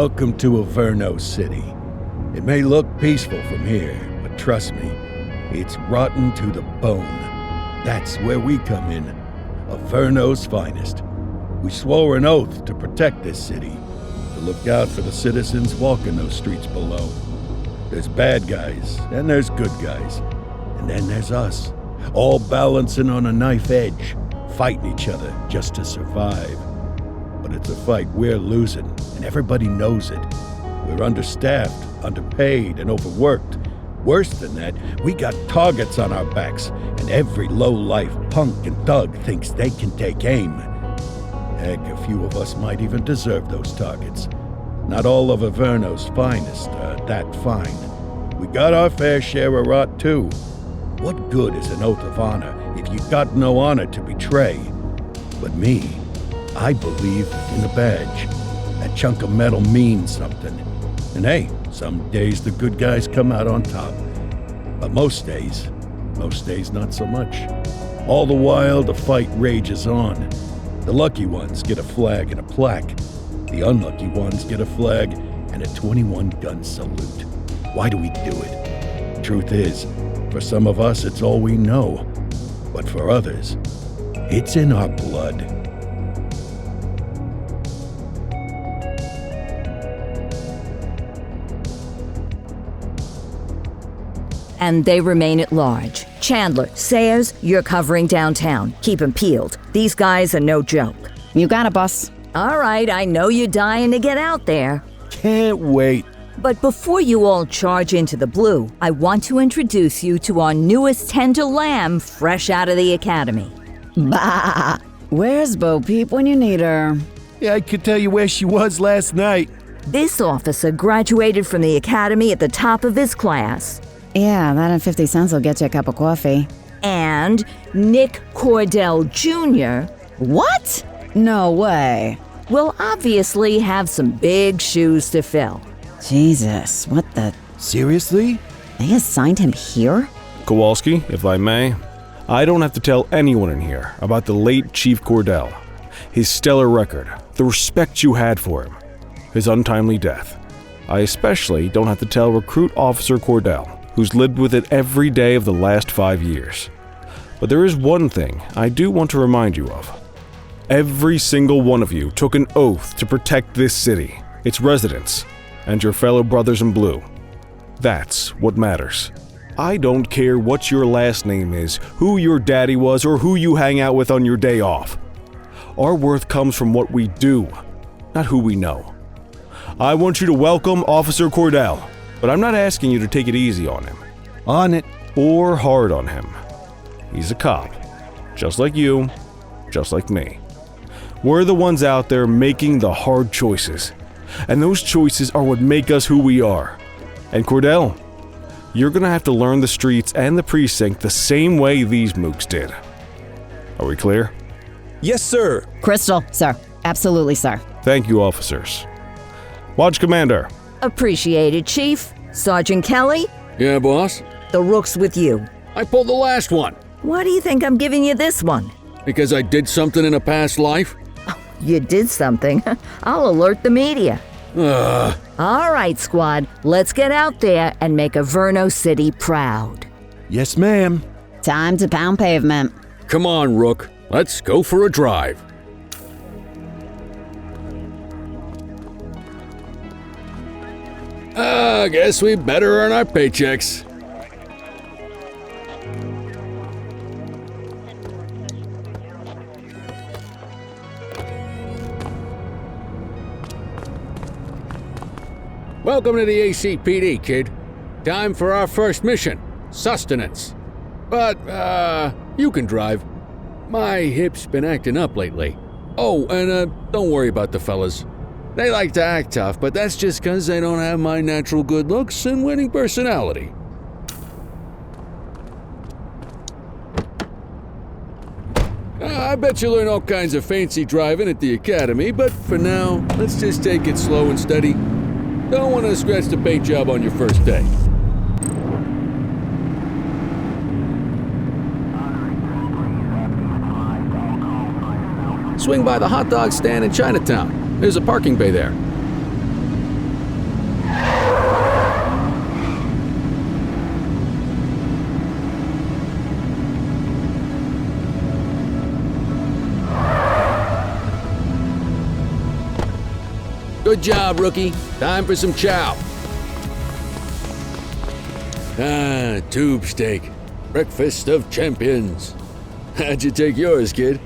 Welcome to Averno City. It may look peaceful from here, but trust me, it's rotten to the bone. That's where we come in, Averno's finest. We swore an oath to protect this city, to look out for the citizens walking those streets below. There's bad guys, and there's good guys. And then there's us, all balancing on a knife edge, fighting each other just to survive. But it's a fight we're losing, and everybody knows it. We're understaffed, underpaid, and overworked. Worse than that, we got targets on our backs, and every low-life punk and thug thinks they can take aim. Heck, a few of us might even deserve those targets. Not all of Averno's finest are that fine. We got our fair share of rot, too. What good is an oath of honor if you got no honor to betray? But me, I believe in the badge. That chunk of metal means something. And hey, some days the good guys come out on top. But most days not so much. All the while, the fight rages on. The lucky ones get a flag and a plaque. The unlucky ones get a flag and a 21-gun salute. Why do we do it? Truth is, for some of us, it's all we know. But for others, it's in our blood. And they remain at large. Chandler, Sayers, you're covering downtown. Keep 'em peeled. These guys are no joke. You got it, boss. All right, I know you're dying to get out there. Can't wait. But before you all charge into the blue, I want to introduce you to our newest tender lamb fresh out of the academy. Bah! Where's Bo Peep when you need her? Yeah, I could tell you where she was last night. This officer graduated from the academy at the top of his class. Yeah, that and 50 cents will get you a cup of coffee. And Nik Kordelл, Jr. What? No way. will obviously have some big shoes to fill. Jesus, what the... Seriously? They assigned him here? Kowalski, if I may, I don't have to tell anyone in here about the late Chief Kordell, his stellar record, the respect you had for him, his untimely death. I especially don't have to tell Recruit Officer Kordell, who's lived with it every day of the last 5 years. But there is one thing I do want to remind you of. Every single one of you took an oath to protect this city, its residents, and your fellow brothers in blue. That's what matters. I don't care what your last name is, who your daddy was, or who you hang out with on your day off. Our worth comes from what we do, not who we know. I want you to welcome Officer Kordell, but I'm not asking you to take it easy on him. On it. Or hard on him. He's a cop, just like you, just like me. We're the ones out there making the hard choices, and those choices are what make us who we are. And Kordell, you're gonna have to learn the streets and the precinct the same way these mooks did. Are we clear? Yes, sir. Crystal, sir. Absolutely, sir. Thank you, officers. Lodge Commander. Appreciated, Chief. Sergeant Kelly, Yeah, boss? the rook's with you. I pulled the last one. Why do you think I'm giving you this one? Because I did something in a past life? You did something. I'll alert the media. All right, squad, let's get out there and make Averno City proud. Yes, ma'am. Time to pound pavement. Come on, Rook. Let's go for a drive. I guess we better earn our paychecks. Welcome to the ACPD, kid. Time for our first mission, sustenance. But, you can drive. My hip's been acting up lately. Oh, and, don't worry about the fellas. They like to act tough, but that's just 'cause they don't have my natural good looks and winning personality. I bet you learn all kinds of fancy driving at the academy, but for now, let's just take it slow and steady. Don't want to scratch the paint job on your first day. Swing by the hot dog stand in Chinatown. There's a parking bay there. Good job, rookie. Time for some chow. Ah, tube steak. Breakfast of champions. How'd you take yours, kid?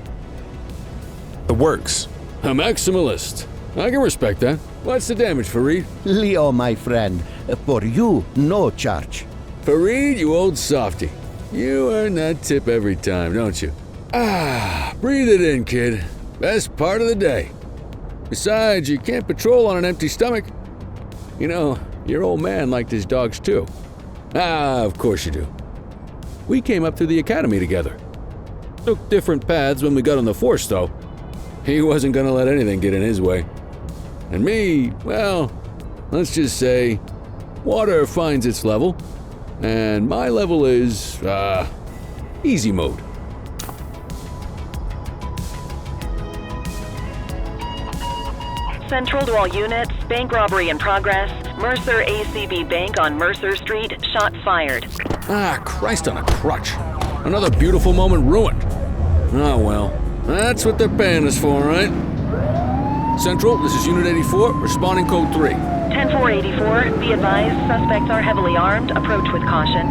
The works. A maximalist. I can respect that. What's the damage, Fareed? Leo, my friend, for you, no charge. Fareed, you old softy. You earn that tip every time, don't you? Ah, breathe it in, kid. Best part of the day. Besides, you can't patrol on an empty stomach. You know, your old man liked his dogs too. Ah, of course you do. We came up through the academy together. Took different paths when we got on the force, though. He wasn't gonna let anything get in his way. And me, well, let's just say, water finds its level, and my level is, easy mode. Central to all units, bank robbery in progress. Mercer ACB Bank on Mercer Street, shots fired. Ah, Christ on a crutch. Another beautiful moment ruined. Oh well, that's what they're paying us for, right? Central, this is Unit 84, responding code 3. 10-484, be advised, suspects are heavily armed, approach with caution.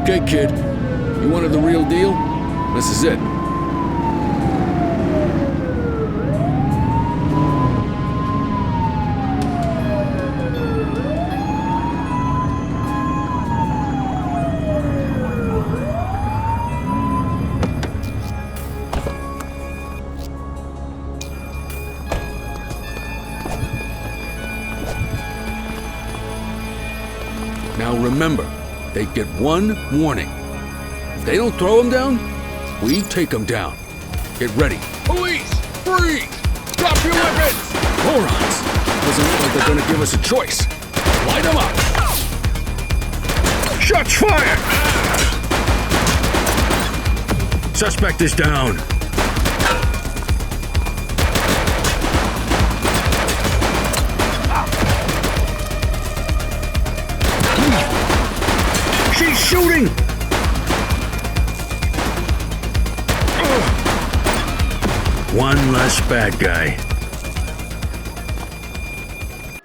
Okay, kid. You wanted the real deal? This is it. Now remember, they get one warning. If they don't throw them down, we take them down. Get ready. Police! Freeze! Drop your weapons! Morons! Doesn't look like they're gonna give us a choice. Light them up! Shots fired! Suspect is down. She's shooting! One less bad guy.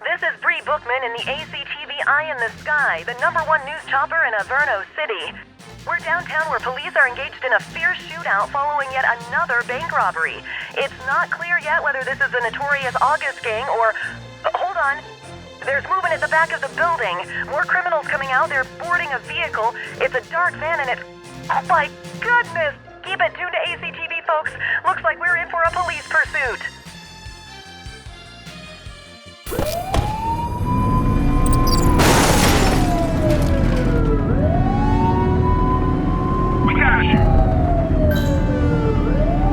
This is Bree Bookman in the ACTV Eye in the Sky, the #1 news chopper in Averno City. We're downtown where police are engaged in a fierce shootout following yet another bank robbery. It's not clear yet whether this is the notorious August gang or... hold on. There's movement at the back of the building. More criminals coming out. They're boarding a vehicle. It's a dark van and it's... oh my goodness! Keep it tuned to ACTV, folks. Looks like we're in for a police pursuit. We got you.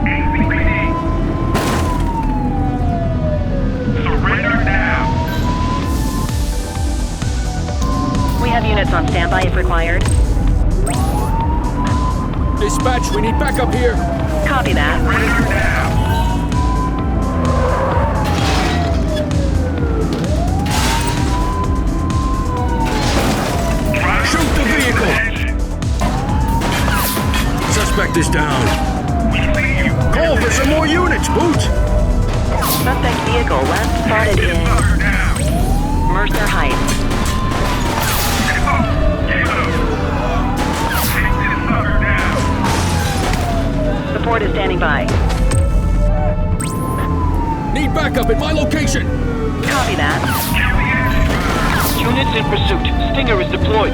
ACPD. Surrender now. We have units on standby if required. Dispatch, we need backup here. Copy that. Surrender now. Shoot the vehicle. Suspect is down. Call for some more units, Boots. Suspect vehicle last spotted in Mercer Heights. Support is standing by. Need backup at my location. Copy that. Units in pursuit. Stinger is deployed.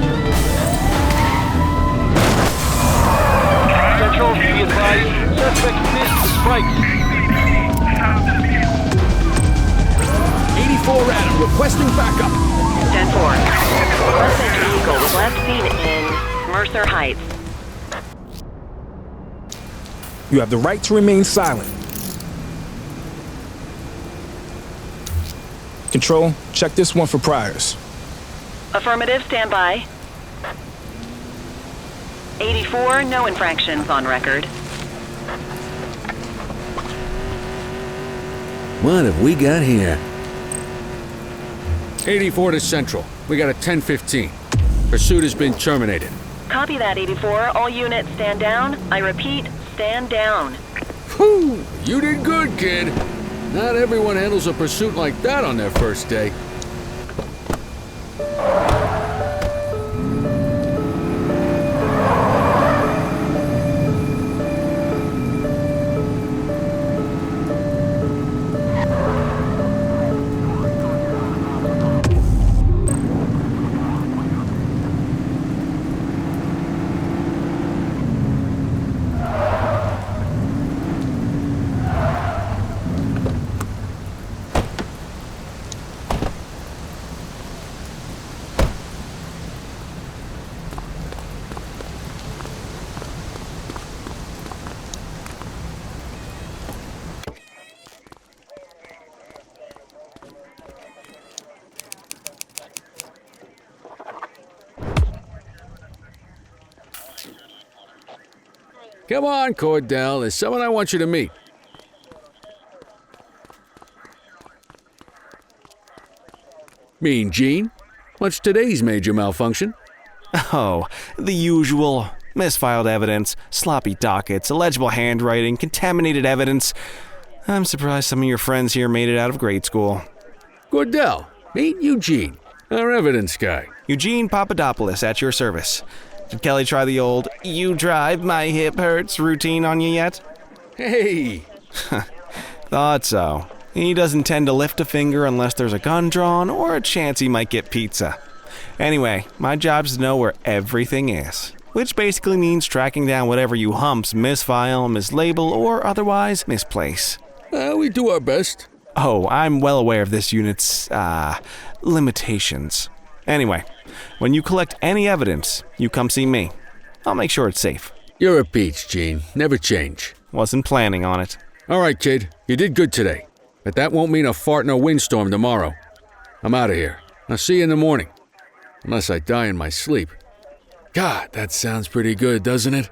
Central, be advised. Suspect missed the strikes. 84 Adam, requesting backup. 10-4. Suspect vehicle was last seen in Mercer Heights. You have the right to remain silent. Control, check this one for priors. Affirmative, stand by. 84, no infractions on record. What have we got here? 84 to Central. We got a 10-15. Pursuit has been terminated. Copy that, 84. All units stand down. I repeat, stand down. Whew! You did good, kid. Not everyone handles a pursuit like that on their first day. Come on, Cordell. There's someone I want you to meet. Mean Gene? What's today's major malfunction? Oh, the usual. Misfiled evidence, sloppy dockets, illegible handwriting, contaminated evidence. I'm surprised some of your friends here made it out of grade school. Cordell, meet Eugene, our evidence guy. Eugene Papadopoulos at your service. Did Kelly try the old, "you drive, my hip hurts" routine on you yet? Hey! Thought so. He doesn't tend to lift a finger unless there's a gun drawn or a chance he might get pizza. Anyway, my job's to know where everything is, which basically means tracking down whatever you humps misfile, mislabel, or otherwise misplace. We do our best. Oh, I'm well aware of this unit's, limitations. Anyway, when you collect any evidence, you come see me. I'll make sure it's safe. You're a peach, Gene. Never change. Wasn't planning on it. All right, kid. You did good today. But that won't mean a fart in a windstorm tomorrow. I'm out of here. I'll see you in the morning. Unless I die in my sleep. God, that sounds pretty good, doesn't it?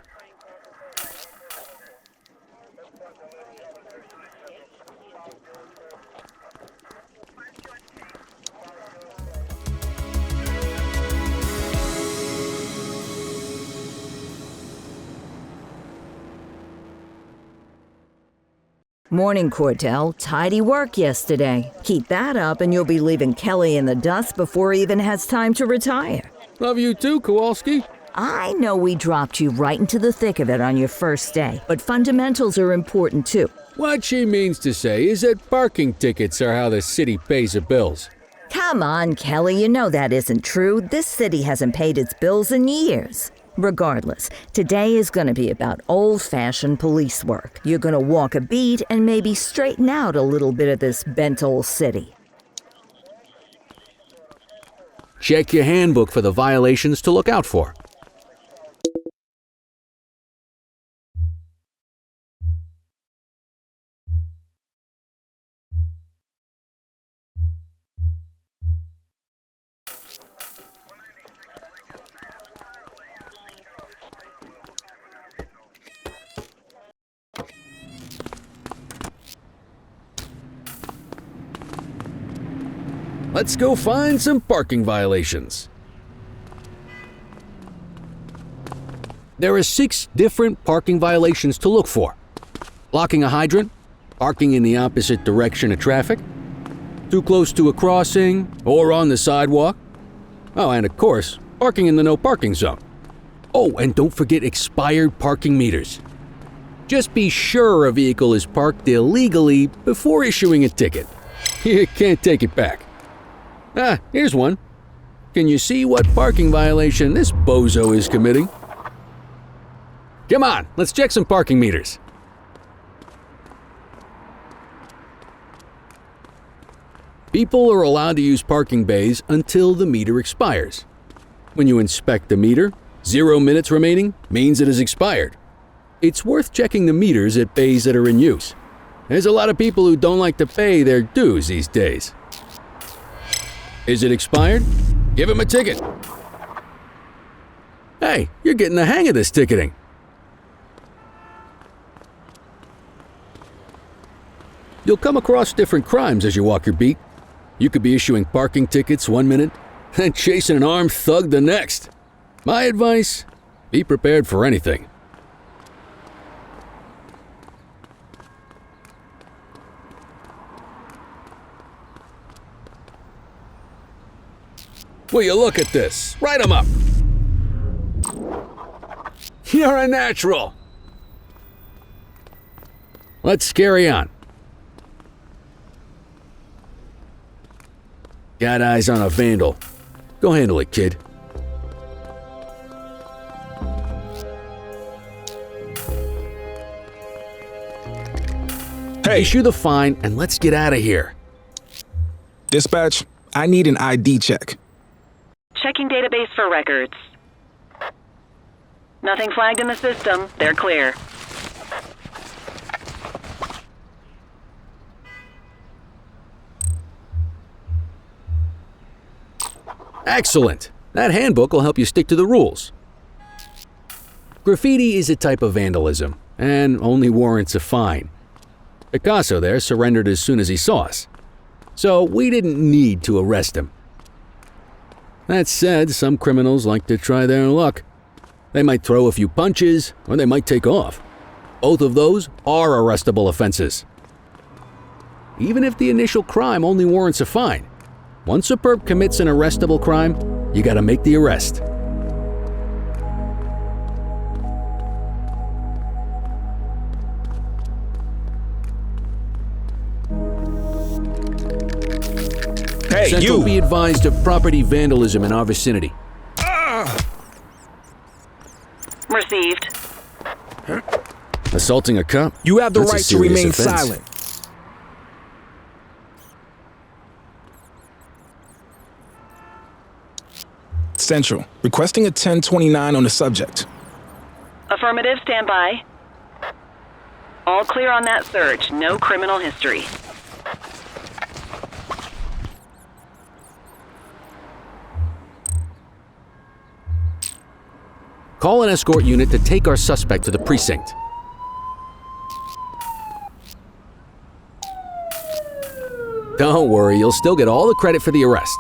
Morning, Cordell. Tidy work yesterday. Keep that up and you'll be leaving Kelly in the dust before he even has time to retire. Love you too, Kowalski. I know we dropped you right into the thick of it on your first day, but fundamentals are important too. What she means to say is that parking tickets are how the city pays the bills. Come on, Kelly, you know that isn't true. This city hasn't paid its bills in years. Regardless, today is going to be about old-fashioned police work. You're going to walk a beat and maybe straighten out a little bit of this bent old city. Check your handbook for the violations to look out for. Let's go find some parking violations. There are 6 different parking violations to look for. Blocking a hydrant, parking in the opposite direction of traffic, too close to a crossing or on the sidewalk. Oh, and of course, parking in the no parking zone. Oh, and don't forget expired parking meters. Just be sure a vehicle is parked illegally before issuing a ticket. You can't take it back. Ah, here's one. Can you see what parking violation this bozo is committing? Come on, let's check some parking meters. People are allowed to use parking bays until the meter expires. When you inspect the meter, 0 minutes remaining means it has expired. It's worth checking the meters at bays that are in use. There's a lot of people who don't like to pay their dues these days. Is it expired? Give him a ticket. Hey, you're getting the hang of this ticketing. You'll come across different crimes as you walk your beat. You could be issuing parking tickets 1 minute and chasing an armed thug the next. My advice, be prepared for anything. Will you look at this? Write 'em up. You're a natural. Let's carry on. Got eyes on a vandal. Go handle it, kid. Hey, Issue the fine and let's get out of here. dispatch, I need an ID check. Checking database for records. Nothing flagged in the system. They're clear. Excellent. That handbook will help you stick to the rules. Graffiti is a type of vandalism and only warrants a fine. Picasso there surrendered as soon as he saw us, so we didn't need to arrest him. That said, some criminals like to try their luck. They might throw a few punches, or they might take off. Both of those are arrestable offenses. Even if the initial crime only warrants a fine, once a perp commits an arrestable crime, you gotta make the arrest. Hey, Central you! be advised of property vandalism in our vicinity. Received. Assaulting a cop? You have the That's a right to serious remain offense. silent. Central, requesting a 1029 on the subject. Affirmative, stand by. All clear on that search. No criminal history. Call an escort unit to take our suspect to the precinct. Don't worry, you'll still get all the credit for the arrest.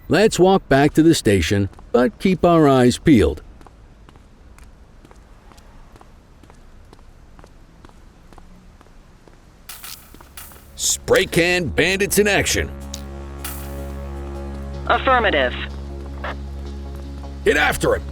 Let's walk back to the station, but keep our eyes peeled. Spray can bandits in action. Affirmative. Get after him!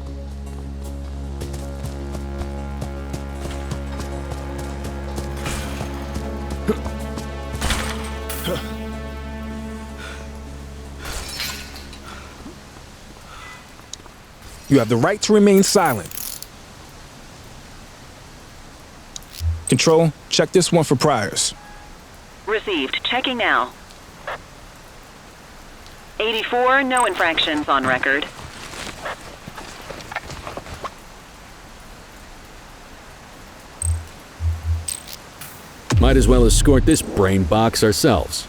You have the right to remain silent. Control, check this one for priors. Received. Checking now. 84, no infractions on record. Might as well escort this brain box ourselves.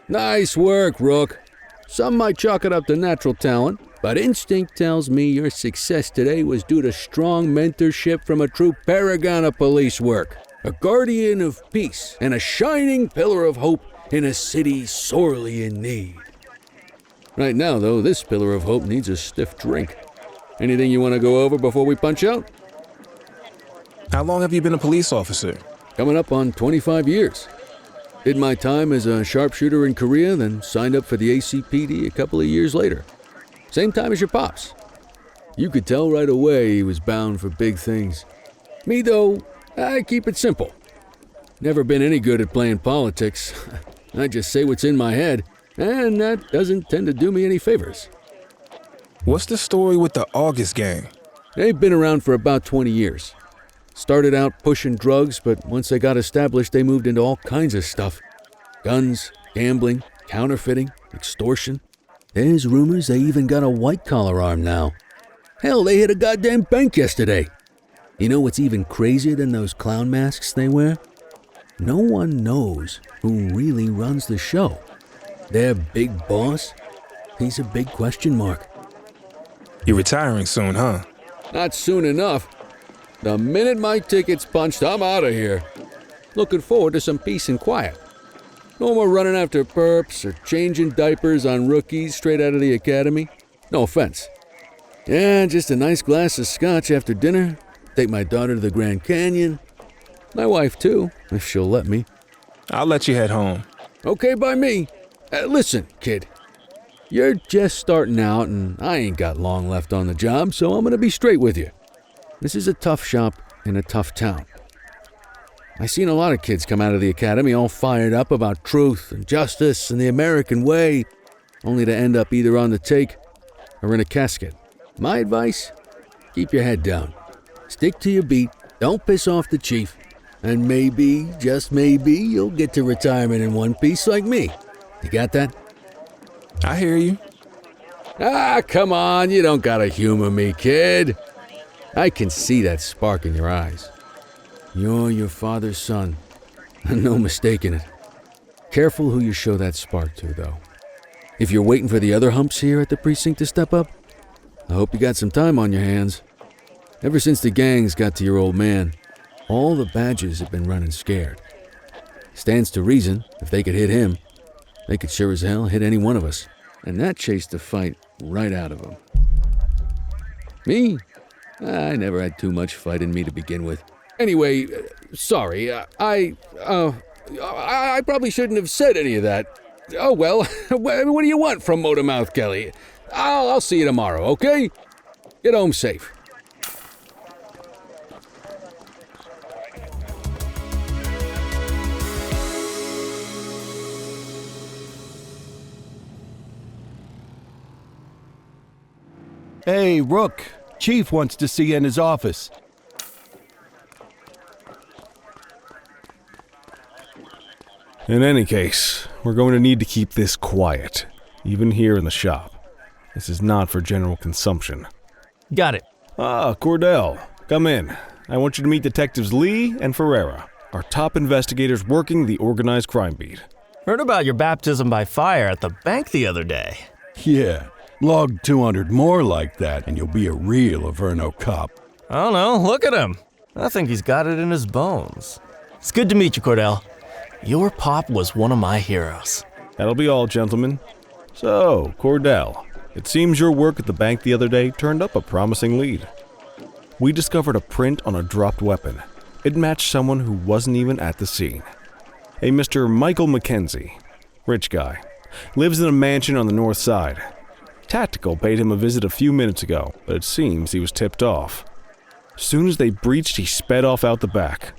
Nice work, Rook. Some might chalk it up to natural talent, but instinct tells me your success today was due to strong mentorship from a true paragon of police work, a guardian of peace, and a shining pillar of hope in a city sorely in need. Right now, though, this pillar of hope needs a stiff drink. Anything you want to go over before we punch out? How long have you been a police officer? Coming up on 25 years. Did my time as a sharpshooter in Korea, then signed up for the ACPD a couple of years later. Same time as your pops. You could tell right away he was bound for big things. Me, though, I keep it simple. Never been any good at playing politics. I just say what's in my head, and that doesn't tend to do me any favors. What's the story with the August gang? They've been around for about 20 years. Started out pushing drugs, but once they got established, they moved into all kinds of stuff. Guns, gambling, counterfeiting, extortion. There's rumors they even got a white-collar arm now. Hell, they hit a goddamn bank yesterday. You know what's even crazier than those clown masks they wear? no one knows who really runs the show. Their big boss? He's a big question mark. You're retiring soon, huh? Not soon enough. The minute my ticket's punched, I'm out of here. Looking forward to some peace and quiet. No more running after perps or changing diapers on rookies straight out of the academy. No offense. Yeah, just a nice glass of scotch after dinner. Take my daughter to the Grand Canyon. My wife, too, if she'll let me. I'll let you head home. Okay by me. Listen, kid. You're just starting out, and I ain't got long left on the job, so I'm gonna be straight with you. This is a tough shop in a tough town. I seen a lot of kids come out of the academy all fired up about truth and justice and the American way, only to end up either on the take or in a casket. My advice? Keep your head down. Stick to your beat, don't piss off the chief, and maybe, just maybe, you'll get to retirement in one piece like me. You got that? I hear you. Ah, come on, you don't gotta humor me, kid. I can see that spark in your eyes. You're your father's son, no mistaking it. Careful who you show that spark to, though. If you're waiting for the other humps here at the precinct to step up, I hope you got some time on your hands. Ever since the gangs got to your old man, all the badges have been running scared. Stands to reason, if they could hit him, they could sure as hell hit any one of us. And that chased the fight right out of them. Me? I never had too much fight in me to begin with. Anyway, sorry, I probably shouldn't have said any of that. Oh well, what do you want from Motormouth Kelly? I'll see you tomorrow, okay? Get home safe. Hey, Rook. Chief wants to see you in his office. In any case, we're going to need to keep this quiet, even here in the shop. This is not for general consumption. Got it. Ah, Cordell, come in. I want you to meet Detectives Lee and Ferreira, our top investigators working the organized crime beat. Heard about your baptism by fire at the bank the other day. Yeah, log 200 more like that and you'll be a real Averno cop. I don't know, look at him. I think he's got it in his bones. It's good to meet you, Cordell. Your pop was one of my heroes. That'll be all, gentlemen. So, Cordell, it seems your work at the bank the other day turned up a promising lead. We discovered a print on a dropped weapon. It matched someone who wasn't even at the scene. A Mr. Michael McKenzie, rich guy, lives in a mansion on the north side. Tactical paid him a visit a few minutes ago, but it seems he was tipped off. Soon as they breached, he sped off out the back.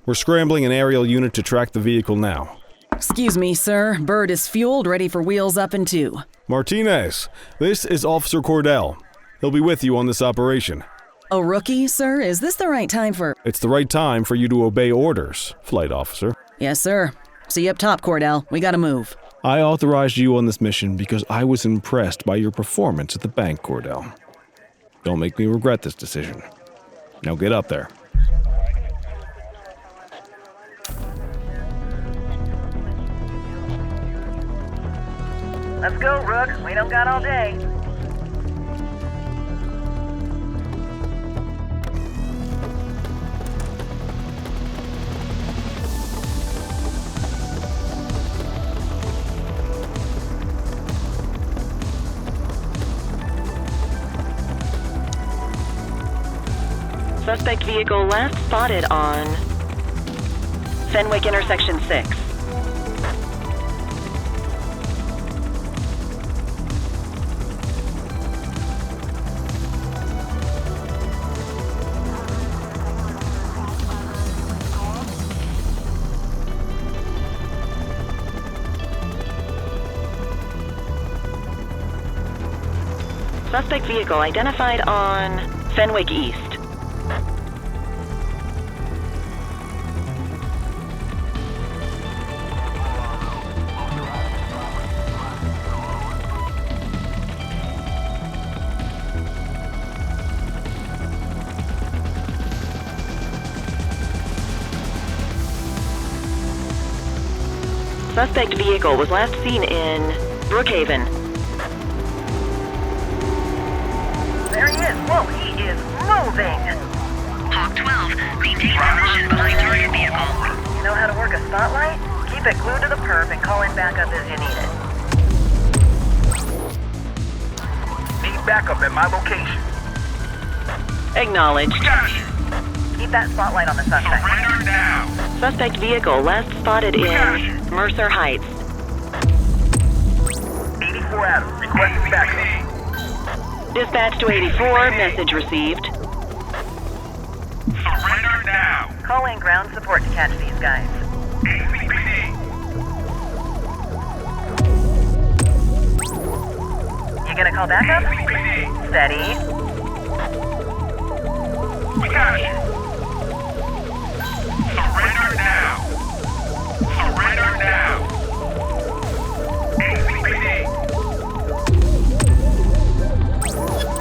We're scrambling an aerial unit to track the vehicle now. Excuse me, sir. Bird is fueled, ready for wheels up in 2. Martinez, this is Officer Cordell. He'll be with you on this operation. A rookie, sir? Is this the right time for... It's the right time for you to obey orders, Flight Officer. Yes, sir. See you up top, Cordell. We gotta move. I authorized you on this mission because I was impressed by your performance at the bank, Cordell. Don't make me regret this decision. Now get up there. Let's go, Rook. We don't got all day. Suspect vehicle last spotted on Fenwick intersection 6. Suspect vehicle identified on Fenwick East. Suspect vehicle was last seen in Brookhaven. There he is. Whoa, he is moving. Hawk 12, maintain position behind target vehicle. You know how to work a spotlight? Keep it glued to the perp and call in backup as you need it. Need backup at my location. Acknowledged. Got you. Keep that spotlight on the suspect. Surrender now. Suspect vehicle last spotted in Mercer Heights. 84 Adam, requesting backup. Dispatch to 84, message received. Surrender now. Call in ground support to catch these guys. ACPD. You gonna call backup? ACPD. Steady. We got you. Surrender now. Surrender now. ACPD.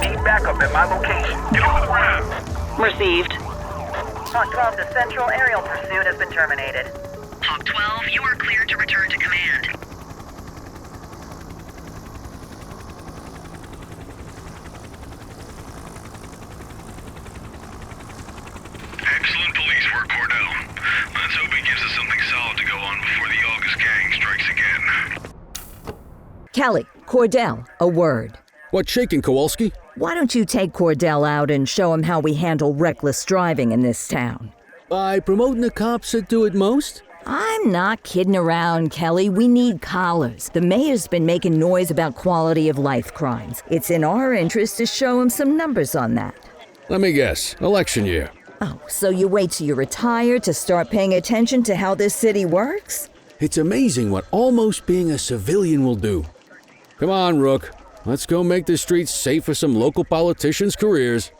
Need backup at my location. Get on the ground. Received. Hawk 12 to Central, aerial pursuit has been terminated. Hawk 12, you are cleared to return to command. Excellent police work, Cordell. Let's hope he gives us something solid to go on before the August gang strikes again. Kelly, Cordell, a word. What's shaking, Kowalski? Why don't you take Cordell out and show him how we handle reckless driving in this town? By promoting the cops that do it most? I'm not kidding around, Kelly. We need collars. The mayor's been making noise about quality of life crimes. It's in our interest to show him some numbers on that. Let me guess. Election year. Oh, so you wait till you retire to start paying attention to how this city works? It's amazing what almost being a civilian will do. Come on, Rook. Let's go make the streets safe for some local politicians' careers.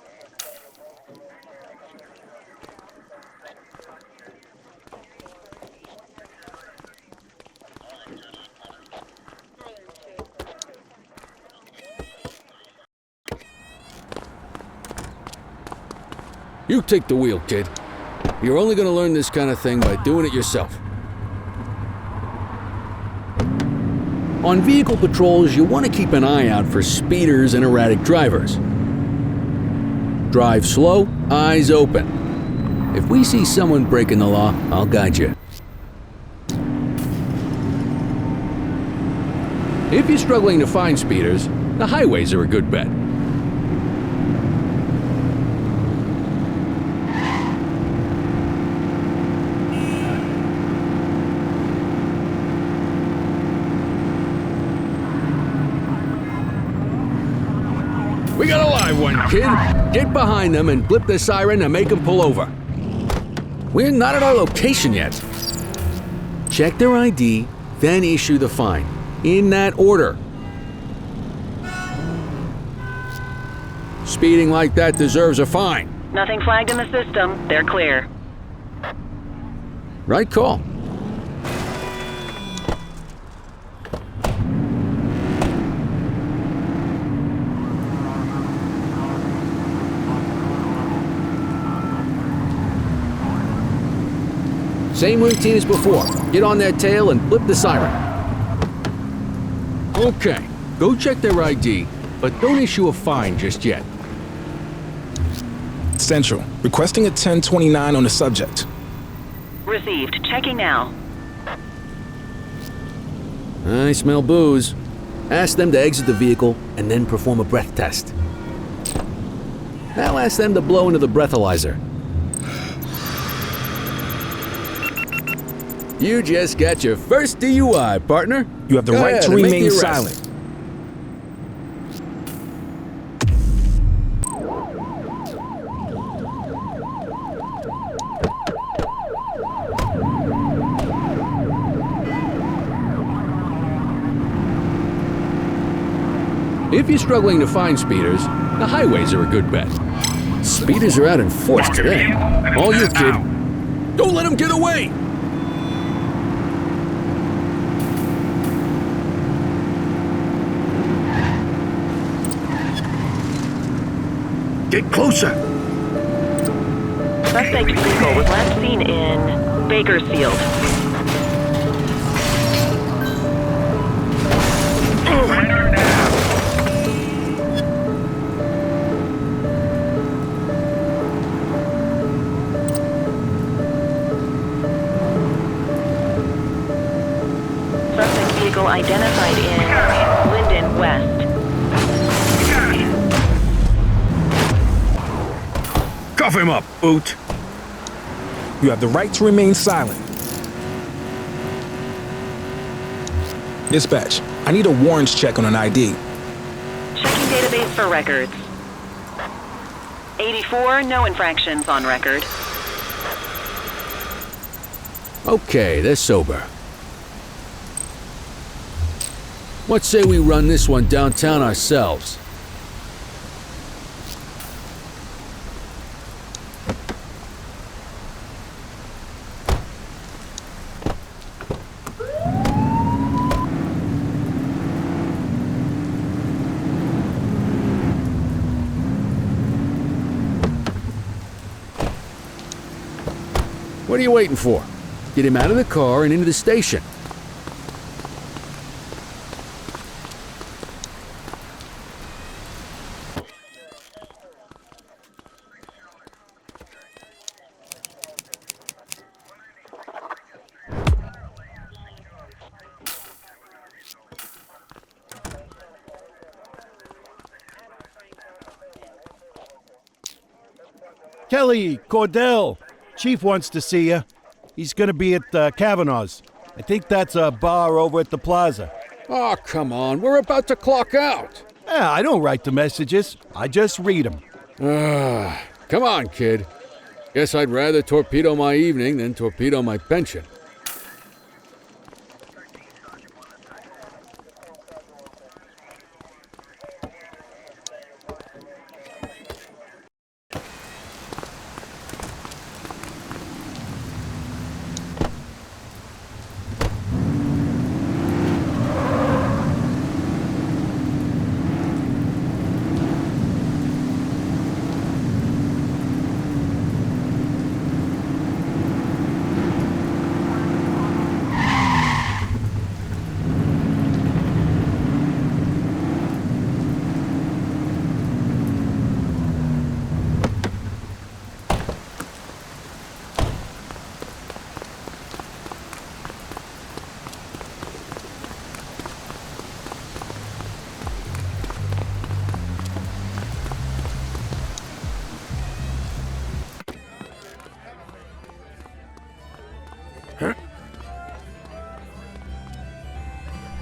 You take the wheel, kid. You're only going to learn this kind of thing by doing it yourself. On vehicle patrols, you want to keep an eye out for speeders and erratic drivers. Drive slow, eyes open. If we see someone breaking the law, I'll guide you. If you're struggling to find speeders, the highways are a good bet. We got a live one, kid. Get behind them and blip the siren to make them pull over. We're not at our location yet. Check their ID, then issue the fine. In that order. Speeding like that deserves a fine. Nothing flagged in the system. They're clear. Right call. Same routine as before. Get on their tail and flip the siren. Okay, go check their ID, but don't issue a fine just yet. Central, requesting a 1029 on the subject. Received. Checking now. I smell booze. Ask them to exit the vehicle and then perform a breath test. Now ask them to blow into the breathalyzer. You just got your first DUI, partner. You have the Go right ahead to and make remain the arrest. silent. If you're struggling to find speeders, the highways are a good bet. Speeders are out in force today. All you, kid. Don't let them get away! Get closer! Suspect vehicle was last seen in Bakersfield. vehicle identified in Linden West. Cuff him up, Boot. You have the right to remain silent. Dispatch, I need a warrants check on an ID. Checking database for records. 84, no infractions on record. Okay, they're sober. What say we run this one downtown ourselves? What are you waiting for? Get him out of the car and into the station. Kelly, Cordell. Chief wants to see you. He's gonna be at Kavanaugh's. I think that's a bar over at the plaza. Oh, come on. We're about to clock out. Yeah, I don't write the messages. I just read them. Come on, kid. Guess I'd rather torpedo my evening than torpedo my pension.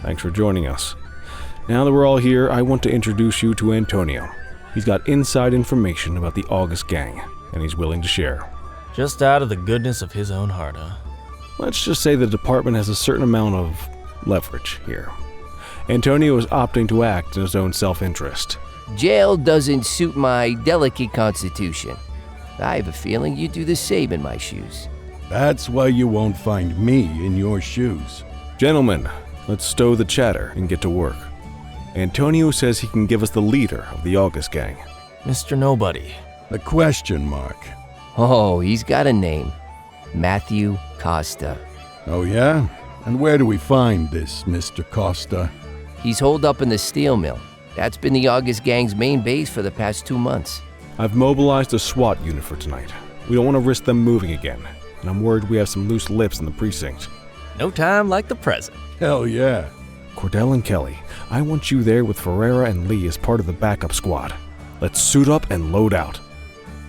Thanks for joining us. Now that we're all here, I want to introduce you to Antonio. He's got inside information about the August gang, and he's willing to share. Just out of the goodness of his own heart, huh? Let's just say the department has a certain amount of leverage here. Antonio is opting to act in his own self-interest. Jail doesn't suit my delicate constitution. I have a feeling you do the same in my shoes. That's why you won't find me in your shoes. Gentlemen, let's stow the chatter and get to work. Antonio says he can give us the leader of the August gang. Mr. Nobody. A question mark. Oh, he's got a name. Matthew Costa. Oh yeah? And where do we find this Mr. Costa? He's holed up in the steel mill. That's been the August gang's main base for the past 2 months. I've mobilized a SWAT unit for tonight. We don't want to risk them moving again, and I'm worried we have some loose lips in the precinct. No time like the present. Hell yeah. Cordell and Kelly, I want you there with Ferreira and Lee as part of the backup squad. Let's suit up and load out.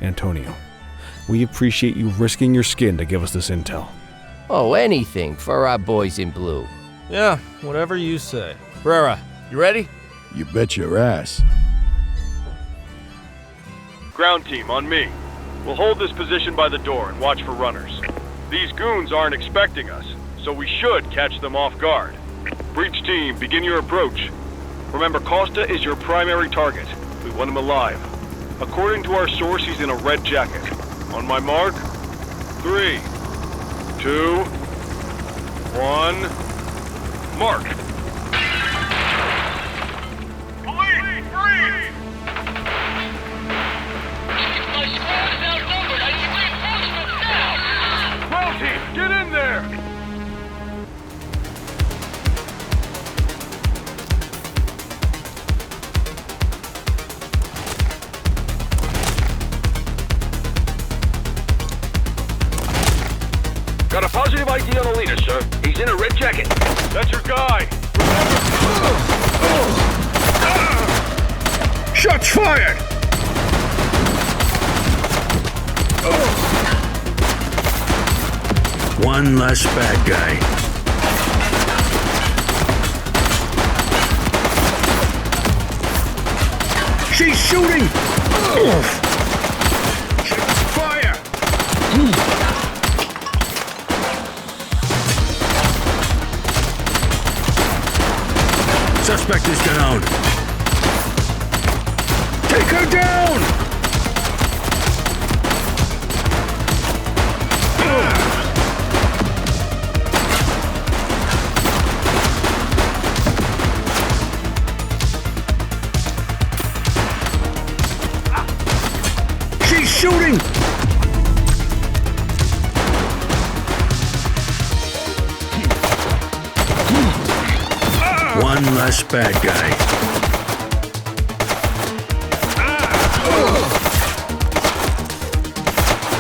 Antonio, we appreciate you risking your skin to give us this intel. Oh, anything for our boys in blue. Yeah, whatever you say. Ferreira, you ready? You bet your ass. Ground team, on me. We'll hold this position by the door and watch for runners. These goons aren't expecting us, so we should catch them off guard. Breach team, begin your approach. Remember, Costa is your primary target. We want him alive. According to our source, he's in a red jacket. On my mark, 3, 2, 1, mark. Police, freeze! My squad is outnumbered. I need reinforcements now! Ground team, get in there! Got a positive ID on the leader, sir. He's in a red jacket. That's your guy. fired! One less bad guy. She's shooting! Fire! Suspect is down. Take her down! She's shooting! One less bad guy.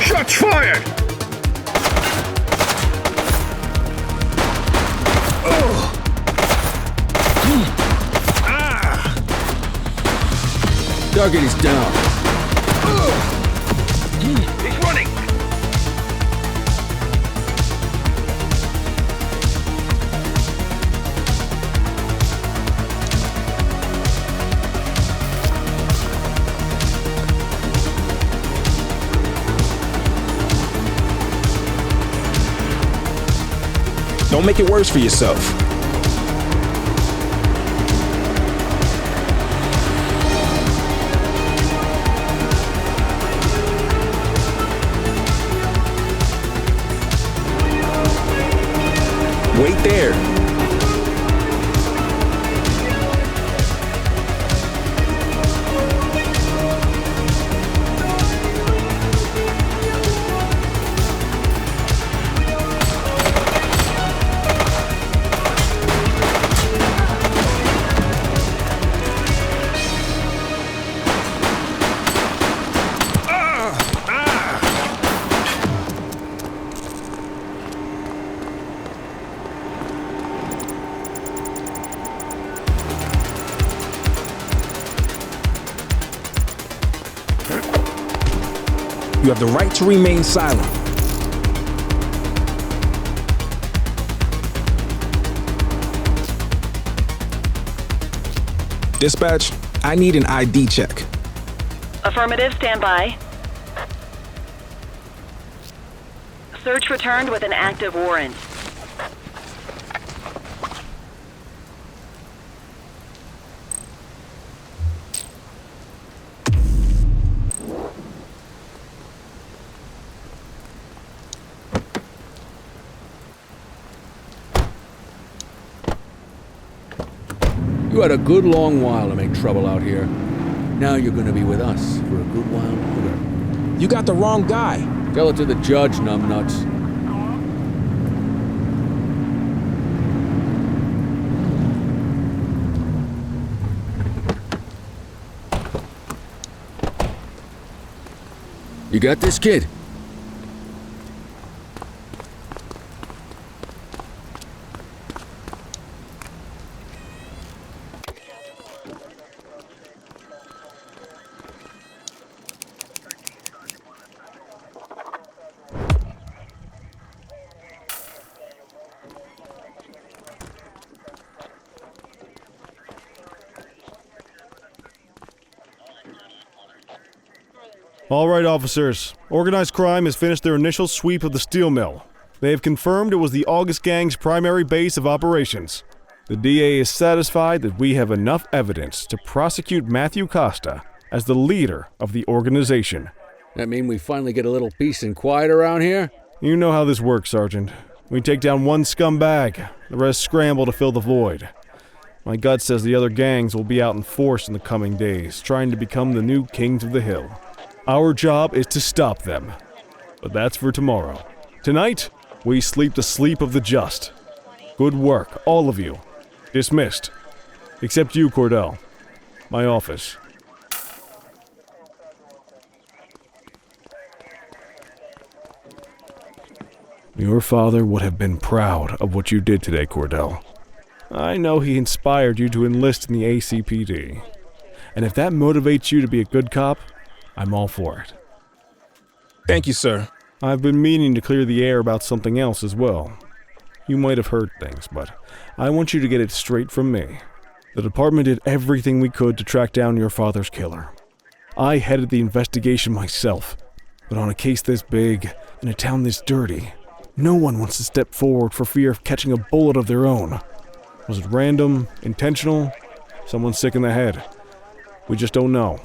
Shots fired! Target is down. He's running! Don't make it worse for yourself. Wait there. You have the right to remain silent. Dispatch, I need an ID check. Affirmative, stand by. Search returned with an active warrant. You had a good long while to make trouble out here. Now you're gonna be with us for a good while longer. You got the wrong guy. Tell it to the judge, numbnuts. You got this, kid? All right, officers. Organized crime has finished their initial sweep of the steel mill. They have confirmed it was the August Gang's primary base of operations. The DA is satisfied that we have enough evidence to prosecute Matthew Costa as the leader of the organization. That mean we finally get a little peace and quiet around here? You know how this works, Sergeant. We take down one scumbag, the rest scramble to fill the void. My gut says the other gangs will be out in force in the coming days, trying to become the new kings of the hill. Our job is to stop them. But that's for tomorrow. Tonight, we sleep the sleep of the just. Good work, all of you. Dismissed. Except you, Cordell. My office. Your father would have been proud of what you did today, Cordell. I know he inspired you to enlist in the ACPD. And if that motivates you to be a good cop, I'm all for it. Thank you, sir. I've been meaning to clear the air about something else as well. You might have heard things, but I want you to get it straight from me. The department did everything we could to track down your father's killer. I headed the investigation myself, but on a case this big, in a town this dirty, no one wants to step forward for fear of catching a bullet of their own. Was it random, intentional, someone sick in the head? We just don't know.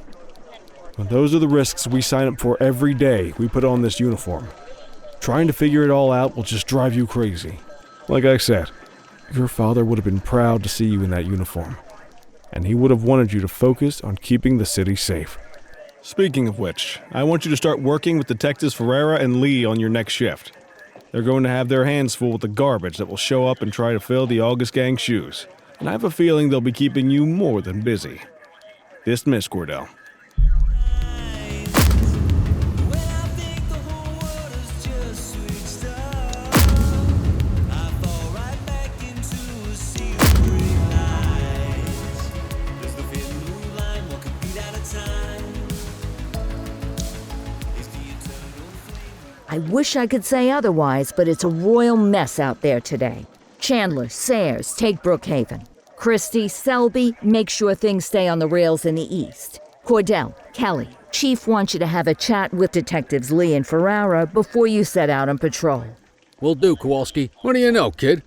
But those are the risks we sign up for every day we put on this uniform. Trying to figure it all out will just drive you crazy. Like I said, your father would have been proud to see you in that uniform, and he would have wanted you to focus on keeping the city safe. Speaking of which, I want you to start working with Detectives Ferreira and Lee on your next shift. They're going to have their hands full with the garbage that will show up and try to fill the August Gang's shoes, and I have a feeling they'll be keeping you more than busy. Dismiss, Cordell. I wish I could say otherwise, but it's a royal mess out there today. Chandler, Sayers, take Brookhaven. Christie, Selby, make sure things stay on the rails in the east. Cordell, Kelly, Chief wants you to have a chat with Detectives Lee and Ferrara before you set out on patrol. Will do, Kowalski. What do you know, kid?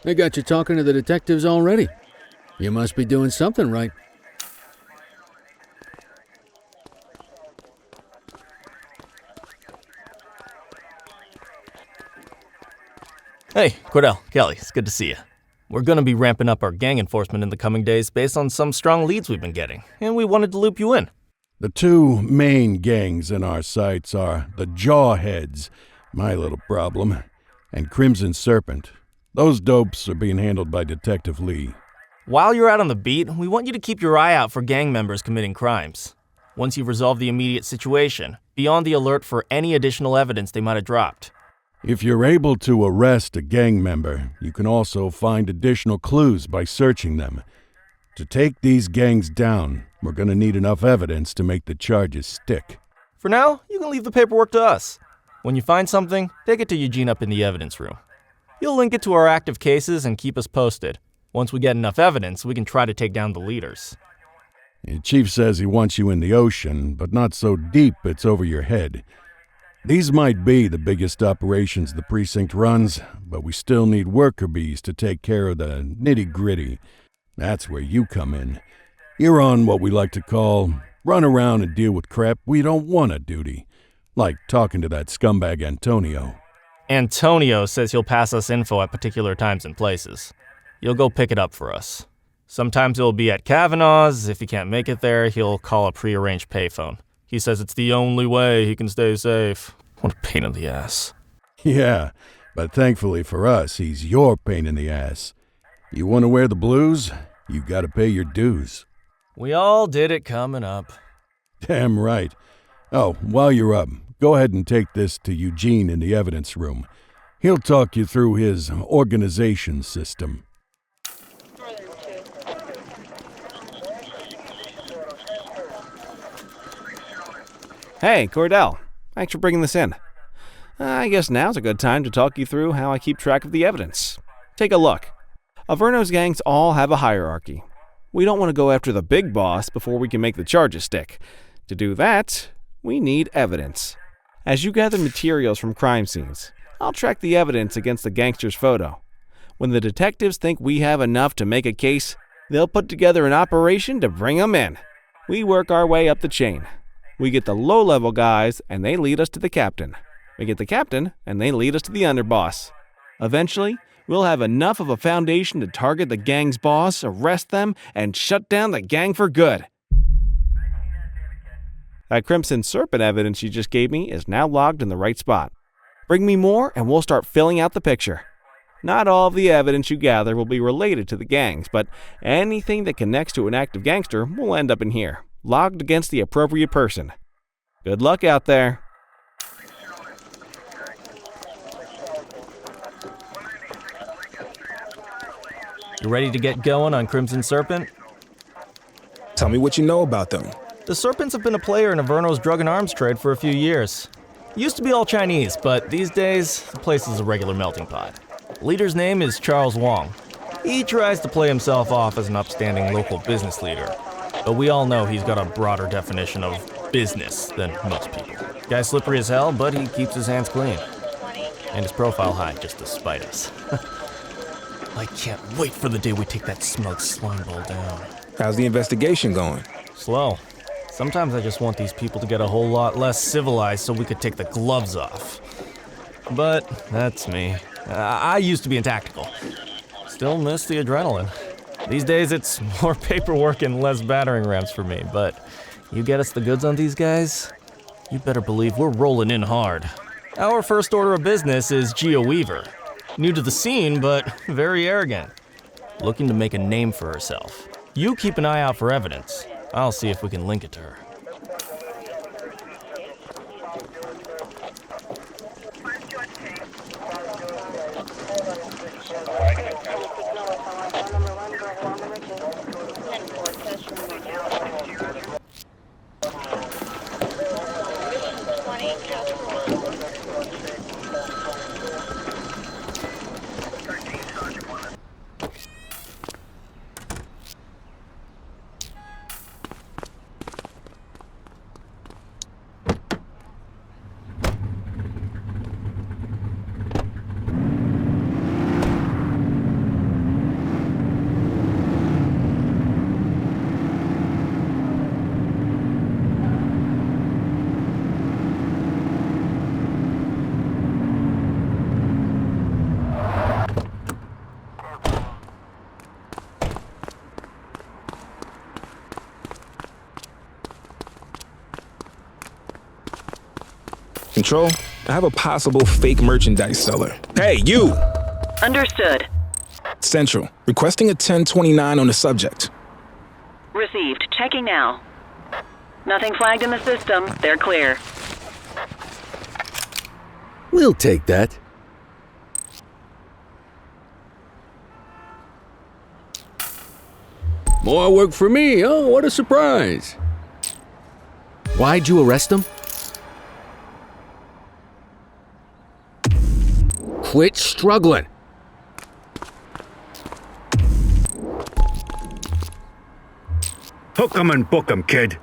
They got you talking to the detectives already. You must be doing something right. Hey, Cordell, Kelly, it's good to see you. We're going to be ramping up our gang enforcement in the coming days based on some strong leads we've been getting, and we wanted to loop you in. The two main gangs in our sights are the Jawheads, my little problem, and Crimson Serpent. Those dopes are being handled by Detective Lee. While you're out on the beat, we want you to keep your eye out for gang members committing crimes. Once you've resolved the immediate situation, be on the alert for any additional evidence they might have dropped. If you're able to arrest a gang member, you can also find additional clues by searching them. To take these gangs down, we're going to need enough evidence to make the charges stick. For now, you can leave the paperwork to us. When you find something, take it to Eugene up in the evidence room. He'll link it to our active cases and keep us posted. Once we get enough evidence, we can try to take down the leaders. The chief says he wants you in the ocean, but not so deep it's over your head. These might be the biggest operations the precinct runs, but we still need worker bees to take care of the nitty-gritty. That's where you come in. You're on what we like to call run around and deal with crap we don't want to duty, like talking to that scumbag Antonio. Antonio says he'll pass us info at particular times and places. You'll go pick it up for us. Sometimes it'll be at Kavanaugh's. If he can't make it there, he'll call a prearranged payphone. He says it's the only way he can stay safe. What a pain in the ass. Yeah, but thankfully for us, he's your pain in the ass. You want to wear the blues? You gotta pay your dues. We all did it coming up. Damn right. Oh, while you're up, go ahead and take this to Eugene in the evidence room. He'll talk you through his organization system. Hey, Cordell. Thanks for bringing this in. I guess now's a good time to talk you through how I keep track of the evidence. Take a look. Averno's gangs all have a hierarchy. We don't want to go after the big boss before we can make the charges stick. To do that, we need evidence. As you gather materials from crime scenes, I'll track the evidence against the gangster's photo. When the detectives think we have enough to make a case, they'll put together an operation to bring them in. We work our way up the chain. We get the low-level guys, and they lead us to the captain. We get the captain, and they lead us to the underboss. Eventually, we'll have enough of a foundation to target the gang's boss, arrest them, and shut down the gang for good. That Crimson Serpent evidence you just gave me is now logged in the right spot. Bring me more, and we'll start filling out the picture. Not all of the evidence you gather will be related to the gangs, but anything that connects to an active gangster will end up in here, logged against the appropriate person. Good luck out there. You ready to get going on Crimson Serpent? Tell me what you know about them. The Serpents have been a player in Averno's drug and arms trade for a few years. Used to be all Chinese, but these days, the place is a regular melting pot. The leader's name is Charles Wong. He tries to play himself off as an upstanding local business leader, but we all know he's got a broader definition of business than most people. Guy's slippery as hell, but he keeps his hands clean. And his profile high just to spite us. I can't wait for the day we take that smug slime ball down. How's the investigation going? Slow. Sometimes I just want these people to get a whole lot less civilized so we could take the gloves off. But that's me. I used to be in tactical. Still miss the adrenaline. These days it's more paperwork and less battering rams for me, but you get us the goods on these guys, you better believe we're rolling in hard. Our first order of business is Gia Weaver. New to the scene, but very arrogant. Looking to make a name for herself. You keep an eye out for evidence. I'll see if we can link it to her. Control, I have a possible fake merchandise seller. Hey, you! Understood. Central, requesting a 1029 on the subject. Received. Checking now. Nothing flagged in the system. They're clear. We'll take that. More work for me. Oh, what a surprise. Why'd you arrest him? Quit struggling. Hook 'em and book 'em, kid.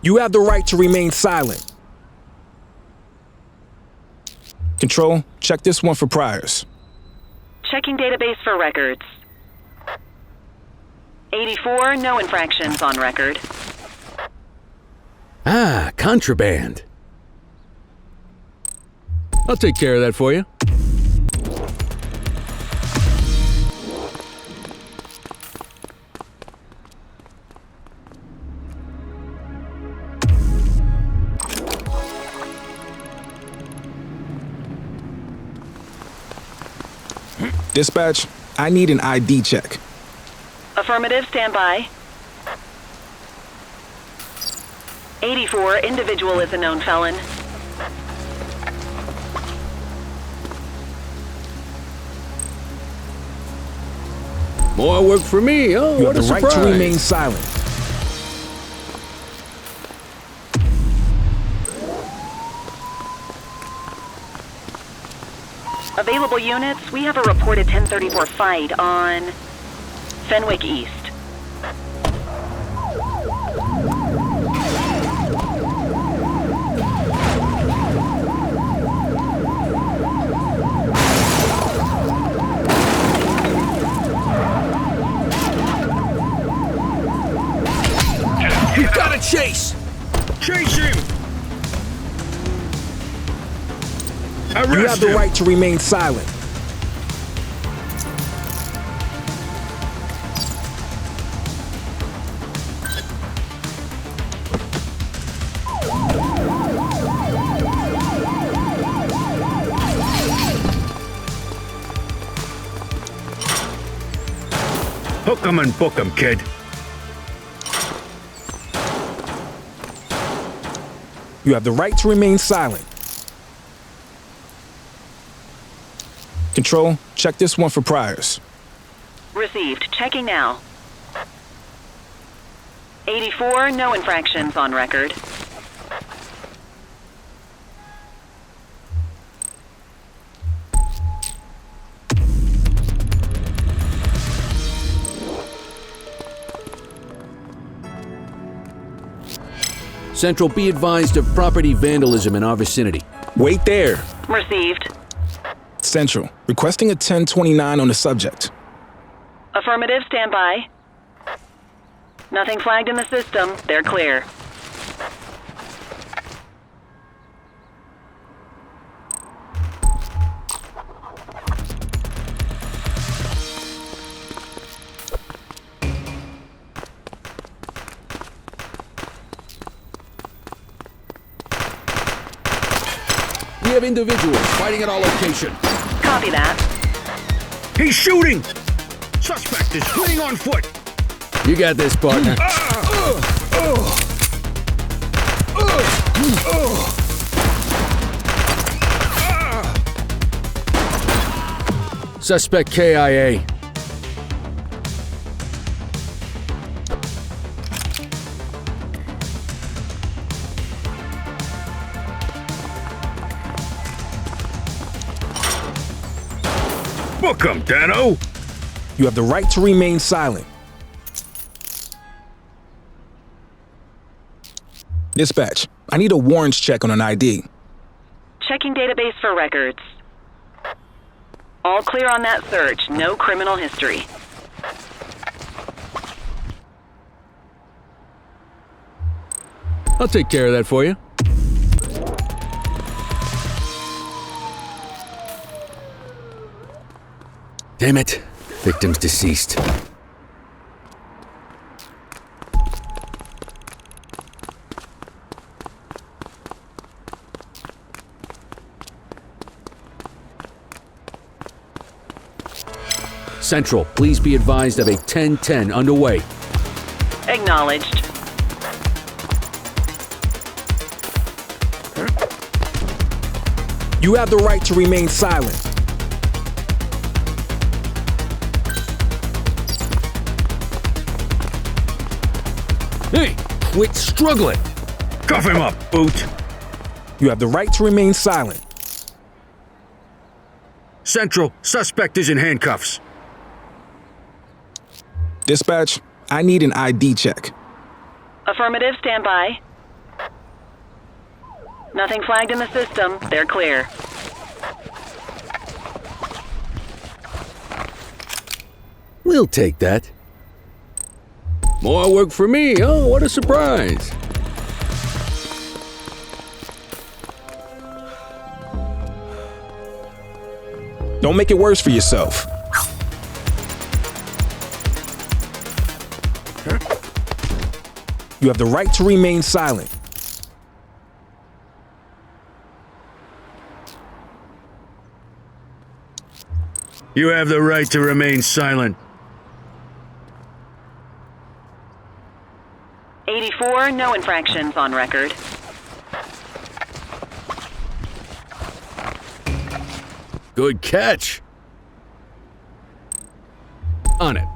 You have the right to remain silent. Control, check this one for priors. Checking database for records. 84, no infractions on record. Ah, contraband. I'll take care of that for you. Dispatch, I need an ID check. Affirmative, stand by. 84, individual is a known felon. More work for me. Oh, You what have a the right surprise. to remain silent. Available units, we have a reported 1034 fight on Fenwick East. He's got a chase! Chase him! Arrest You have the him. right to remain silent. Hook 'em and book 'em, kid. You have the right to remain silent. Control, check this one for priors. Received. Checking now. 84, no infractions on record. Central, be advised of property vandalism in our vicinity. Wait there. Received. Central, requesting a 1029 on the subject. Affirmative, stand by. Nothing flagged in the system. They're clear. We have individuals fighting at our location. Copy that. He's shooting! Suspect is fleeing on foot! You got this, partner. Suspect KIA. Book him, Dano! You have the right to remain silent. Dispatch, I need a warrants check on an ID. Checking database for records. All clear on that search. No criminal history. I'll take care of that for you. Damn it. Victim's deceased. Central, please be advised of a 1010 underway. Acknowledged. You have the right to remain silent. Hey, quit struggling! Cuff him up, Boot! You have the right to remain silent. Central, suspect is in handcuffs. Dispatch, I need an ID check. Affirmative, stand by. Nothing flagged in the system. They're clear. We'll take that. More work for me. Oh, what a surprise. Don't make it worse for yourself. You have the right to remain silent. You have the right to remain silent. 84, no infractions on record. Good catch. On it.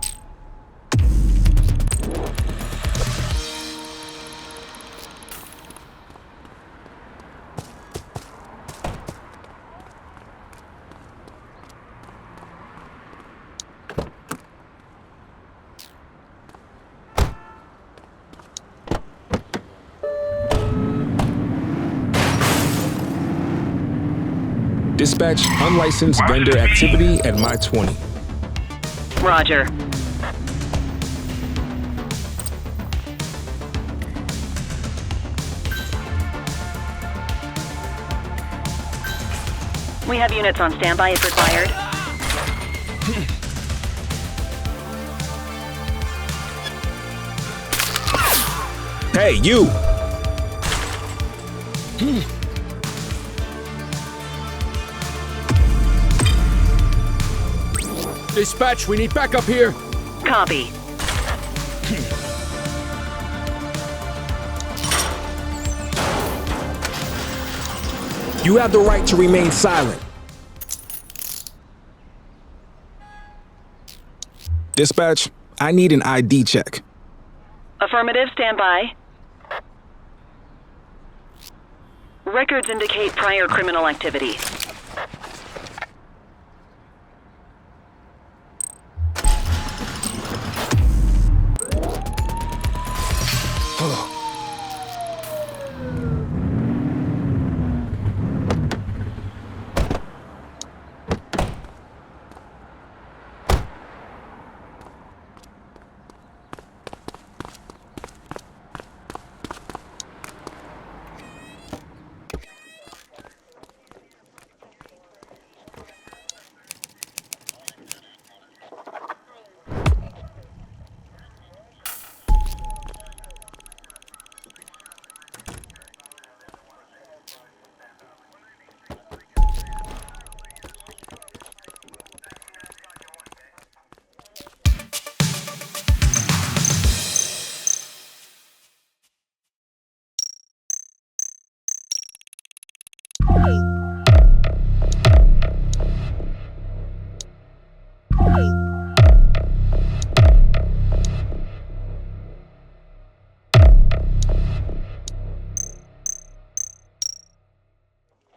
Dispatch unlicensed vendor activity at my 20. Roger. We have units on standby if required. Hey, you! Dispatch, we need backup here. Copy. You have the right to remain silent. Dispatch, I need an ID check. Affirmative, stand by. Records indicate prior criminal activity.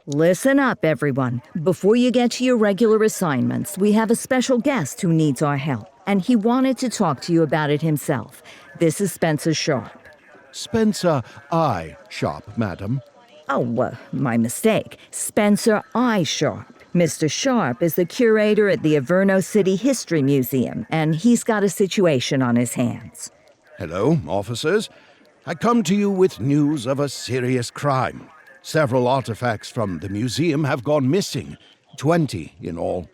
Listen up, everyone. Before you get to your regular assignments, we have a special guest who needs our help, and he wanted to talk to you about it himself. This is Spencer Sharp. Spencer I. Sharp, madam. Oh, my mistake. Spencer I. Sharp. Mr. Sharp is the curator at the Averno City History Museum, and he's got a situation on his hands. Hello, officers. I come to you with news of a serious crime. Several artifacts from the museum have gone missing, 20 in all.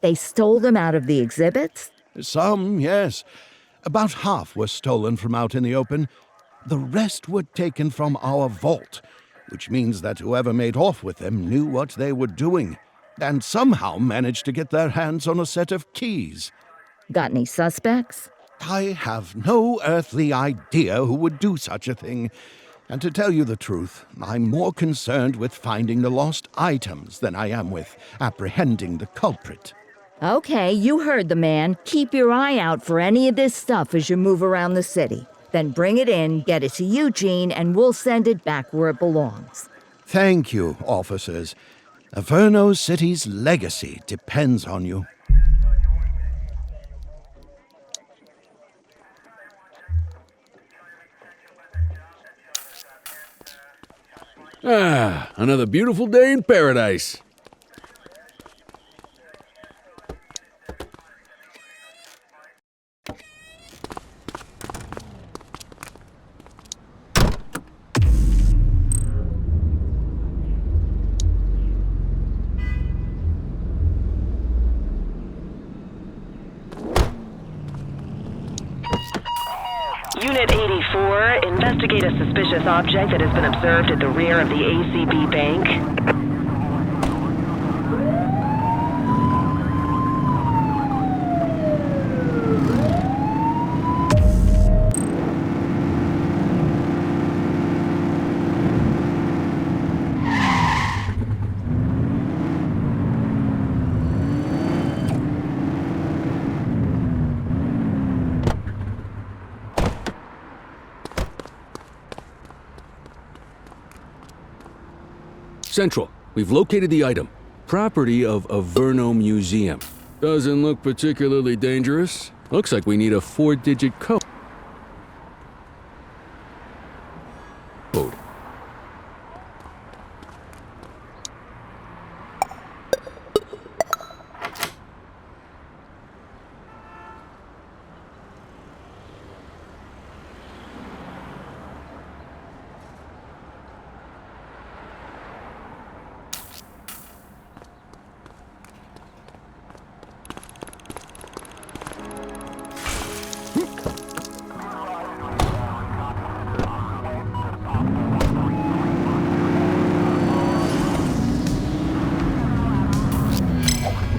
They stole them out of the exhibits? Some, yes. About half were stolen from out in the open. The rest were taken from our vault, which means that whoever made off with them knew what they were doing, and somehow managed to get their hands on a set of keys. Got any suspects? I have no earthly idea who would do such a thing. And to tell you the truth, I'm more concerned with finding the lost items than I am with apprehending the culprit. Okay, you heard the man. Keep your eye out for any of this stuff as you move around the city. Then bring it in, get it to Eugene, and we'll send it back where it belongs. Thank you, officers. Averno City's legacy depends on you. Ah, another beautiful day in paradise. Unit 84, investigate a suspicious object that has been observed at the rear of the ACB Bank. Central, we've located the item. Property of Averno Museum. Doesn't look particularly dangerous. Looks like we need a 4-digit code.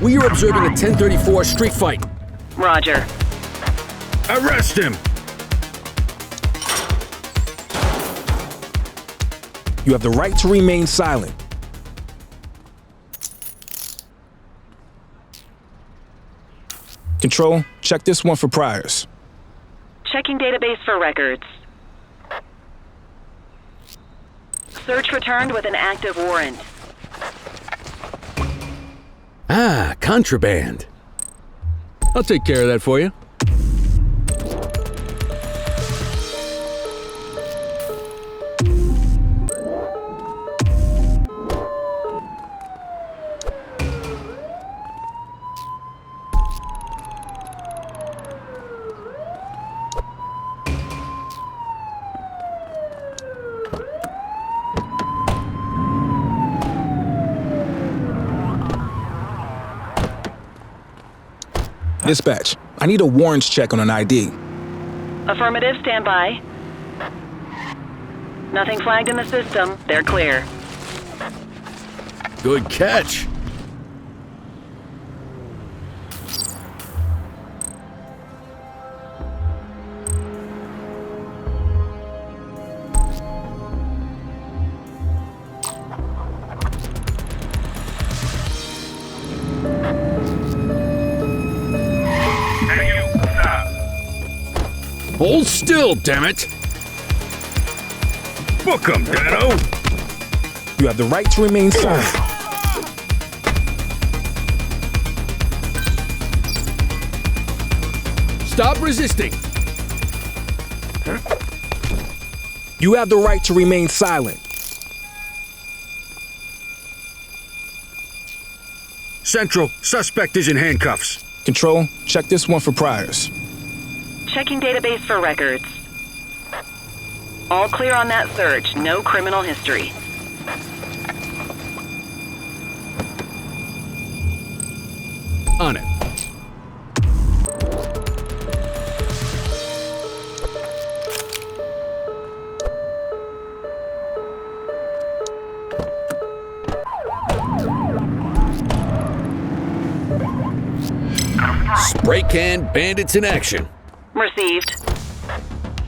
We are observing a 1034 street fight. Roger. Arrest him! You have the right to remain silent. Control, check this one for priors. Checking database for records. Search returned with an active warrant. Ah, contraband. I'll take care of that for you. Dispatch, I need a warrants check on an ID. Affirmative, stand by. Nothing flagged in the system. They're clear. Good catch. Hold still, damn it! Book 'em, Dano! You have the right to remain silent. Stop resisting! You have the right to remain silent. Central, suspect is in handcuffs. Control, check this one for priors. Checking database for records. All clear on that search. No criminal history. On it. Spray can bandits in action. Received.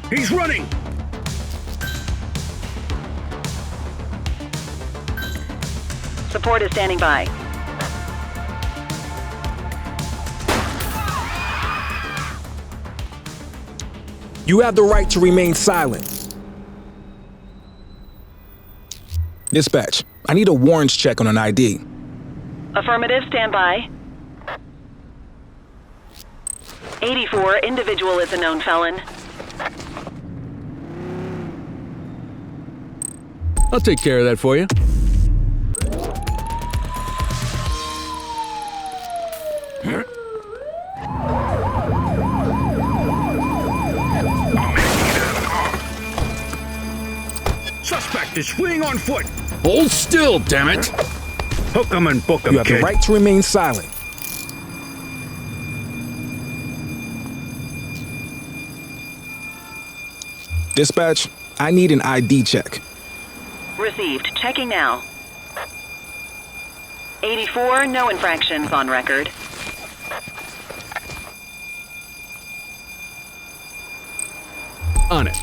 He's running! Support is standing by. You have the right to remain silent. Dispatch, I need a warrants check on an ID. Affirmative, stand by. 84, individual is a known felon. I'll take care of that for you. Suspect is fleeing on foot! Hold still, damn it! Hook 'em and book 'em, You have kid. the right to remain silent. Dispatch, I need an ID check. Received. Checking now. 84, no infractions on record. On it.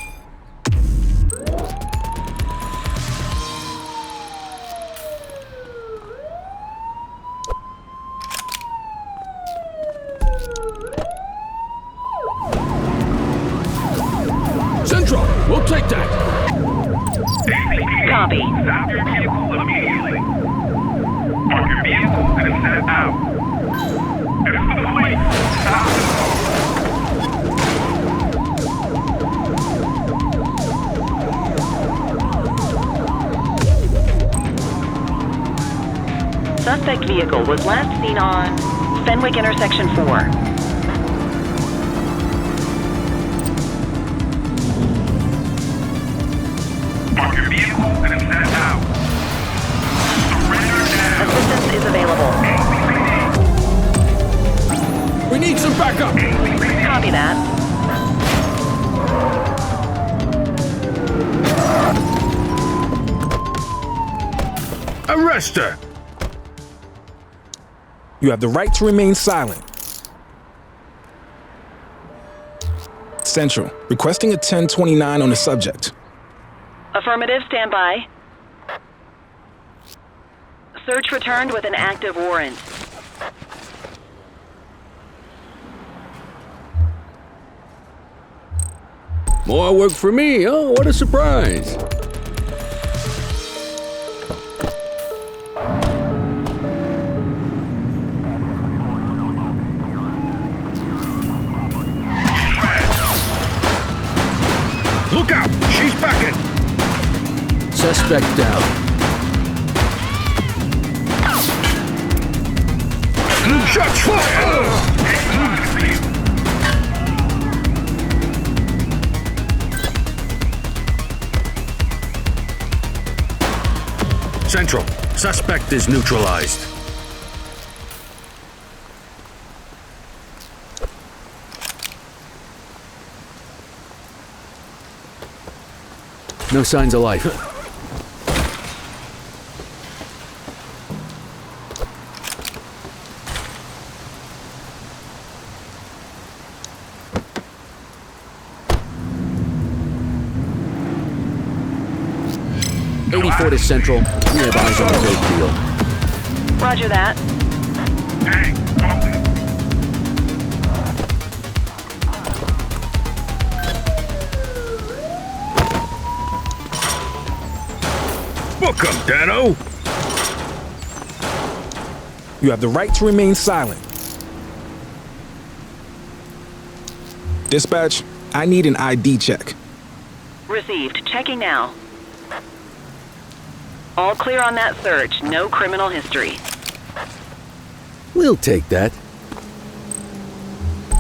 Central, we'll take that. Copy. Stop your vehicle immediately. Park your vehicle and set out. This is the police. Stop the car. Suspect vehicle was last seen on Fenwick Intersection 4. Park your vehicle and set out. Surrender now. Assistance is available. We need some backup. Copy that. Arrest her! You have the right to remain silent. Central, requesting a 1029 on the subject. Affirmative, stand by. Search returned with an active warrant. More work for me, oh, what a surprise. Look out! She's backing! Suspect down. Shots fired! Central, suspect is neutralized. No signs of life. To Central. We have eyes on the great deal. Roger that. Book 'em, Dano! You have the right to remain silent. Dispatch, I need an ID check. Received. Checking now. All clear on that search. No criminal history. We'll take that.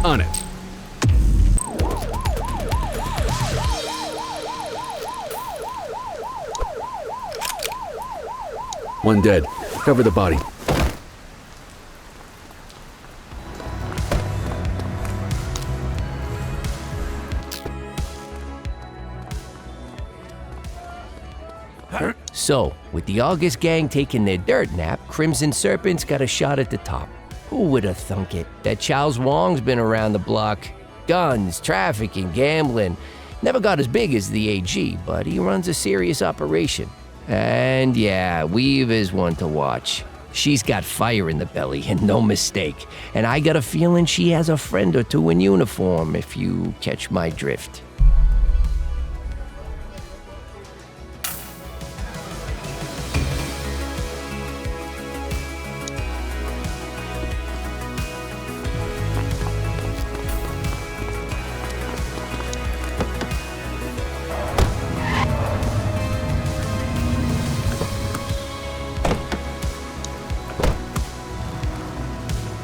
On it. One dead. Cover the body. So, with the August gang taking their dirt nap, Crimson Serpent's got a shot at the top. Who would have thunk it? That Charles Wong's been around the block. Guns, trafficking, gambling. Never got as big as the AG, but he runs a serious operation. And yeah, Weave is one to watch. She's got fire in the belly, and no mistake. And I got a feeling she has a friend or two in uniform, if you catch my drift.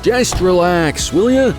Just relax, will ya?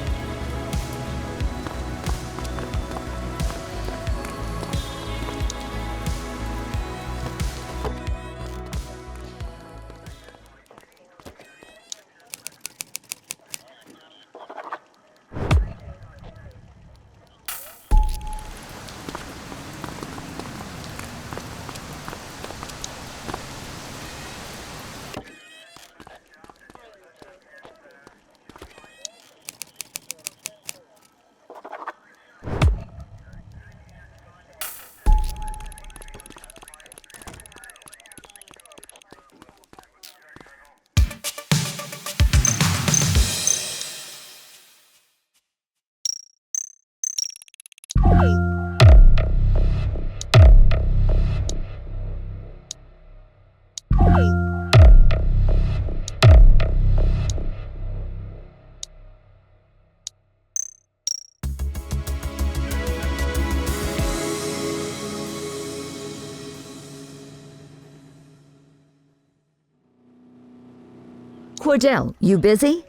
Cordell, you busy?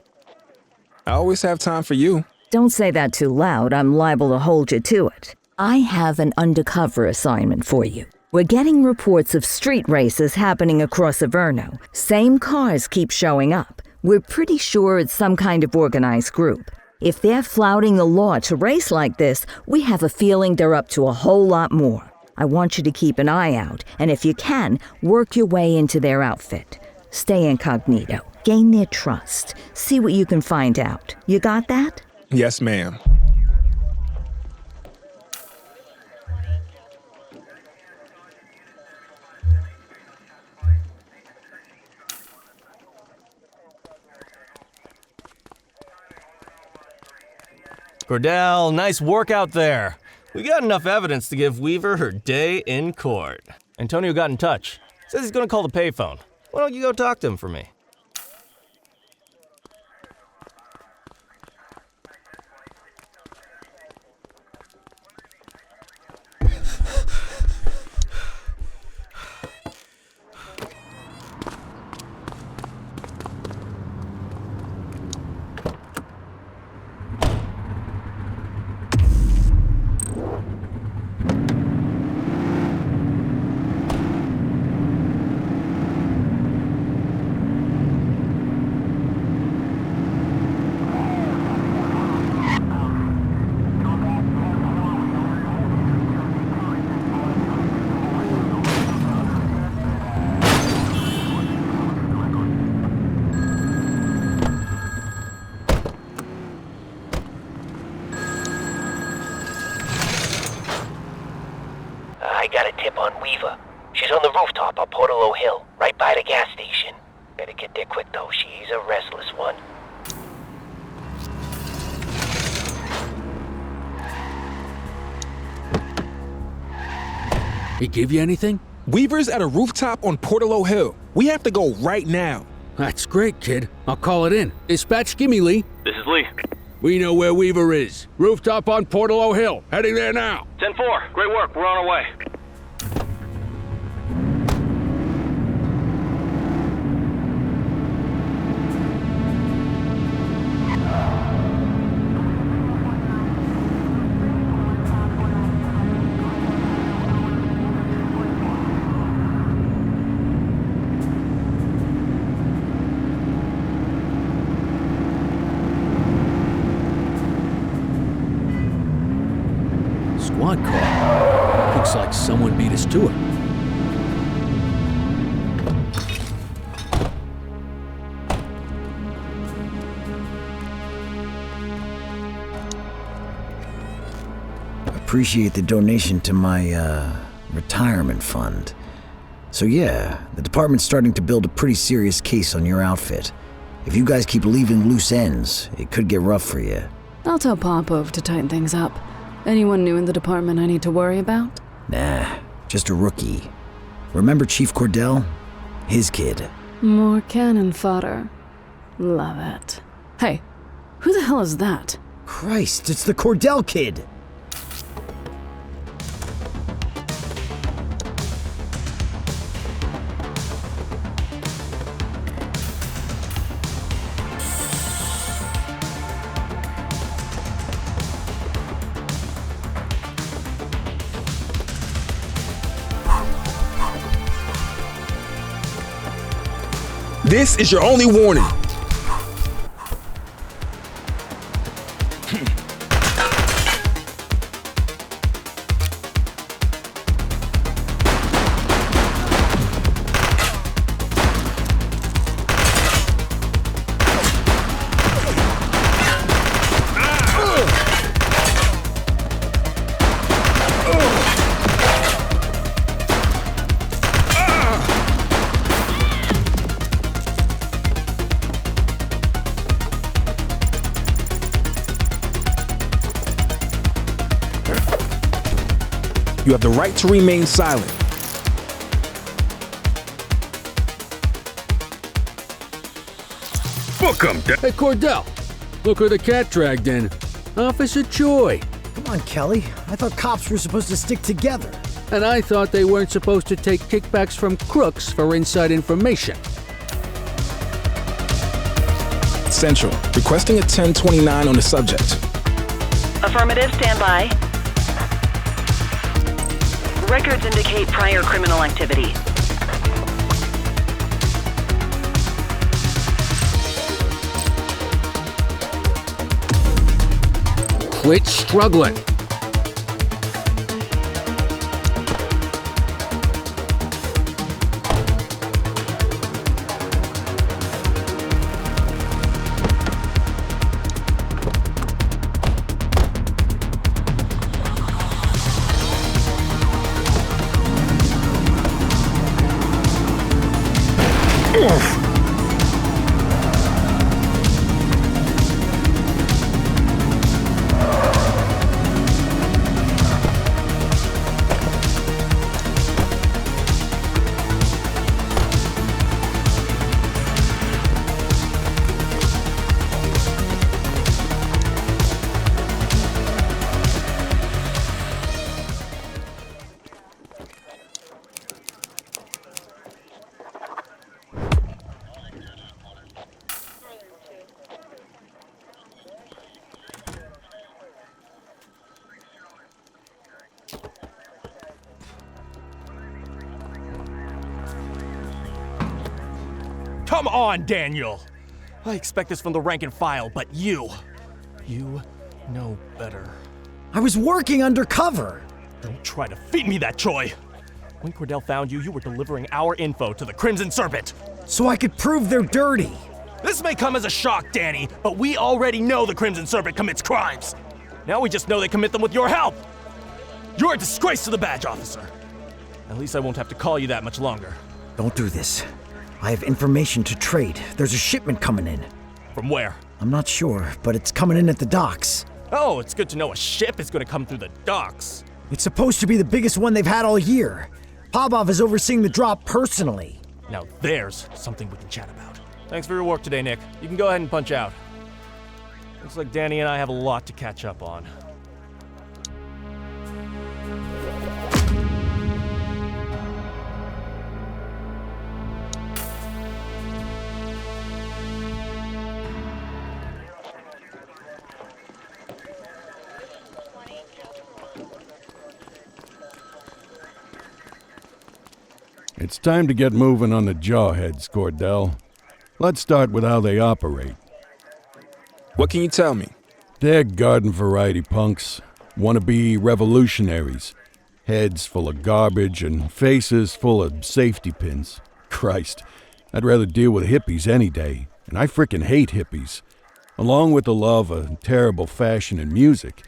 I always have time for you. Don't say that too loud. I'm liable to hold you to it. I have an undercover assignment for you. We're getting reports of street races happening across Averno. Same cars keep showing up. We're pretty sure it's some kind of organized group. If they're flouting the law to race like this, we have a feeling they're up to a whole lot more. I want you to keep an eye out, and if you can, work your way into their outfit. Stay incognito. Gain their trust. See what you can find out. You got that? Yes, ma'am. Cordell, nice work out there. We got enough evidence to give Weaver her day in court. Antonio got in touch. Says he's gonna call the payphone. Why don't you go talk to him for me? I got a tip on Weaver. She's on the rooftop on Portalo Hill, right by the gas station. Better get there quick though, she's a restless one. He give you anything? Weaver's at a rooftop on Portalo Hill. We have to go right now. That's great, kid. I'll call it in. Dispatch, gimme Lee. This is Lee. We know where Weaver is. Rooftop on Portalo Hill. Heading there now. 10-4. Great work. We're on our way. Squad car. Looks like someone beat us to it. Appreciate the donation to my, retirement fund. So yeah, the department's starting to build a pretty serious case on your outfit. If you guys keep leaving loose ends, it could get rough for you. I'll tell Popov to tighten things up. Anyone new in the department I need to worry about? Nah, just a rookie. Remember Chief Cordell? His kid. More cannon fodder. Love it. Hey, who the hell is that? Christ, it's the Cordell kid! This is your only warning. You have the right to remain silent. Book 'em. Hey, Cordell. Look who the cat dragged in. Officer Choi. Come on, Kelly. I thought cops were supposed to stick together. And I thought they weren't supposed to take kickbacks from crooks for inside information. Central, requesting a 1029 on the subject. Affirmative, stand by. Records indicate prior criminal activity. Quit struggling. Come on, Daniel! I expect this from the rank and file, but you know better. I was working undercover! Don't try to feed me that, Troy! When Cordell found you, you were delivering our info to the Crimson Serpent. So I could prove they're dirty. This may come as a shock, Danny, but we already know the Crimson Serpent commits crimes. Now we just know they commit them with your help. You're a disgrace to the badge officer. At least I won't have to call you that much longer. Don't do this. I have information to trade. There's a shipment coming in. From where? I'm not sure, but it's coming in at the docks. Oh, it's good to know a ship is going to come through the docks. It's supposed to be the biggest one they've had all year. Popov is overseeing the drop personally. Now there's something we can chat about. Thanks for your work today, Nick. You can go ahead and punch out. Looks like Danny and I have a lot to catch up on. It's time to get moving on the jawheads, Cordell. Let's start with how they operate. What can you tell me? They're garden variety punks, wannabe revolutionaries. Heads full of garbage and faces full of safety pins. Christ, I'd rather deal with hippies any day, and I frickin' hate hippies. Along with the love of terrible fashion and music,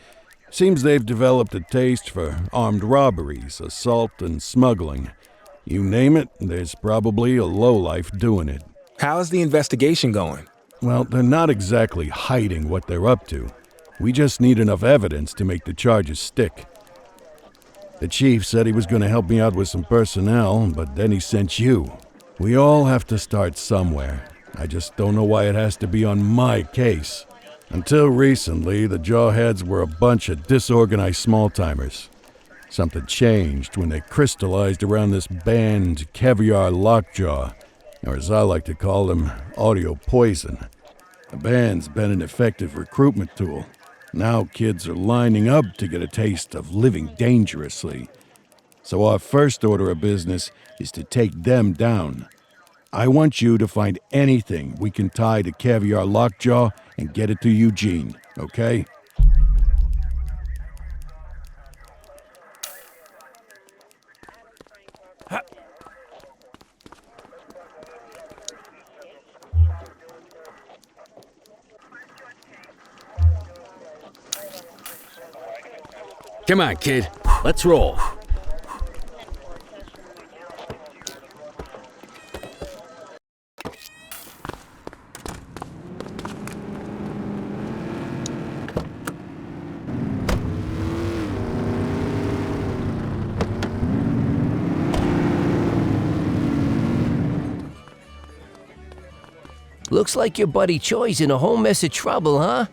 seems they've developed a taste for armed robberies, assault, and smuggling. You name it, there's probably a lowlife doing it. How's the investigation going? Well, they're not exactly hiding what they're up to. We just need enough evidence to make the charges stick. The chief said he was going to help me out with some personnel, but then he sent you. We all have to start somewhere. I just don't know why it has to be on my case. Until recently, the Jawheads were a bunch of disorganized small-timers. Something changed when they crystallized around this band Caviar Lockjaw, or as I like to call them, Audio Poison. The band's been an effective recruitment tool. Now kids are lining up to get a taste of living dangerously. So our first order of business is to take them down. I want you to find anything we can tie to Caviar Lockjaw and get it to Eugene, okay? Come on, kid. Let's roll. Looks like your buddy Choi's in a whole mess of trouble, huh?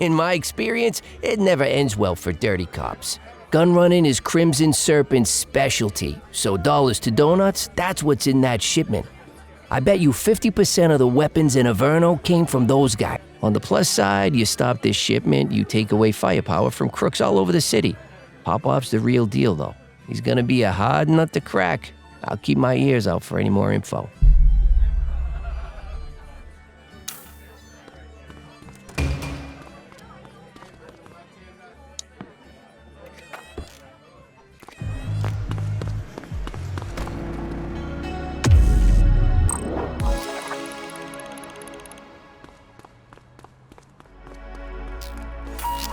In my experience, it never ends well for dirty cops. Gun running is Crimson Serpent's specialty, so dollars to donuts, that's what's in that shipment. I bet you 50% of the weapons in Averno came from those guys. On the plus side, you stop this shipment, you take away firepower from crooks all over the city. Popov's the real deal, though. He's gonna be a hard nut to crack. I'll keep my ears out for any more info.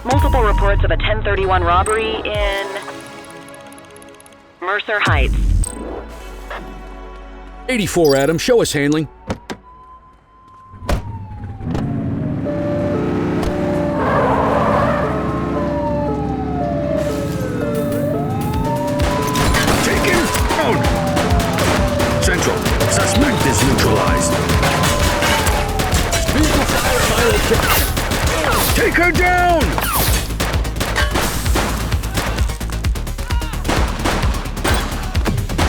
Multiple reports of a 1031 robbery in Mercer Heights. 84, Adam. Show us handling. Taken down! Central, suspect is neutralized. Take her down!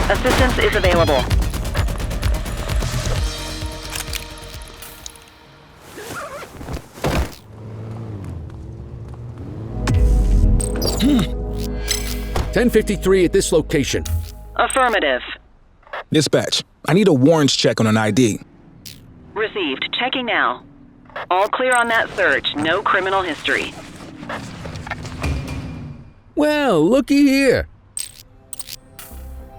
Assistance is available. Hmm. 1053 at this location. Affirmative. Dispatch, I need a warrants check on an ID. Received. Checking now. All clear on that search. No criminal history. Well, looky here.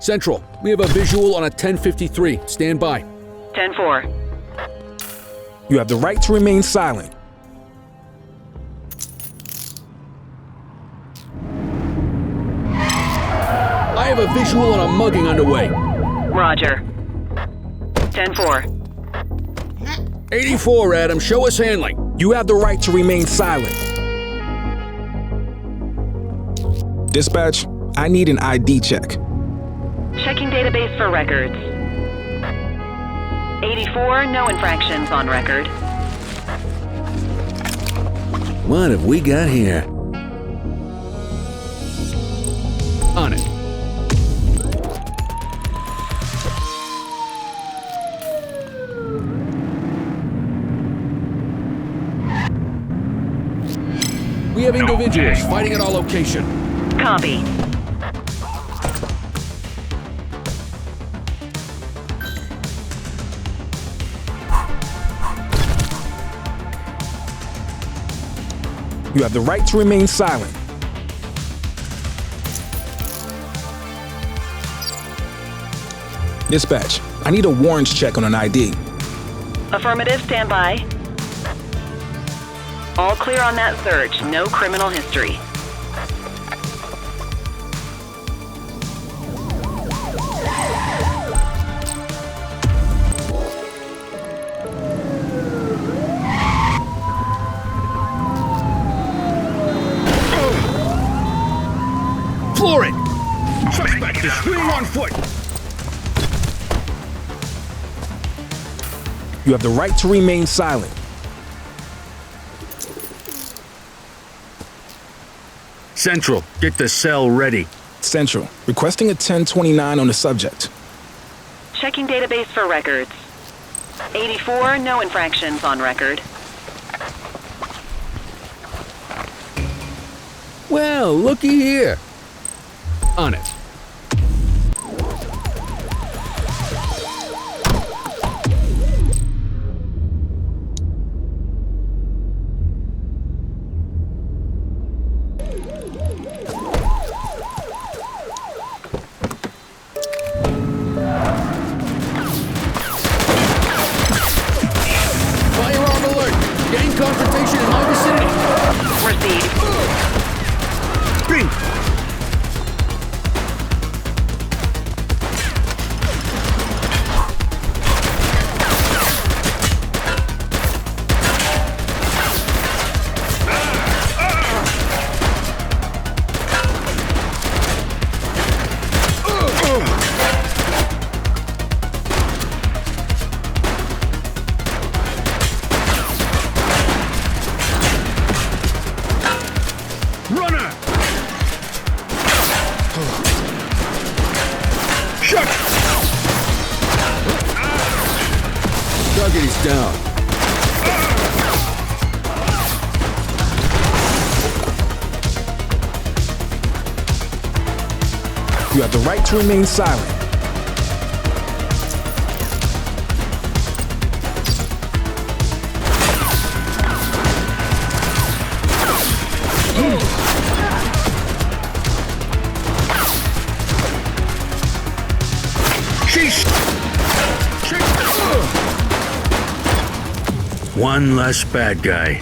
Central, we have a visual on a 1053. Stand by. 10-4. You have the right to remain silent. I have a visual on a mugging underway. Roger. 10-4. 84, Adam. Show us handling. You have the right to remain silent. Dispatch, I need an ID check. Checking database for records. 84, no infractions on record. What have we got here? On it. We have individuals fighting at our location. Copy. You have the right to remain silent. Dispatch, I need a warrants check on an ID. Affirmative, stand by. All clear on that search. No criminal history. Floor it! Suspect is fleeing on foot! You have the right to remain silent. Central, get the cell ready. Central, requesting a 1029 on the subject. Checking database for records. 84, no infractions on record. Well, looky here. On it. Firearm alert! Gang confrontation in my vicinity! Received. Bing! Runner! Shut! Target is down. You have the right to remain silent. One less bad guy.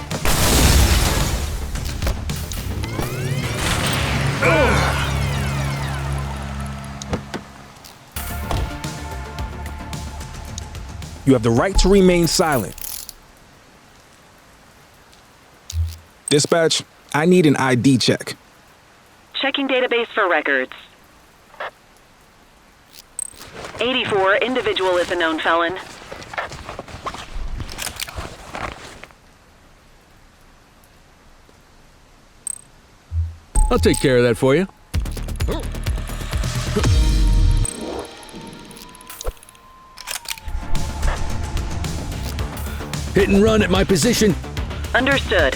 You have the right to remain silent. Dispatch, I need an ID check. Checking database for records. 84, individual is a known felon. I'll take care of that for you. Hit and run at my position. Understood.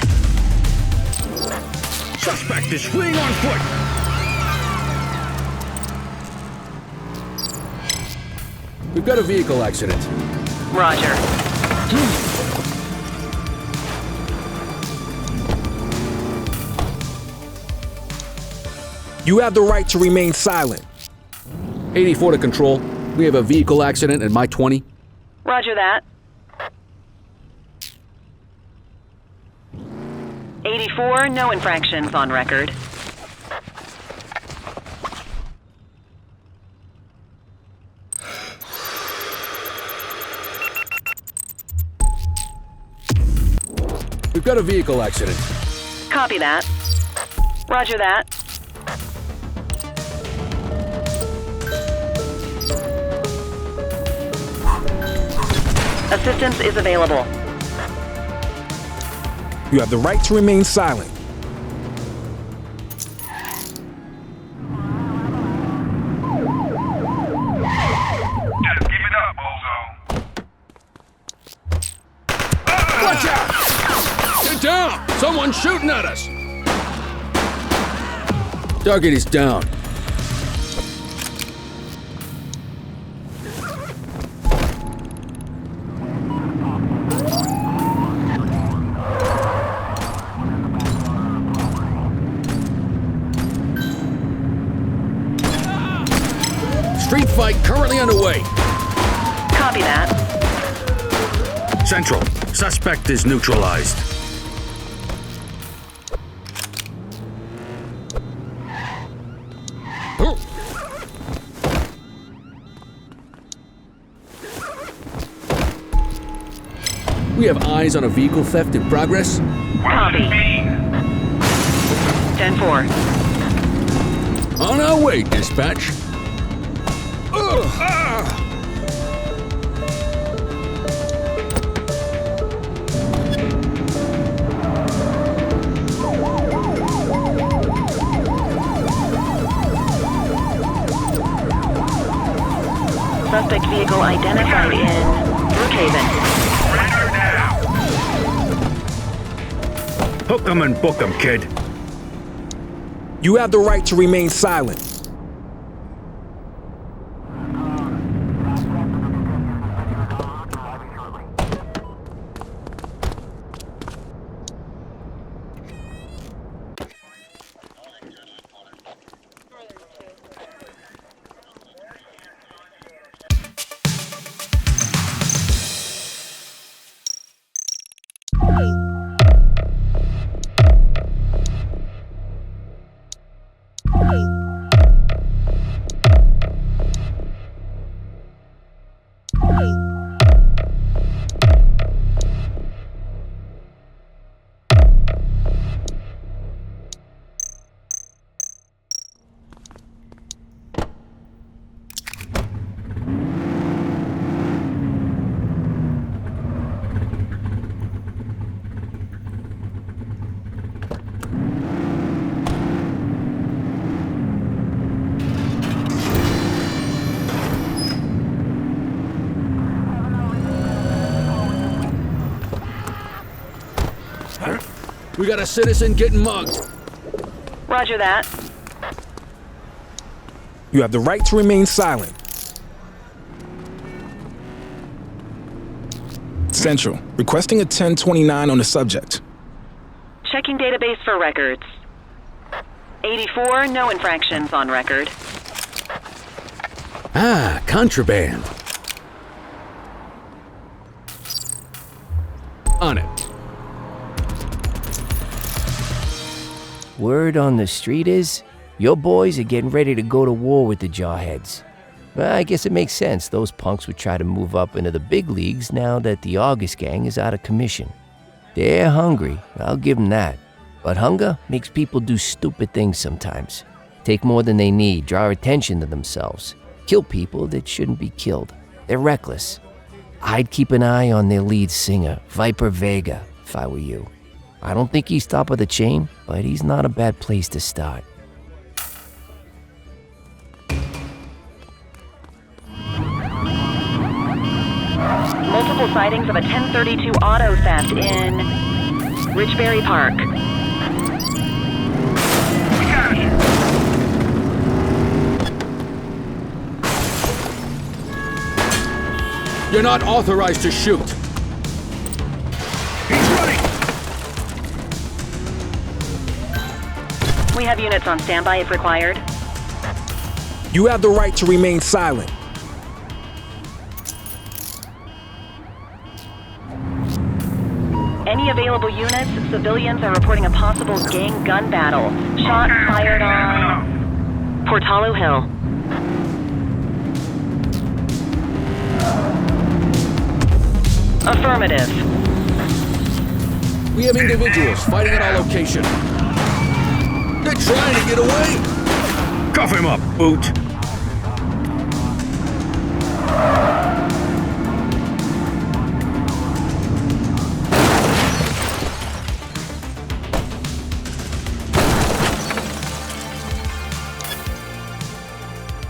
Suspect is fleeing on foot. We've got a vehicle accident. Roger. You have the right to remain silent. 84 to control. We have a vehicle accident at my 20. Roger that. 84, no infractions on record. We've got a vehicle accident. Copy that. Roger that. Assistance is available. You have the right to remain silent. Just give it up, bozo. Watch out! Get down! Someone's shooting at us! Target is down. Street fight currently underway. Copy that. Central, suspect is neutralized. We have eyes on a vehicle theft in progress. Copy. 10-4. On our way, dispatch. Suspect vehicle identified in Brookhaven. Hook 'em and book 'em, kid. You have the right to remain silent. We got a citizen getting mugged. Roger that. You have the right to remain silent. Central, requesting a 1029 on the subject. Checking database for records. 84, no infractions on record. Ah, contraband. On it. Word on the street is, your boys are getting ready to go to war with the Jawheads. Well, I guess it makes sense. Those punks would try to move up into the big leagues now that the August gang is out of commission. They're hungry, I'll give them that. But hunger makes people do stupid things sometimes. Take more than they need, draw attention to themselves. Kill people that shouldn't be killed. They're reckless. I'd keep an eye on their lead singer, Viper Vega, if I were you. I don't think he's top of the chain, but he's not a bad place to start. Multiple sightings of a 1032 auto theft in Richberry Park. You're not authorized to shoot. We have units on standby if required. You have the right to remain silent. Any available units, civilians are reporting a possible gang gun battle. Shots fired on Portalo Hill. Affirmative. We have individuals fighting at our location. They're trying to get away. Cuff him up, Boot.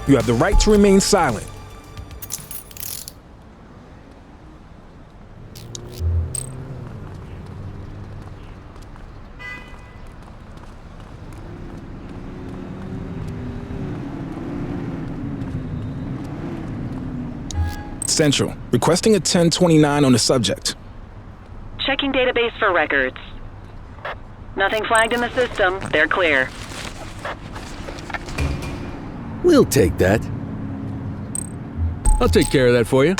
You have the right to remain silent. Central, requesting a 1029 on the subject. Checking database for records. Nothing flagged in the system. They're clear. We'll take that. I'll take care of that for you.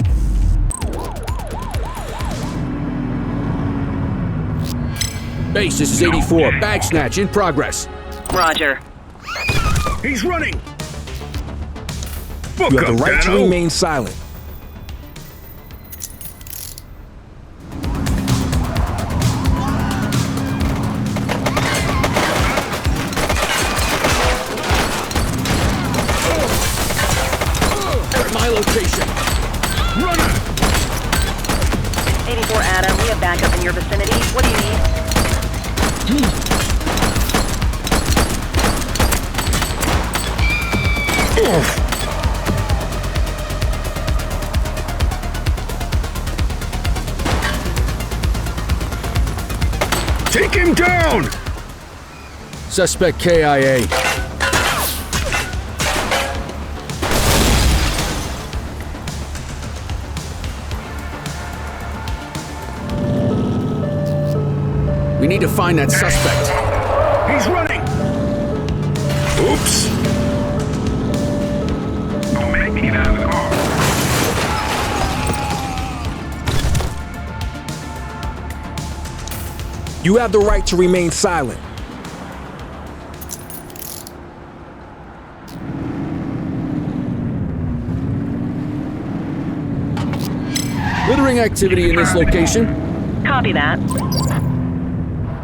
Base, this is 84. Bag snatch in progress. Roger. He's running. You have the right to remain silent. Location. Runner! 84 Adam, we have backup in your vicinity. What do you need? Take him down! Suspect KIA. We need to find that suspect. He's running! Oops! Don't make me get out of the car. You have the right to remain silent. Littering activity in this location. Copy that.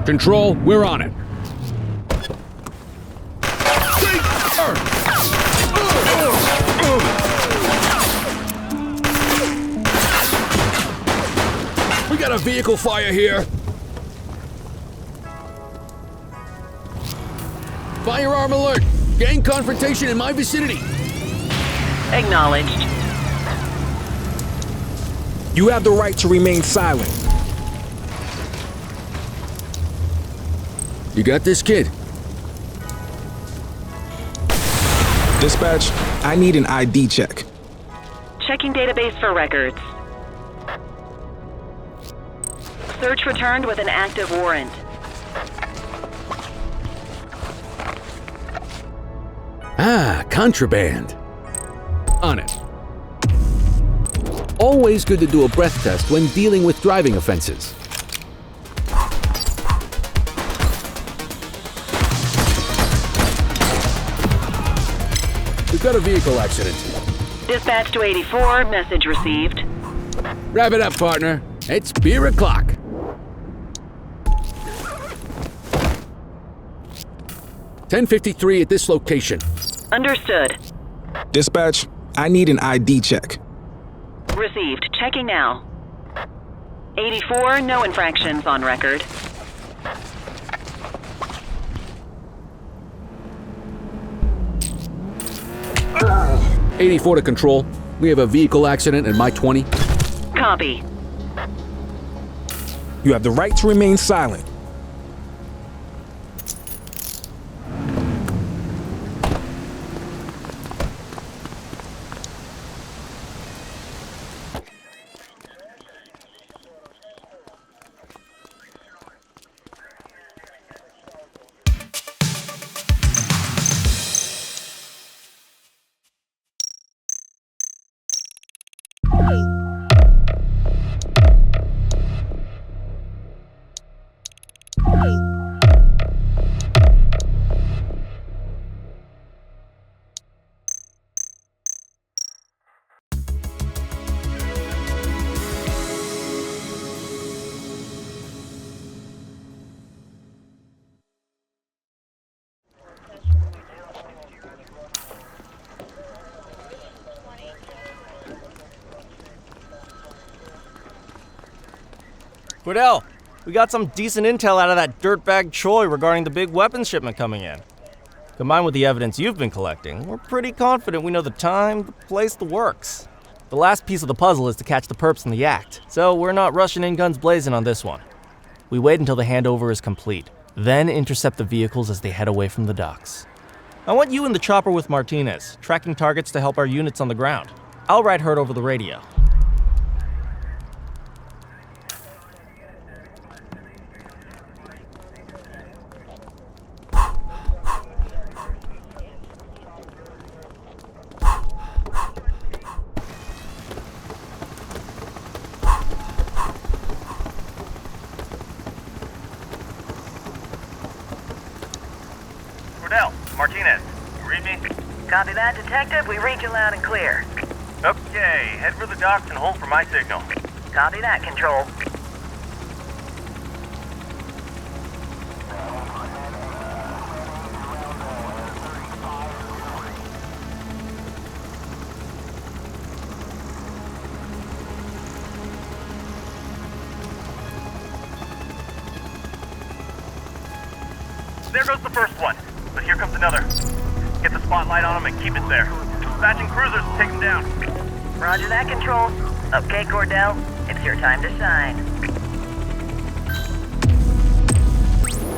Control, we're on it. We got a vehicle fire here. Firearm alert. Gang confrontation in my vicinity. Acknowledged. You have the right to remain silent. You got this, kid? Dispatch, I need an ID check. Checking database for records. Search returned with an active warrant. Ah, contraband. On it. Always good to do a breath test when dealing with driving offenses. We've got a vehicle accident. Dispatch to 84, message received. Wrap it up, partner. It's beer o'clock. $10:53 at this location. Understood. Dispatch, I need an ID check. Received. Checking now. 84, no infractions on record. $84 to control. We have a vehicle accident in my 20. Copy. You have the right to remain silent. Cordell, we got some decent intel out of that dirtbag Troy regarding the big weapons shipment coming in. Combined with the evidence you've been collecting, we're pretty confident we know the time, the place, the works. The last piece of the puzzle is to catch the perps in the act, so we're not rushing in guns blazing on this one. We wait until the handover is complete, then intercept the vehicles as they head away from the docks. I want you in the chopper with Martinez, tracking targets to help our units on the ground. I'll ride herd over the radio. Cordell, Martinez, you read me? Copy that, Detective. We read you loud and clear. Okay, head for the docks and hold for my signal. Copy that, Control. There goes the first one, but here comes another. Get the spotlight on him and keep it there. Dispatching cruisers to take him down. Roger that, Control. Okay, Cordell, it's your time to shine.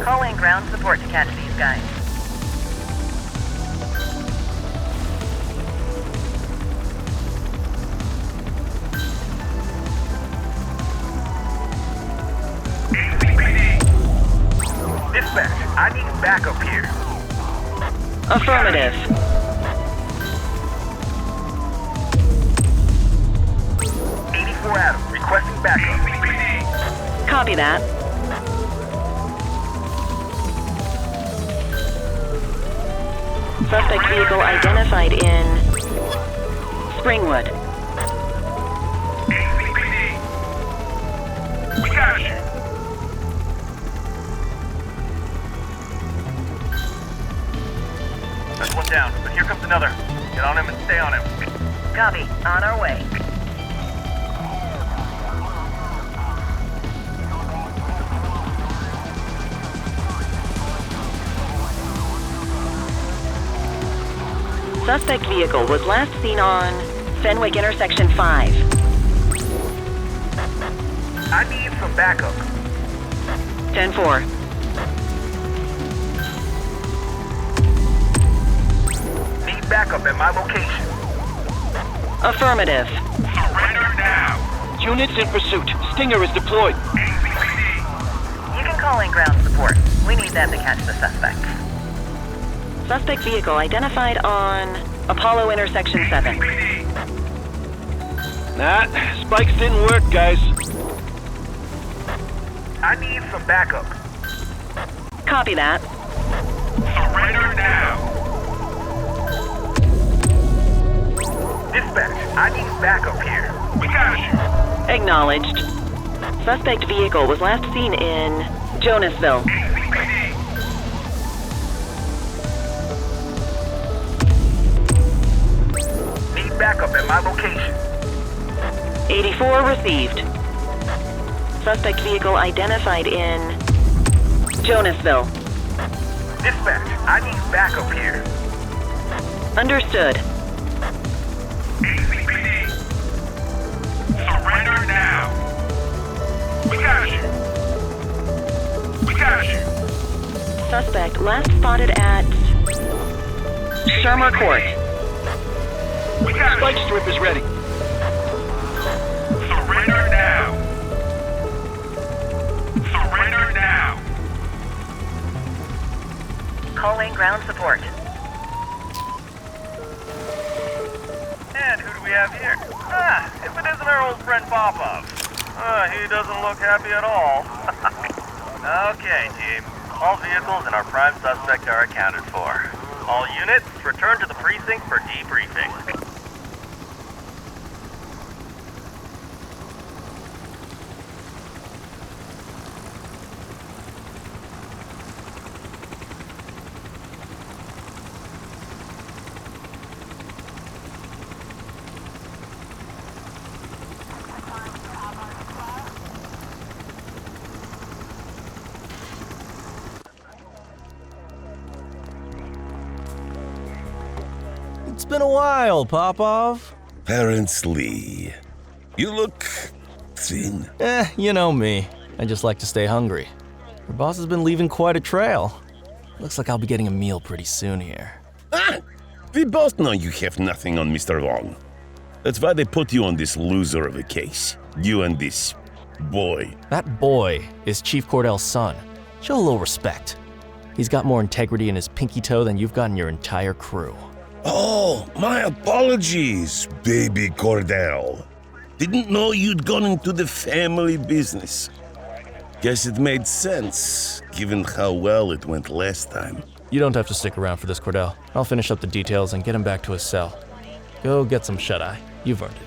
Call in ground support to catch these guys. Dispatch, I need backup here. Affirmative. Adam, requesting backup. Copy that. Suspect vehicle identified in Springwood. We got you. That's one down, but here comes another. Get on him and stay on him. Copy. On our way. Suspect vehicle was last seen on Fenwick Intersection 5. I need some backup. 10-4. Need backup at my location. Affirmative. Surrender now. Units in pursuit. Stinger is deployed. You can call in ground support. We need them to catch the suspects. Suspect vehicle identified on Apollo Intersection 7. Nah, spikes didn't work, guys. I need some backup. Copy that. Surrender now. Dispatch, I need backup here. We got you. Acknowledged. Suspect vehicle was last seen in Jonasville. Backup at my location. 84 received. Suspect vehicle identified in Jonasville. Dispatch, I need backup here. Understood. ACPD. Surrender now. We got you. We got you. Suspect last spotted at Shermer Court. Spike strip is ready. Surrender now. Surrender now. Call in ground support. And who do we have here? If it isn't our old friend Popov. He doesn't look happy at all. Okay, team. All vehicles and our prime suspect are accounted for. All units, return to the precinct for debriefing. It's been a while, Popov. Apparently. You look thin. You know me. I just like to stay hungry. Your boss has been leaving quite a trail. Looks like I'll be getting a meal pretty soon here. We both know you have nothing on Mr. Long. That's why they put you on this loser of a case. You and this boy. That boy is Chief Cordel's son. Show a little respect. He's got more integrity in his pinky toe than you've got in your entire crew. Oh, my apologies, baby Cordell. Didn't know you'd gone into the family business. Guess it made sense, given how well it went last time. You don't have to stick around for this, Cordell. I'll finish up the details and get him back to his cell. Go get some shut-eye. You've earned it.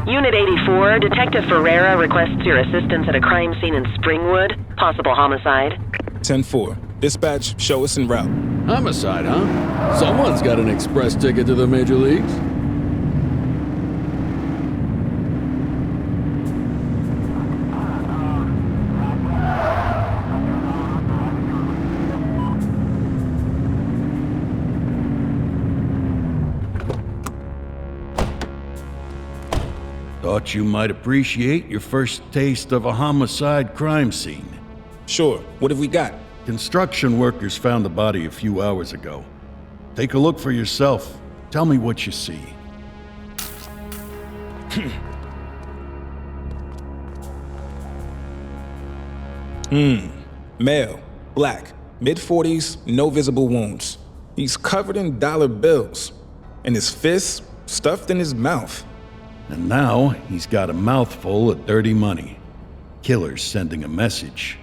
Unit 84, Detective Ferreira requests your assistance at a crime scene in Springwood. Possible homicide. 10-4. Dispatch, show us en route. Homicide, huh? Someone's got an express ticket to the major leagues. Thought you might appreciate your first taste of a homicide crime scene. Sure. What have we got? Construction workers found the body a few hours ago. Take a look for yourself. Tell me what you see. Male, black, mid-40s, no visible wounds. He's covered in dollar bills, and his fists stuffed in his mouth. And now he's got a mouthful of dirty money. Killer's sending a message.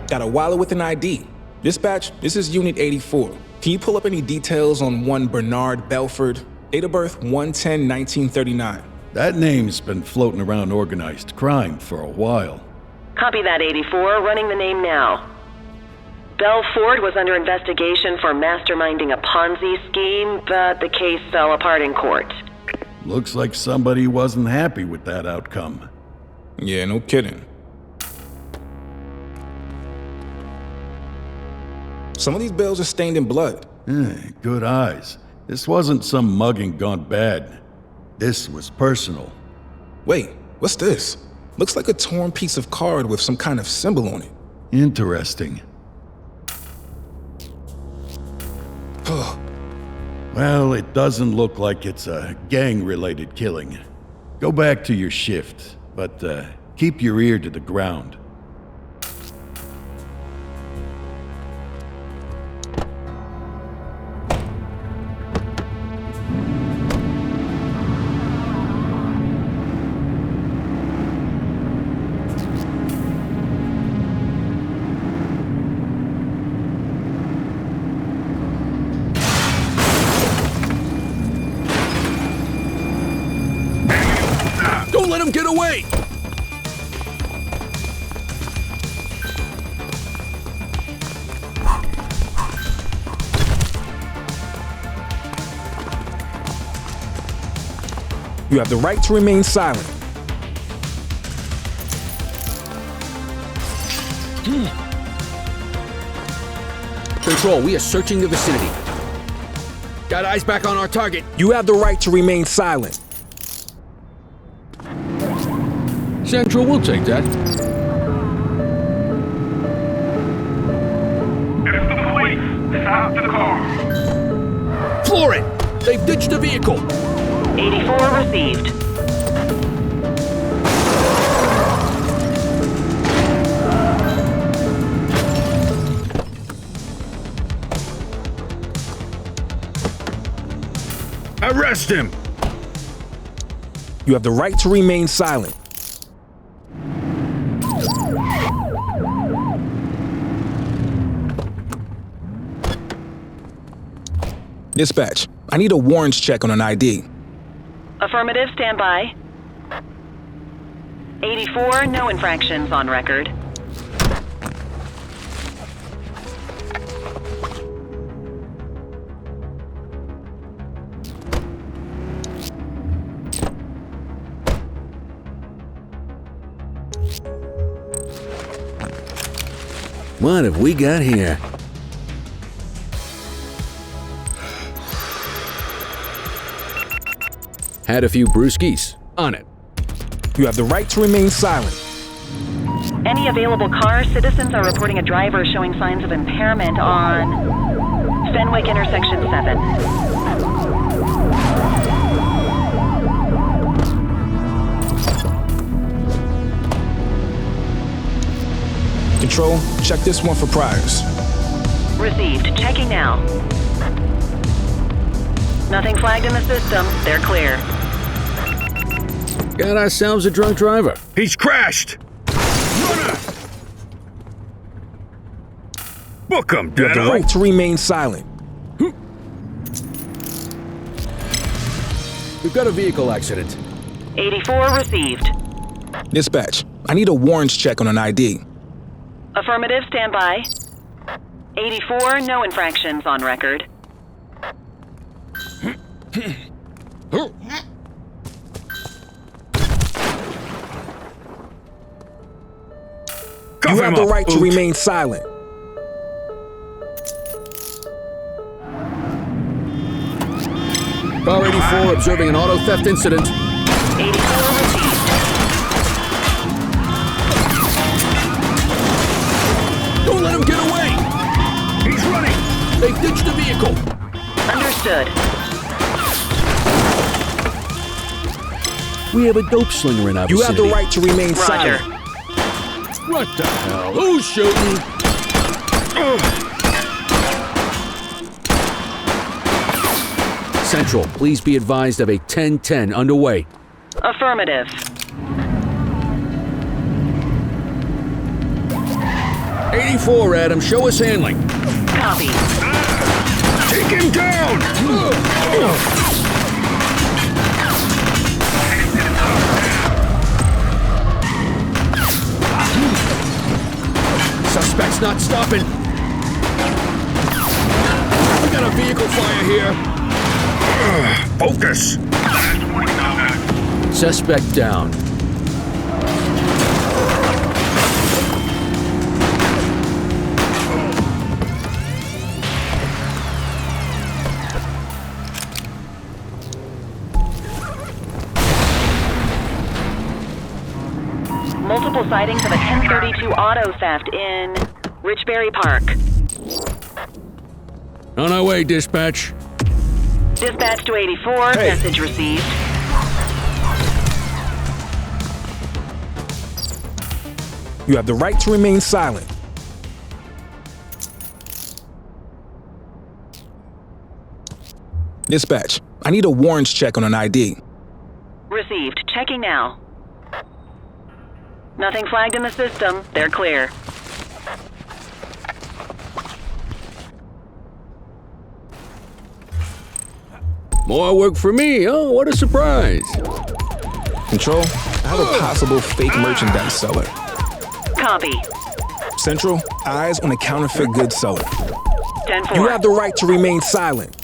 Got a wallet with an ID. Dispatch, this is Unit 84. Can you pull up any details on one Bernard Belford? Date of birth 1/10/1939. That name's been floating around organized crime for a while. Copy that, 84. Running the name now. Belford was under investigation for masterminding a Ponzi scheme, but the case fell apart in court. Looks like somebody wasn't happy with that outcome. Yeah, no kidding. Some of these bills are stained in blood. Good eyes. This wasn't some mugging gone bad. This was personal. Wait, what's this? Looks like a torn piece of card with some kind of symbol on it. Interesting. Well, it doesn't look like it's a gang-related killing. Go back to your shift, but keep your ear to the ground. Don't let him get away! You have the right to remain silent. Control, we are searching the vicinity. Got eyes back on our target. You have the right to remain silent. Central, we'll take that. It's the police. Stop the car. Floor it! They've ditched the vehicle. 84 received. Arrest him! You have the right to remain silent. Dispatch, I need a warrants check on an ID. Affirmative, stand by. 84, no infractions on record. What have we got here? Had a few brewskis. On it. You have the right to remain silent. Any available cars, citizens are reporting a driver showing signs of impairment on Fenwick intersection 7. Control, check this one for priors. Received. Checking now. Nothing flagged in the system. They're clear. Got ourselves a drunk driver. He's crashed! Runner! Book him, You have the Dano! right to remain silent. We've got a vehicle accident. 84 received. Dispatch, I need a warrants check on an ID. Affirmative, stand by. 84, no infractions on record. You have the right to remain silent. Car 84 observing an auto theft incident. 84 received. Don't let him get away! He's running! They ditched the vehicle! Understood. We have a dope slinger in our You vicinity. have the right to remain Roger. silent. What the hell? Who's shooting? Central, please be advised of a 10-10 underway. Affirmative. 84, Adam, show us handling. Copy. Take him down! Suspect's not stopping. We got a vehicle fire here. Focus! Suspect down. Multiple sightings of a 1032 auto theft in Richberry Park. On our way, dispatch. Dispatch to 84, Hey. message received. You have the right to remain silent. Dispatch, I need a warrants check on an ID. Received. Checking now. Nothing flagged in the system. They're clear. More work for me. Oh, what a surprise. Control, I have a possible fake merchandise seller. Copy. Central, eyes on a counterfeit goods seller. 10-4. You have the right to remain silent.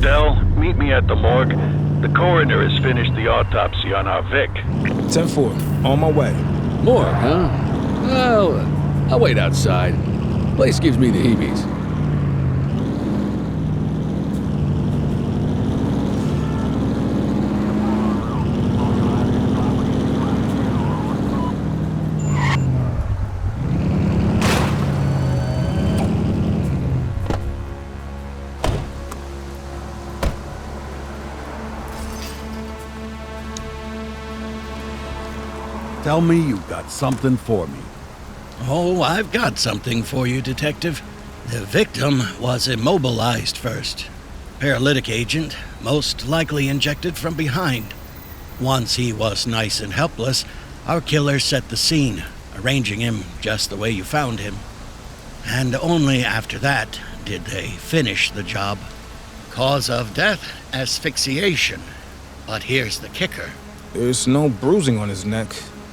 Cordell, meet me at the morgue. The coroner has finished the autopsy on our Vic. 10-4, on my way. More, huh? Well, I'll wait outside. Place gives me the heebies. Tell me you've got something for me. Oh, I've got something for you, Detective. The victim was immobilized first. Paralytic agent, most likely injected from behind. Once he was nice and helpless, our killer set the scene, arranging him just the way you found him. And only after that did they finish the job. Cause of death, asphyxiation. But here's the kicker. There's no bruising on his neck,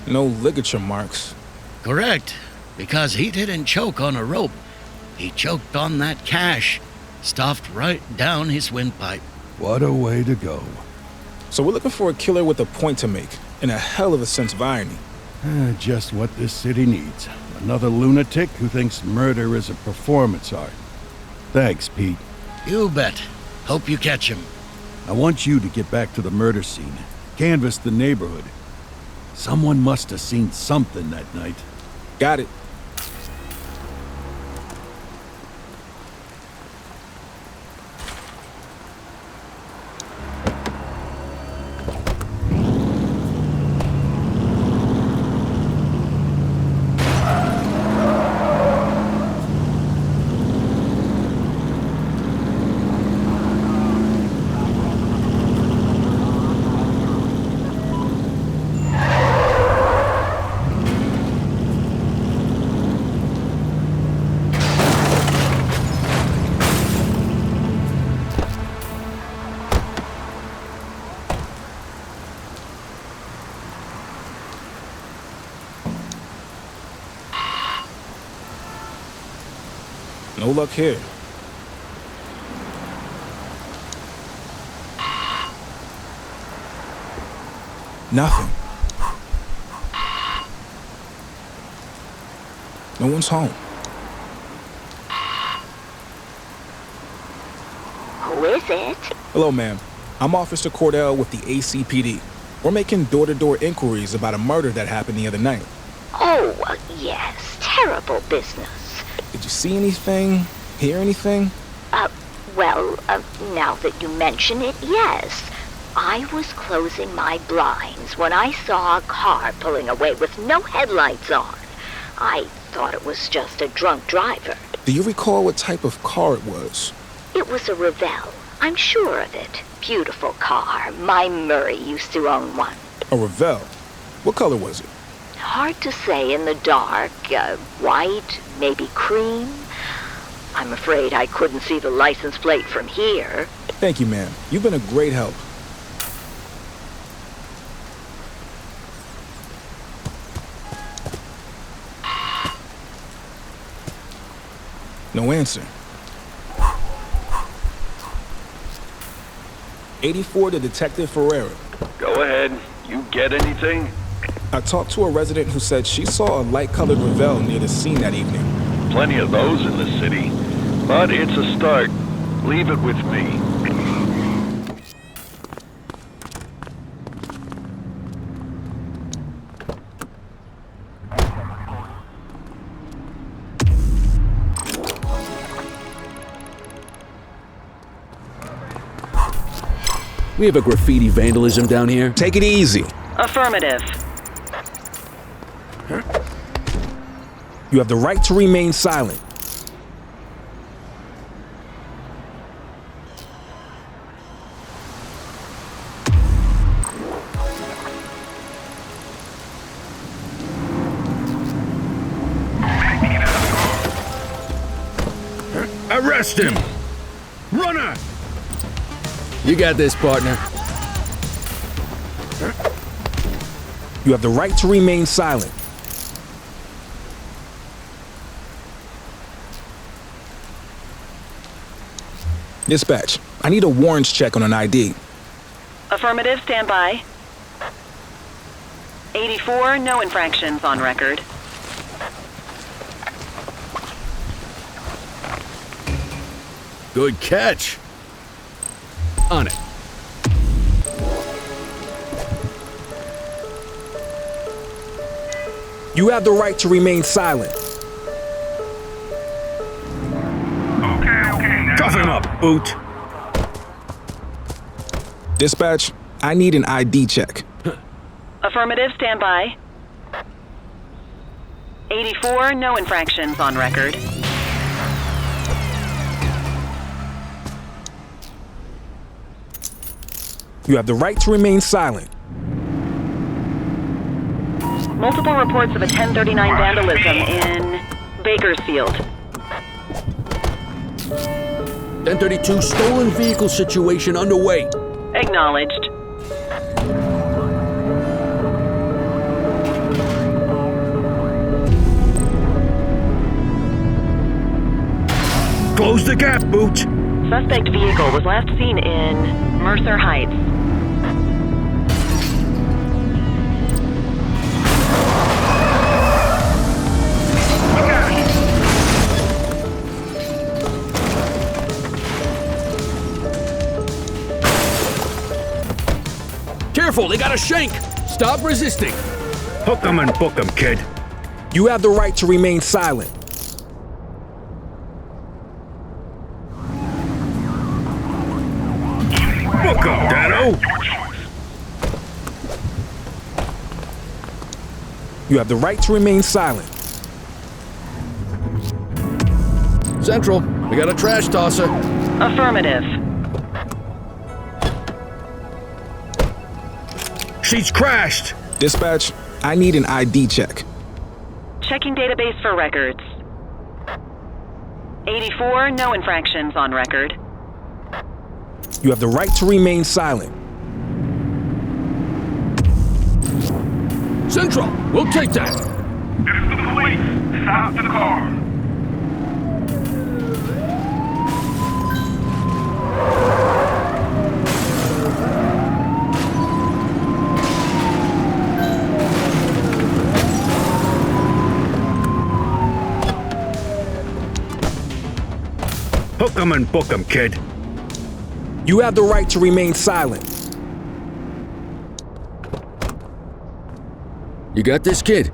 no ligature marks. Correct, because he didn't choke on a rope. He choked on that cash, stuffed right down his windpipe. What a way to go. So we're looking for a killer with a point to make, and a hell of a sense of irony. Just what this city needs. Another lunatic who thinks murder is a performance art. Thanks, Pete. You bet. Hope you catch him. I want you to get back to the murder scene. Canvass the neighborhood. Someone must have seen something that night. Got it. No luck here. Nothing. No one's home. Who is it? Hello, ma'am. I'm Officer Cordell with the ACPD. We're making door-to-door inquiries about a murder that happened the other night. Oh, yes. Terrible business. Did you see anything? Hear anything? Well, now that you mention it, yes. I was closing my blinds when I saw a car pulling away with no headlights on. I thought it was just a drunk driver. Do you recall what type of car it was? It was a Revell. I'm sure of it. Beautiful car. My Murray used to own one. A Revell? What color was it? Hard to say in the dark. White, maybe cream. I'm afraid I couldn't see the license plate from here. Thank you, ma'am. You've been a great help. No answer. 84 to Detective Ferreira. Go ahead. You get anything? I talked to a resident who said she saw a light-colored Revell near the scene that evening. Plenty of those in the city. But it's a start. Leave it with me. We have a graffiti vandalism down here. Take it easy. Affirmative. You have the right to remain silent. Arrest him! Runner! You got this, partner. You have the right to remain silent. Dispatch, I need a warrants check on an ID. Affirmative, stand by. 84, no infractions on record. Good catch. On it. You have the right to remain silent. Cuff him up, Boot. Dispatch, I need an ID check. Affirmative, stand by. 84, no infractions on record. You have the right to remain silent. Multiple reports of a 1039 vandalism in Bakersfield. 1032 stolen vehicle situation underway. Acknowledged. Close the gap, Boot. Suspect vehicle was last seen in Mercer Heights. Careful, they got a shank. Stop resisting. Hook 'em and book 'em, kid. You have the right to remain silent. Book 'em, Dano. You have the right to remain silent. Central, we got a trash tosser. Affirmative. She's crashed. Dispatch, I need an ID check. Checking database for records. 84, no infractions on record. You have the right to remain silent. Central, we'll take that. This is the police. Stop the car. Hook 'em and book 'em, kid. You have the right to remain silent. You got this, kid?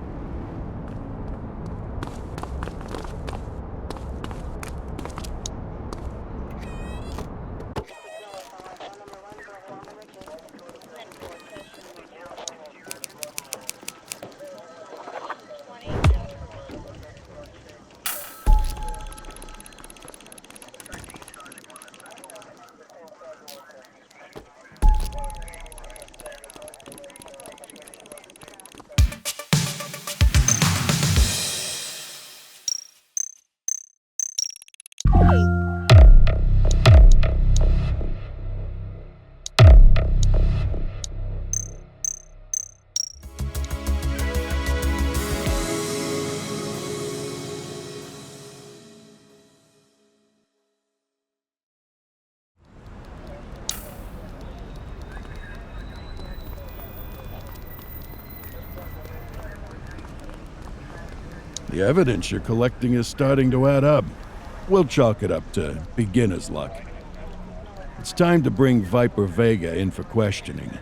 The evidence you're collecting is starting to add up. We'll chalk it up to beginner's luck. It's time to bring Viper Vega in for questioning.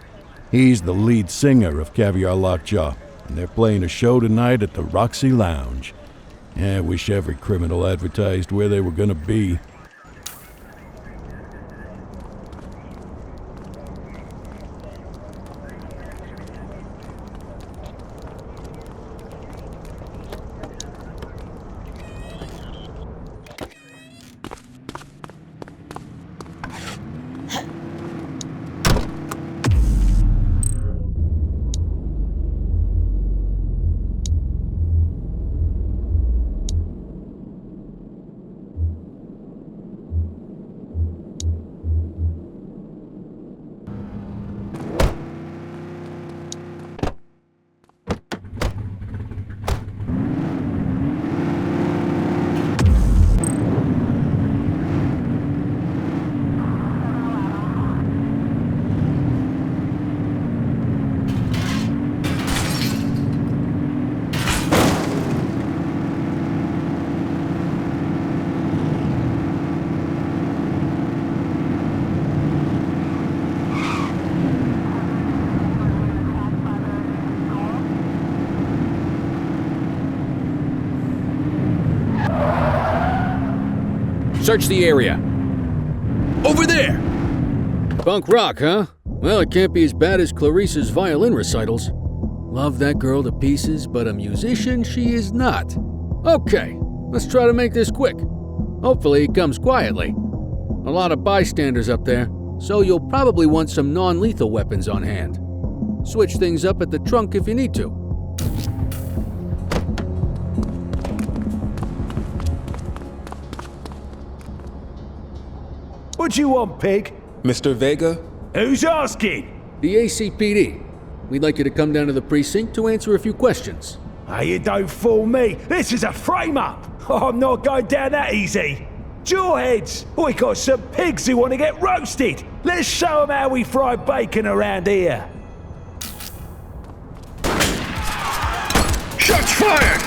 He's the lead singer of Caviar Lockjaw, and they're playing a show tonight at the Roxy Lounge. I wish every criminal advertised where they were gonna be. Search the area. Over there! Punk rock, huh? Well, it can't be as bad as Clarice's violin recitals. Love that girl to pieces, but a musician she is not. Okay, let's try to make this quick. Hopefully it comes quietly. A lot of bystanders up there, so you'll probably want some non-lethal weapons on hand. Switch things up at the trunk if you need to. What do you want, pig? Mr. Vega? Who's asking? The ACPD. We'd like you to come down to the precinct to answer a few questions. Hey, you don't fool me. This is a frame-up. I'm not going down that easy. Jawheads, we got some pigs who want to get roasted. Let's show them how we fry bacon around here. Shots fired!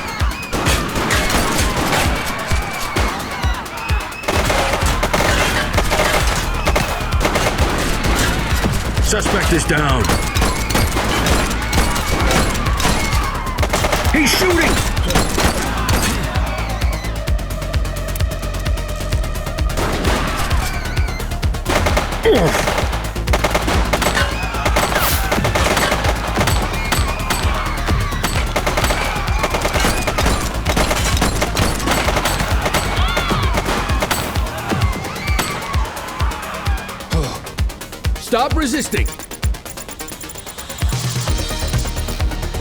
Suspect is down. He's shooting! Stop resisting!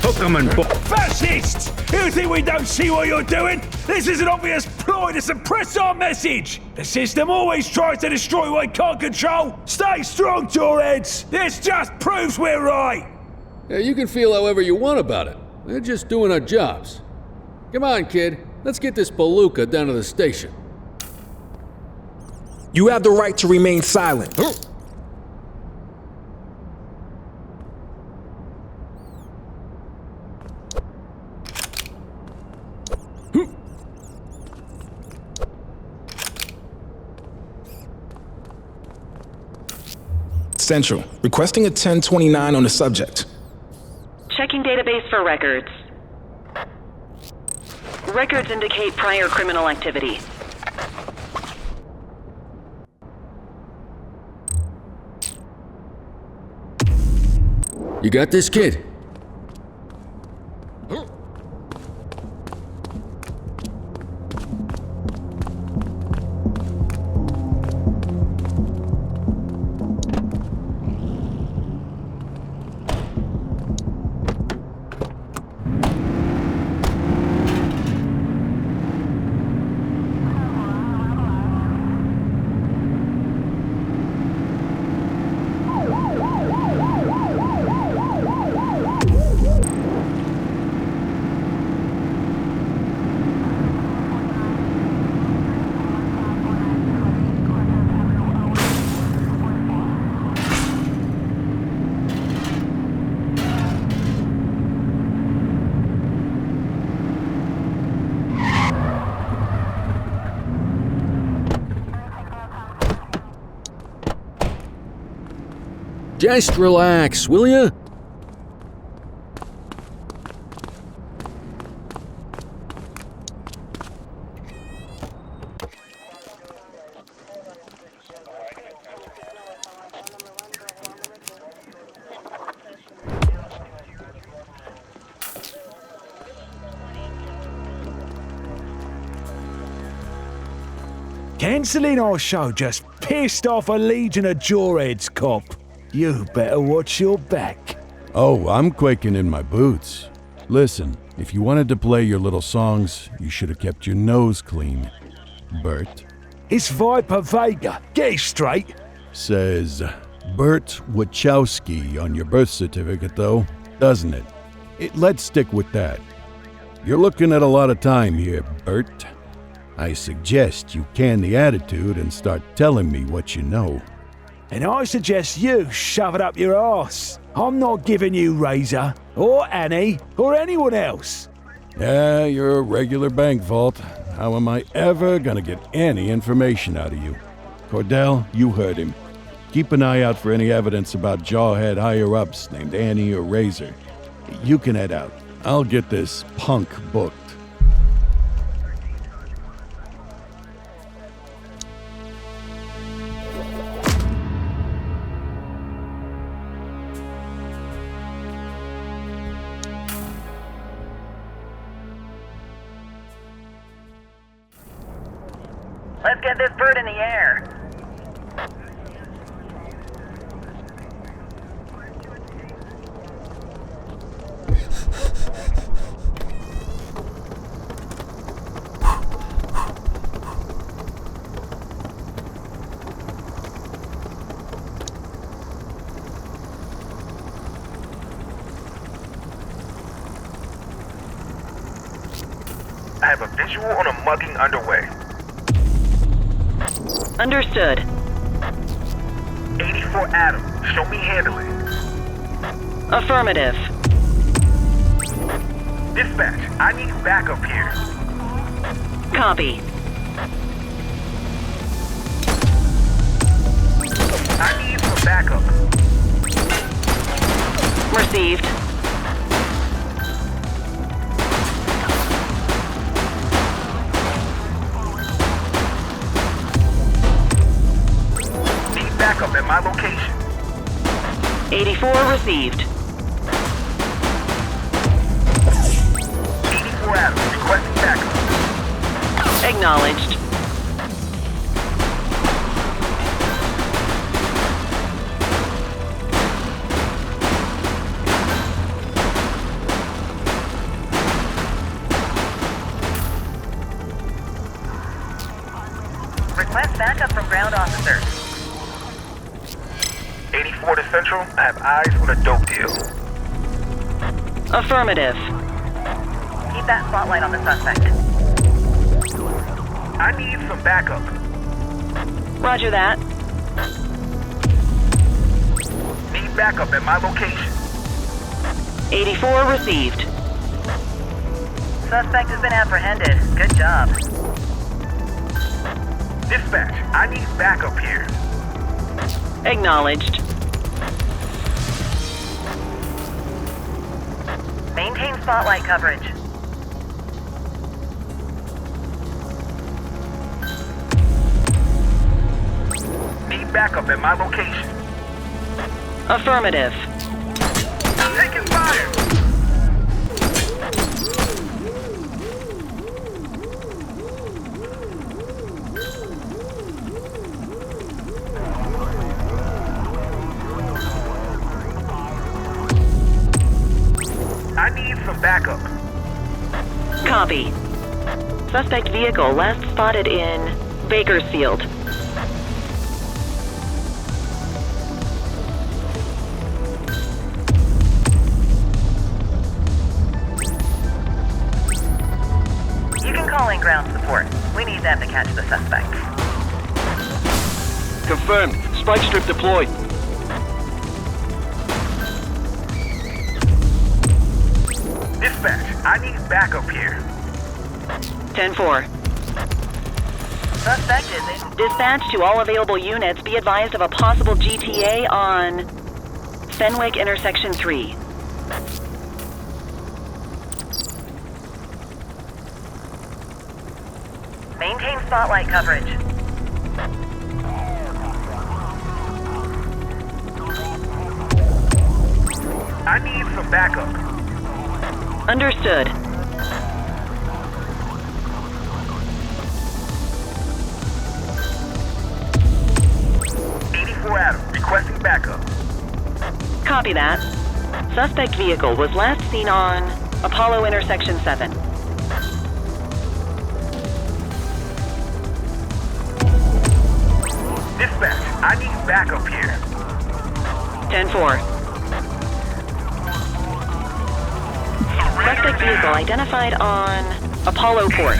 Hook 'em and Fascists! You think we don't see what you're doing? This is an obvious ploy to suppress our message! The system always tries to destroy what it can't control! Stay strong, Jawheads! This just proves we're right! Yeah, you can feel however you want about it. We're just doing our jobs. Come on, kid. Let's get this palooka down to the station. You have the right to remain silent. Central, requesting a 1029 on the subject. Checking database for records. Records indicate prior criminal activity. You got this, kid? Just relax, will ya? Cancelling our show just pissed off a legion of Jawheads, cop. You better watch your back. Oh, I'm quaking in my boots. Listen, if you wanted to play your little songs, you should have kept your nose clean, Bert. It's Viper Vega. Get it straight. Says Bert Wachowski on your birth certificate, though, doesn't it? Let's stick with that. You're looking at a lot of time here, Bert. I suggest you can the attitude and start telling me what you know. And I suggest you shove it up your arse. I'm not giving you Razor, or Annie, or anyone else. Yeah, you're a regular bank vault. How am I ever gonna get any information out of you? Cordell, you heard him. Keep an eye out for any evidence about Jawhead higher-ups named Annie or Razor. You can head out. I'll get this punk booked. with this bird in the air. I have a visual on a mugging underway. Understood. 84 Adam, show me handling. Affirmative. Dispatch, I need backup here. Copy. I need some backup. Received. Backup at my location. 84 received. 84 Adam, requesting backup. Acknowledged. Request backup from ground officer. 84 to Central, I have eyes on a dope deal. Affirmative. Keep that spotlight on the suspect. I need some backup. Roger that. Need backup at my location. 84 received. Suspect has been apprehended. Good job. Dispatch, I need backup here. Acknowledged. Maintain spotlight coverage. Need backup at my location. Affirmative. Taking fire! I need some backup. Copy. Suspect vehicle last spotted in Bakersfield. You can call in ground support. We need them to catch the suspect. Confirmed. Spike strip deployed. Dispatch, I need backup here. 10-4. Suspect is in. Dispatch to all available units. Be advised of a possible GTA on Fenwick Intersection 3. Maintain spotlight coverage. I need some backup. Understood. Adam, requesting backup. Copy that. Suspect vehicle was last seen on Apollo Intersection 7. Dispatch, I need backup here. 10-4. Suspect vehicle identified on Apollo Port.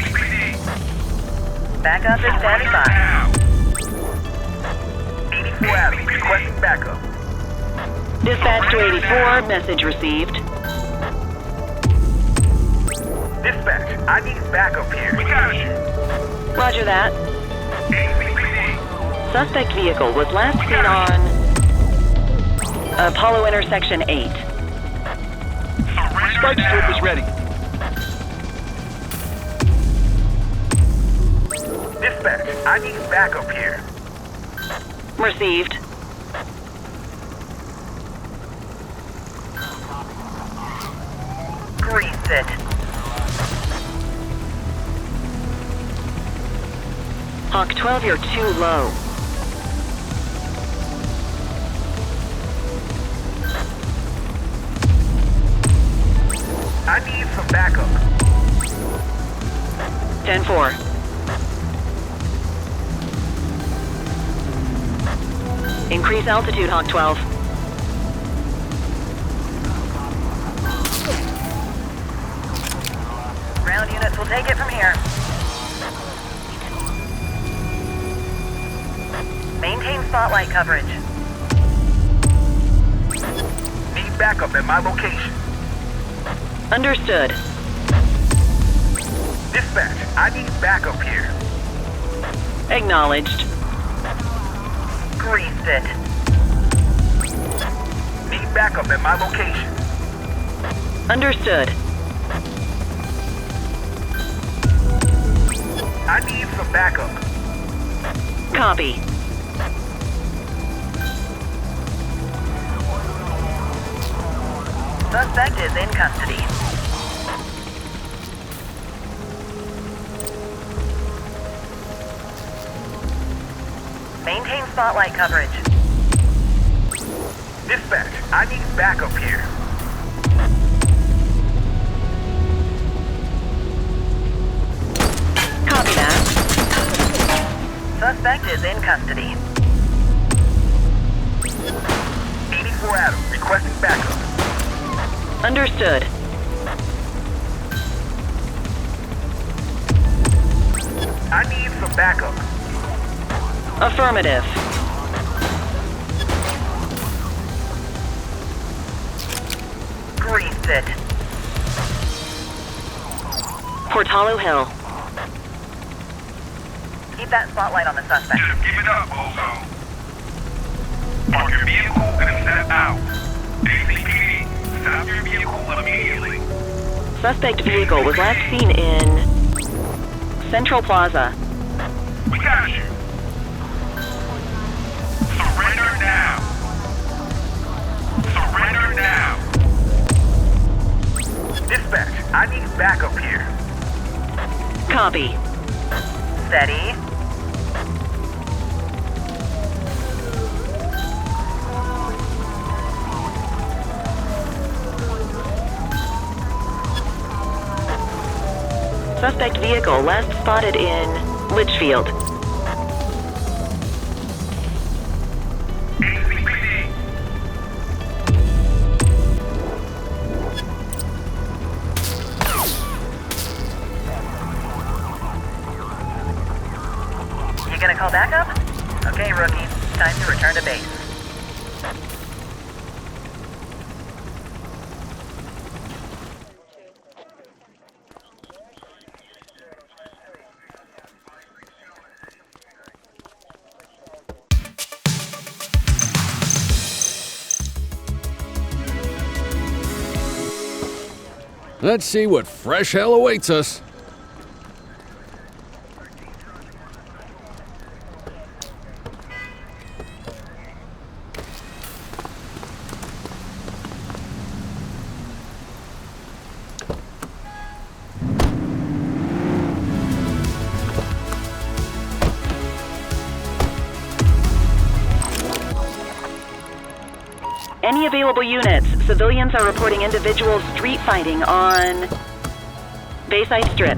Backup is standing by. 84 Adam, requesting backup. Dispatch to 84, message received. Dispatch, I need backup here. We got you. Roger that. Suspect vehicle was last seen on Apollo Intersection 8. Spike strip is ready. Dispatch, I need backup here. Received. Grease it. Hawk 12, you're too low. I need some backup. 10-4. Increase altitude, Hawk 12. Ground units will take it from here. Maintain spotlight coverage. Need backup at my location. Understood. Dispatch, I need backup here. Acknowledged. Greased it. Need backup at my location. Understood. I need some backup. Copy. Suspect is in custody. Maintain spotlight coverage. Dispatch, I need backup here. Copy that. Suspect is in custody. 84 Adam, requesting backup. Understood. I need some backup. Affirmative. Greased it. Portalo Hill. Keep that spotlight on the suspect. Just give it up, Bozo. Park your vehicle and step out. ACPD, stop your vehicle immediately. Suspect vehicle was last seen in Central Plaza. We got you. Surrender now. Surrender now. Dispatch, I need backup here. Copy. Steady. Suspect vehicle last spotted in Litchfield. You gonna call backup? Okay, rookie. Time to return to base. Let's see what fresh hell awaits us. Any available units, civilians are reporting individual street fighting on Bayside Strip.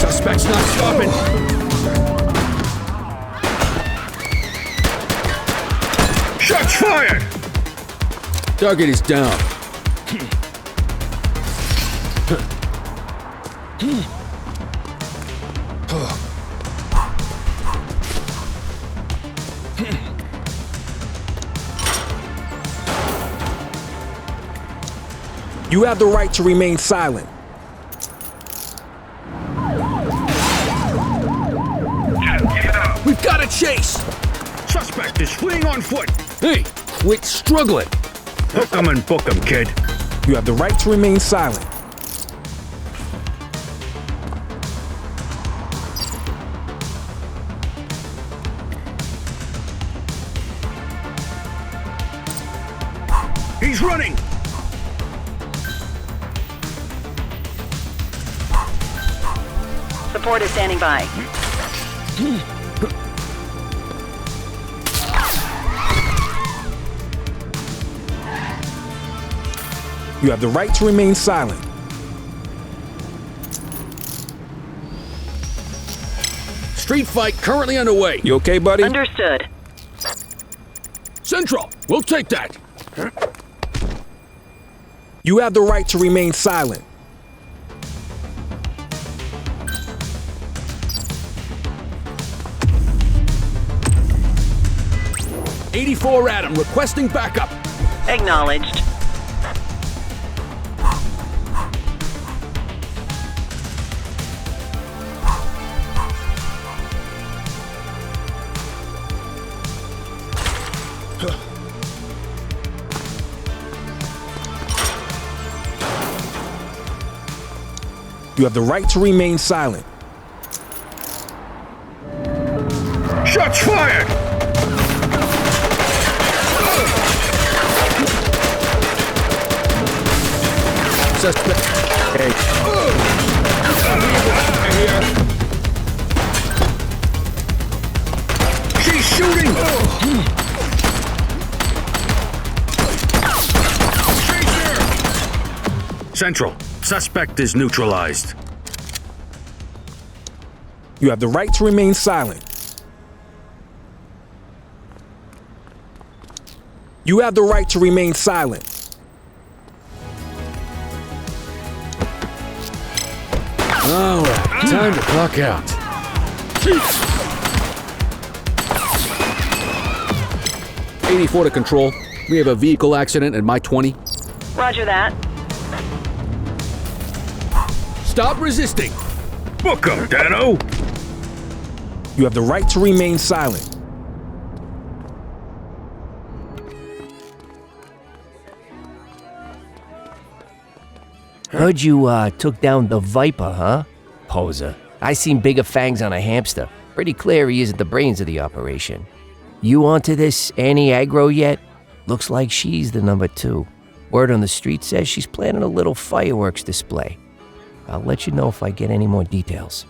Suspect's not stopping. Shots fired! Target is down. You have the right to remain silent. We've got a chase! Suspect is fleeing on foot! Hey, quit struggling! Hook 'em and book 'em, kid. You have the right to remain silent. He's running! Support is standing by. You have the right to remain silent. Street fight currently underway. You okay, buddy? Understood. Central, we'll take that. You have the right to remain silent. '84 Adam requesting backup. Acknowledged. You have the right to remain silent. Shots fired! Suspect. Hey. She's shooting! Central, suspect is neutralized. You have the right to remain silent. You have the right to remain silent. All right, time to clock out. 84 to control. We have a vehicle accident at my 20. Roger that. Stop resisting. Book 'em, Dano. You have the right to remain silent. Heard you, took down the Viper, huh? Poser. I seen bigger fangs on a hamster. Pretty clear he isn't the brains of the operation. You onto this Annie Aggro yet? Looks like she's the number 2. Word on the street says she's planning a little fireworks display. I'll let you know if I get any more details.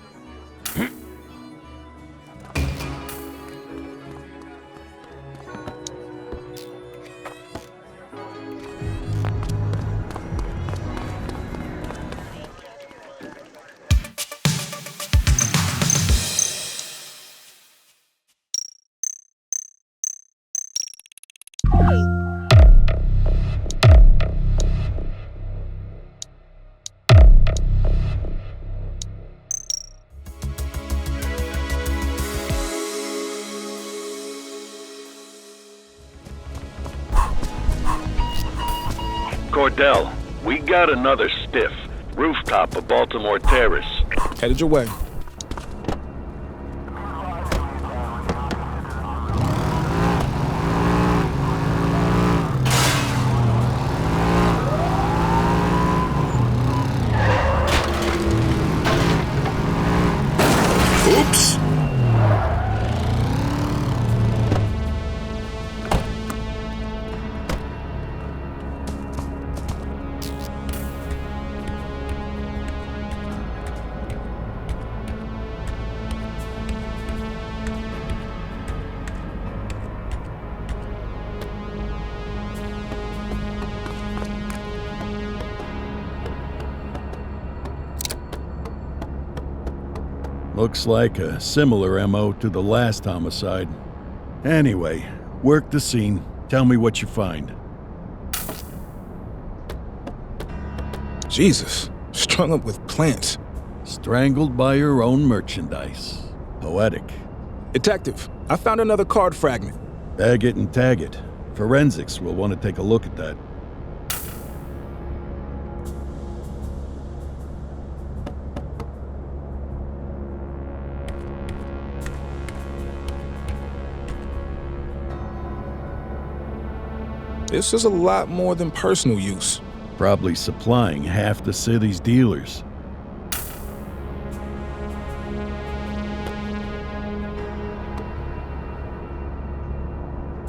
Cordell, we got another stiff. Rooftop of Baltimore Terrace. Headed your way. Oops! Looks like a similar MO to the last homicide. Anyway, work the scene. Tell me what you find. Jesus, strung up with plants. Strangled by your own merchandise. Poetic. Detective, I found another card fragment. Bag it and tag it. Forensics will want to take a look at that. This is a lot more than personal use. Probably supplying half the city's dealers.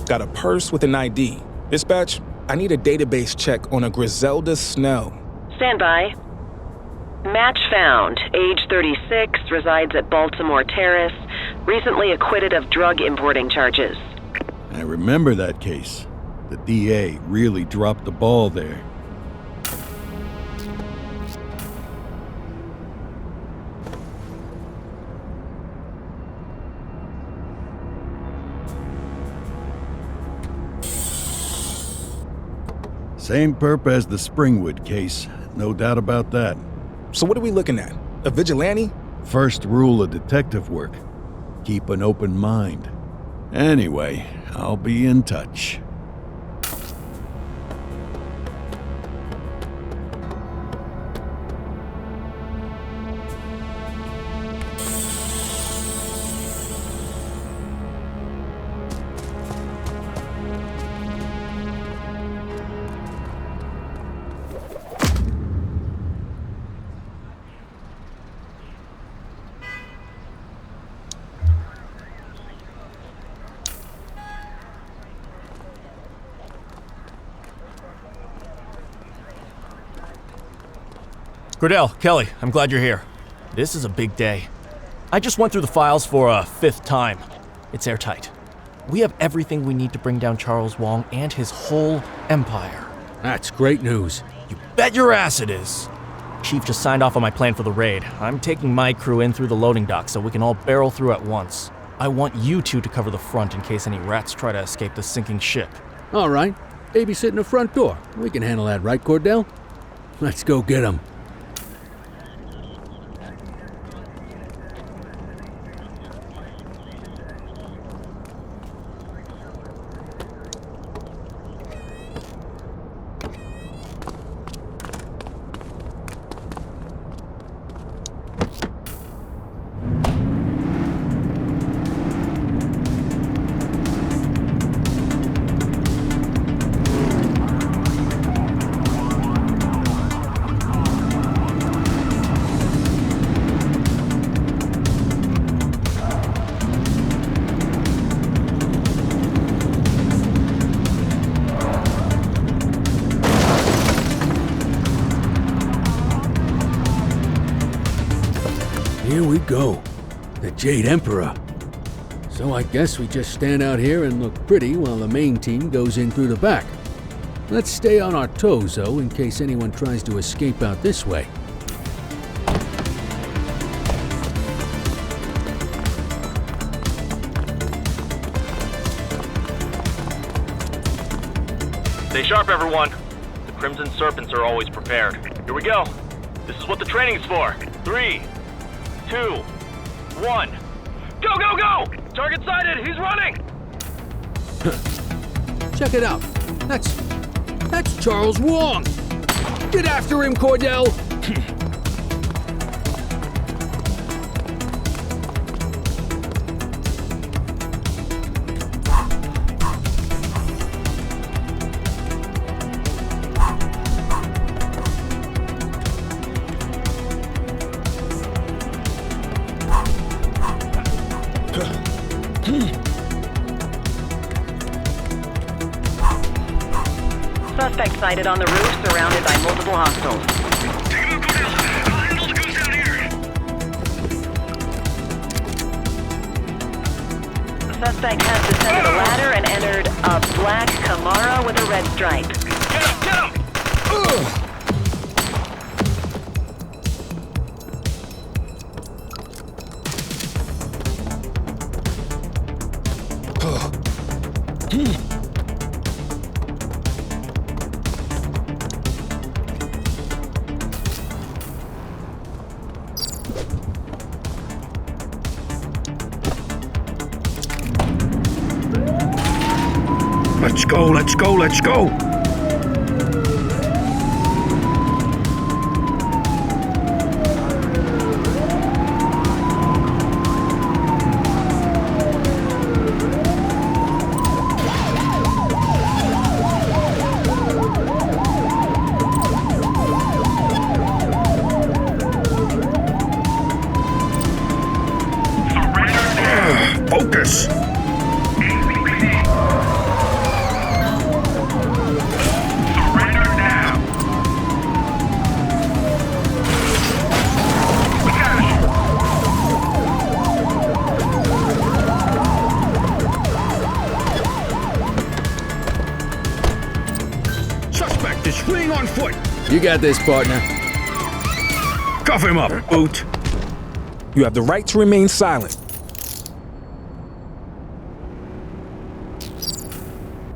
Got a purse with an ID. Dispatch, I need a database check on a Griselda Snow. Stand by. Match found. Age 36, resides at Baltimore Terrace. Recently acquitted of drug importing charges. I remember that case. The DA really dropped the ball there. Same perp as the Springwood case, no doubt about that. So what are we looking at? A vigilante? First rule of detective work, keep an open mind. Anyway, I'll be in touch. Cordell, Kelly, I'm glad you're here. This is a big day. I just went through the files for a 5th time. It's airtight. We have everything we need to bring down Charles Wong and his whole empire. That's great news. You bet your ass it is. Chief just signed off on my plan for the raid. I'm taking my crew in through the loading dock so we can all barrel through at once. I want you two to cover the front in case any rats try to escape the sinking ship. All right. Babysit in the front door. We can handle that, right, Cordell? Let's go get him. Here we go. The Jade Emperor. So I guess we just stand out here and look pretty while the main team goes in through the back. Let's stay on our toes, though, in case anyone tries to escape out this way. Stay sharp, everyone. The Crimson Serpents are always prepared. Here we go. This is what the training's for. 3, 2, 1. Go, go, go! Target sighted! He's running! Check it out. That's Charles Wong! Get after him, Cordell! Suspect sighted on the roof, surrounded by multiple hostiles. The suspect has descended a ladder and entered a black Camaro with a red stripe. Get him! Get him! Let's go, let's go, let's go! Focus! fleeing on foot. You got this, partner. Cuff him up, Oot. You have the right to remain silent.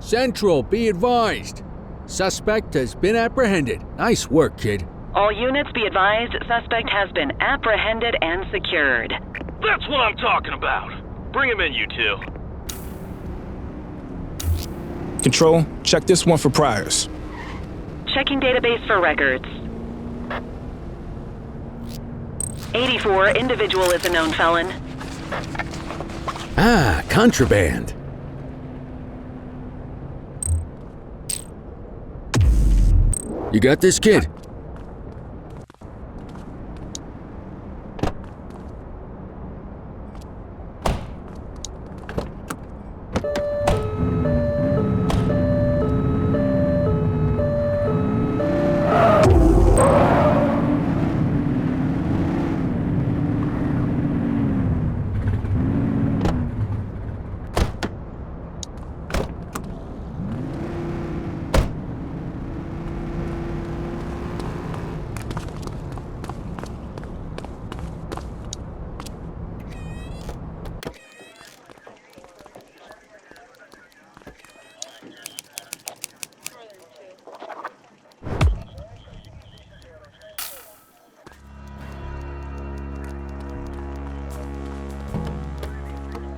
Central, be advised. Suspect has been apprehended. Nice work, kid. All units be advised, suspect has been apprehended and secured. That's what I'm talking about. Bring him in, you two. Control, check this one for priors. Checking database for records. 84, individual is a known felon. Ah, contraband. You got this, kid?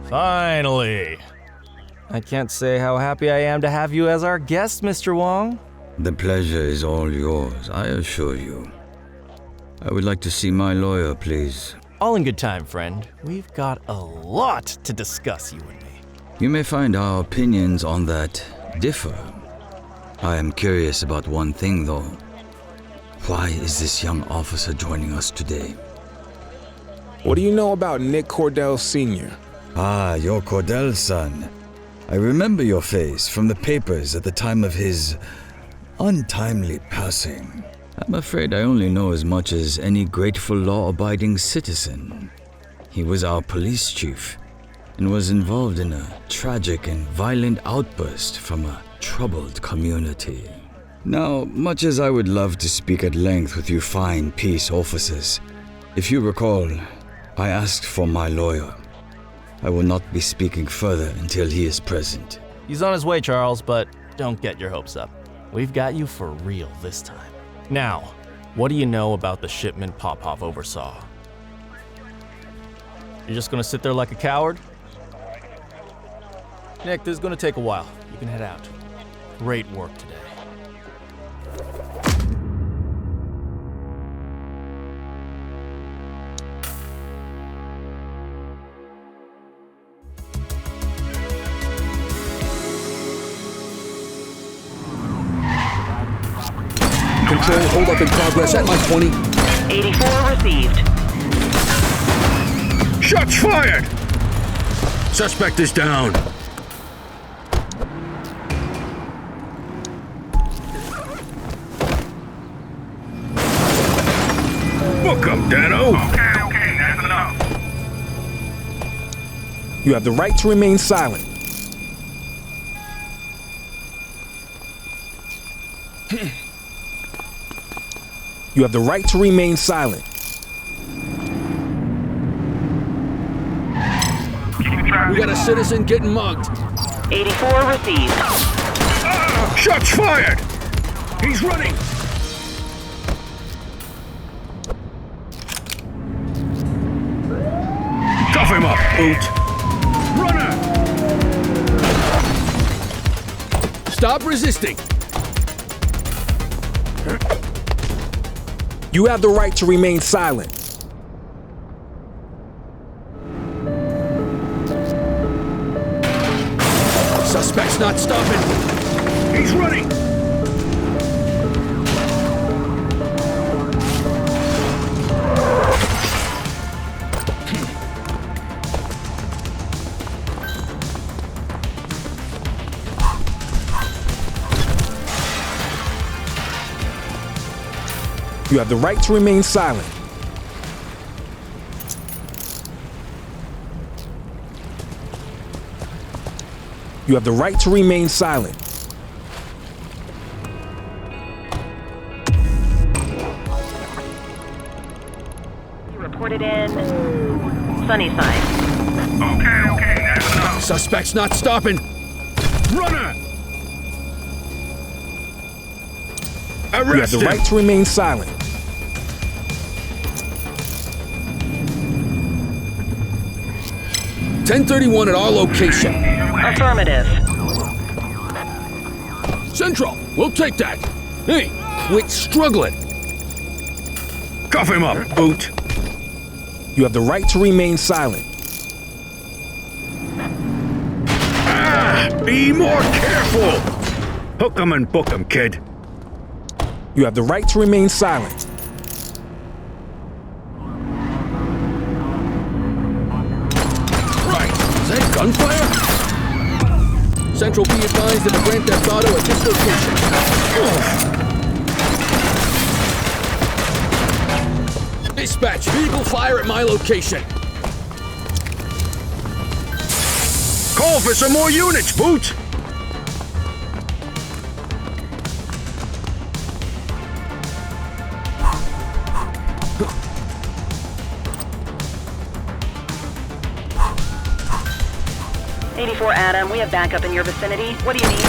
Finally! I can't say how happy I am to have you as our guest, Mr. Wong. The pleasure is all yours, I assure you. I would like to see my lawyer, please. All in good time, friend. We've got a lot to discuss, you and me. You may find our opinions on that differ. I am curious about one thing, though. Why is this young officer joining us today? What do you know about Nik Kordelл Sr.? Ah, your Cordel's son. I remember your face from the papers at the time of his untimely passing. I'm afraid I only know as much as any grateful law-abiding citizen. He was our police chief and was involved in a tragic and violent outburst from a troubled community. Now, much as I would love to speak at length with you fine peace officers, if you recall, I asked for my lawyer. I will not be speaking further until he is present. He's on his way, Charles, but don't get your hopes up. We've got you for real this time. Now, what do you know about the shipment Popov oversaw? You're just gonna sit there like a coward? Nick, this is gonna take a while. You can head out. Great work today. Control, hold up in progress at my 20. 84 received. Shots fired! Suspect is down. Book him, Dano. Okay, that's enough. You have the right to remain silent. You have the right to remain silent. We got a citizen getting mugged. 84 received. Shots fired! He's running! Cuff him up, Oot! Runner! Stop resisting! You have the right to remain silent. Suspect's not stopping. He's running! You have the right to remain silent. You have the right to remain silent. reported in Sunnyside. Okay, that's enough. Suspect's not stopping. Runner! You have the right to remain silent. .1031 at our location. Affirmative. Central, we'll take that. Hey, quit struggling. Cuff him up, Boot. You have the right to remain silent. Be more careful. Hook 'em and book 'em, kid. You have the right to remain silent. Right, is that gunfire? Central, be advised of a Grand Theft Auto at this location. Dispatch, vehicle fire at my location. Call for some more units, Boot. Adam, we have backup in your vicinity. What do you need?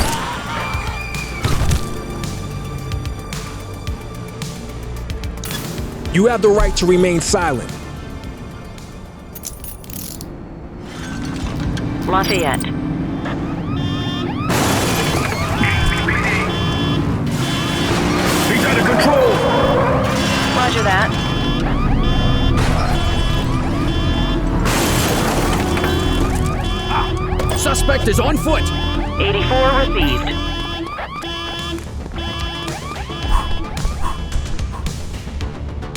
You have the right to remain silent. Lafayette. He's out of control. Roger that. Suspect is on foot. 84 received.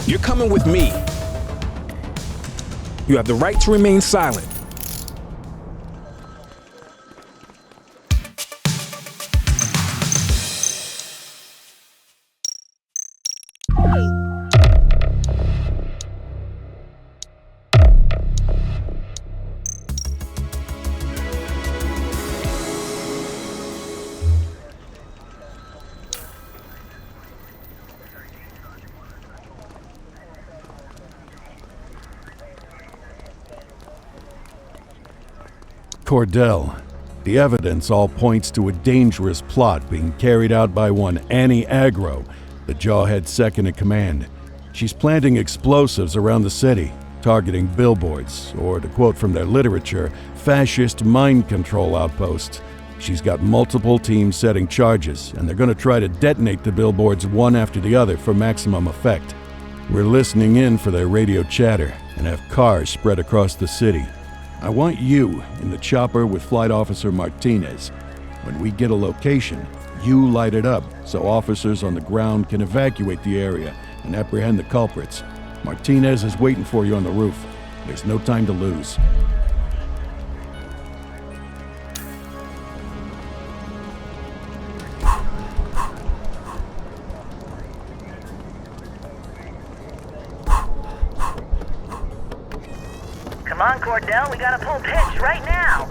You're coming with me. You have the right to remain silent. Cordell. The evidence all points to a dangerous plot being carried out by one Annie Agro, the Jawhead second in command. She's planting explosives around the city, targeting billboards, or to quote from their literature, fascist mind control outposts. She's got multiple teams setting charges, and they're going to try to detonate the billboards one after the other for maximum effect. We're listening in for their radio chatter and have cars spread across the city. I want you in the chopper with Flight Officer Martinez. When we get a location, you light it up so officers on the ground can evacuate the area and apprehend the culprits. Martinez is waiting for you on the roof. There's no time to lose. Come on, Cordell, we gotta pull pitch right now.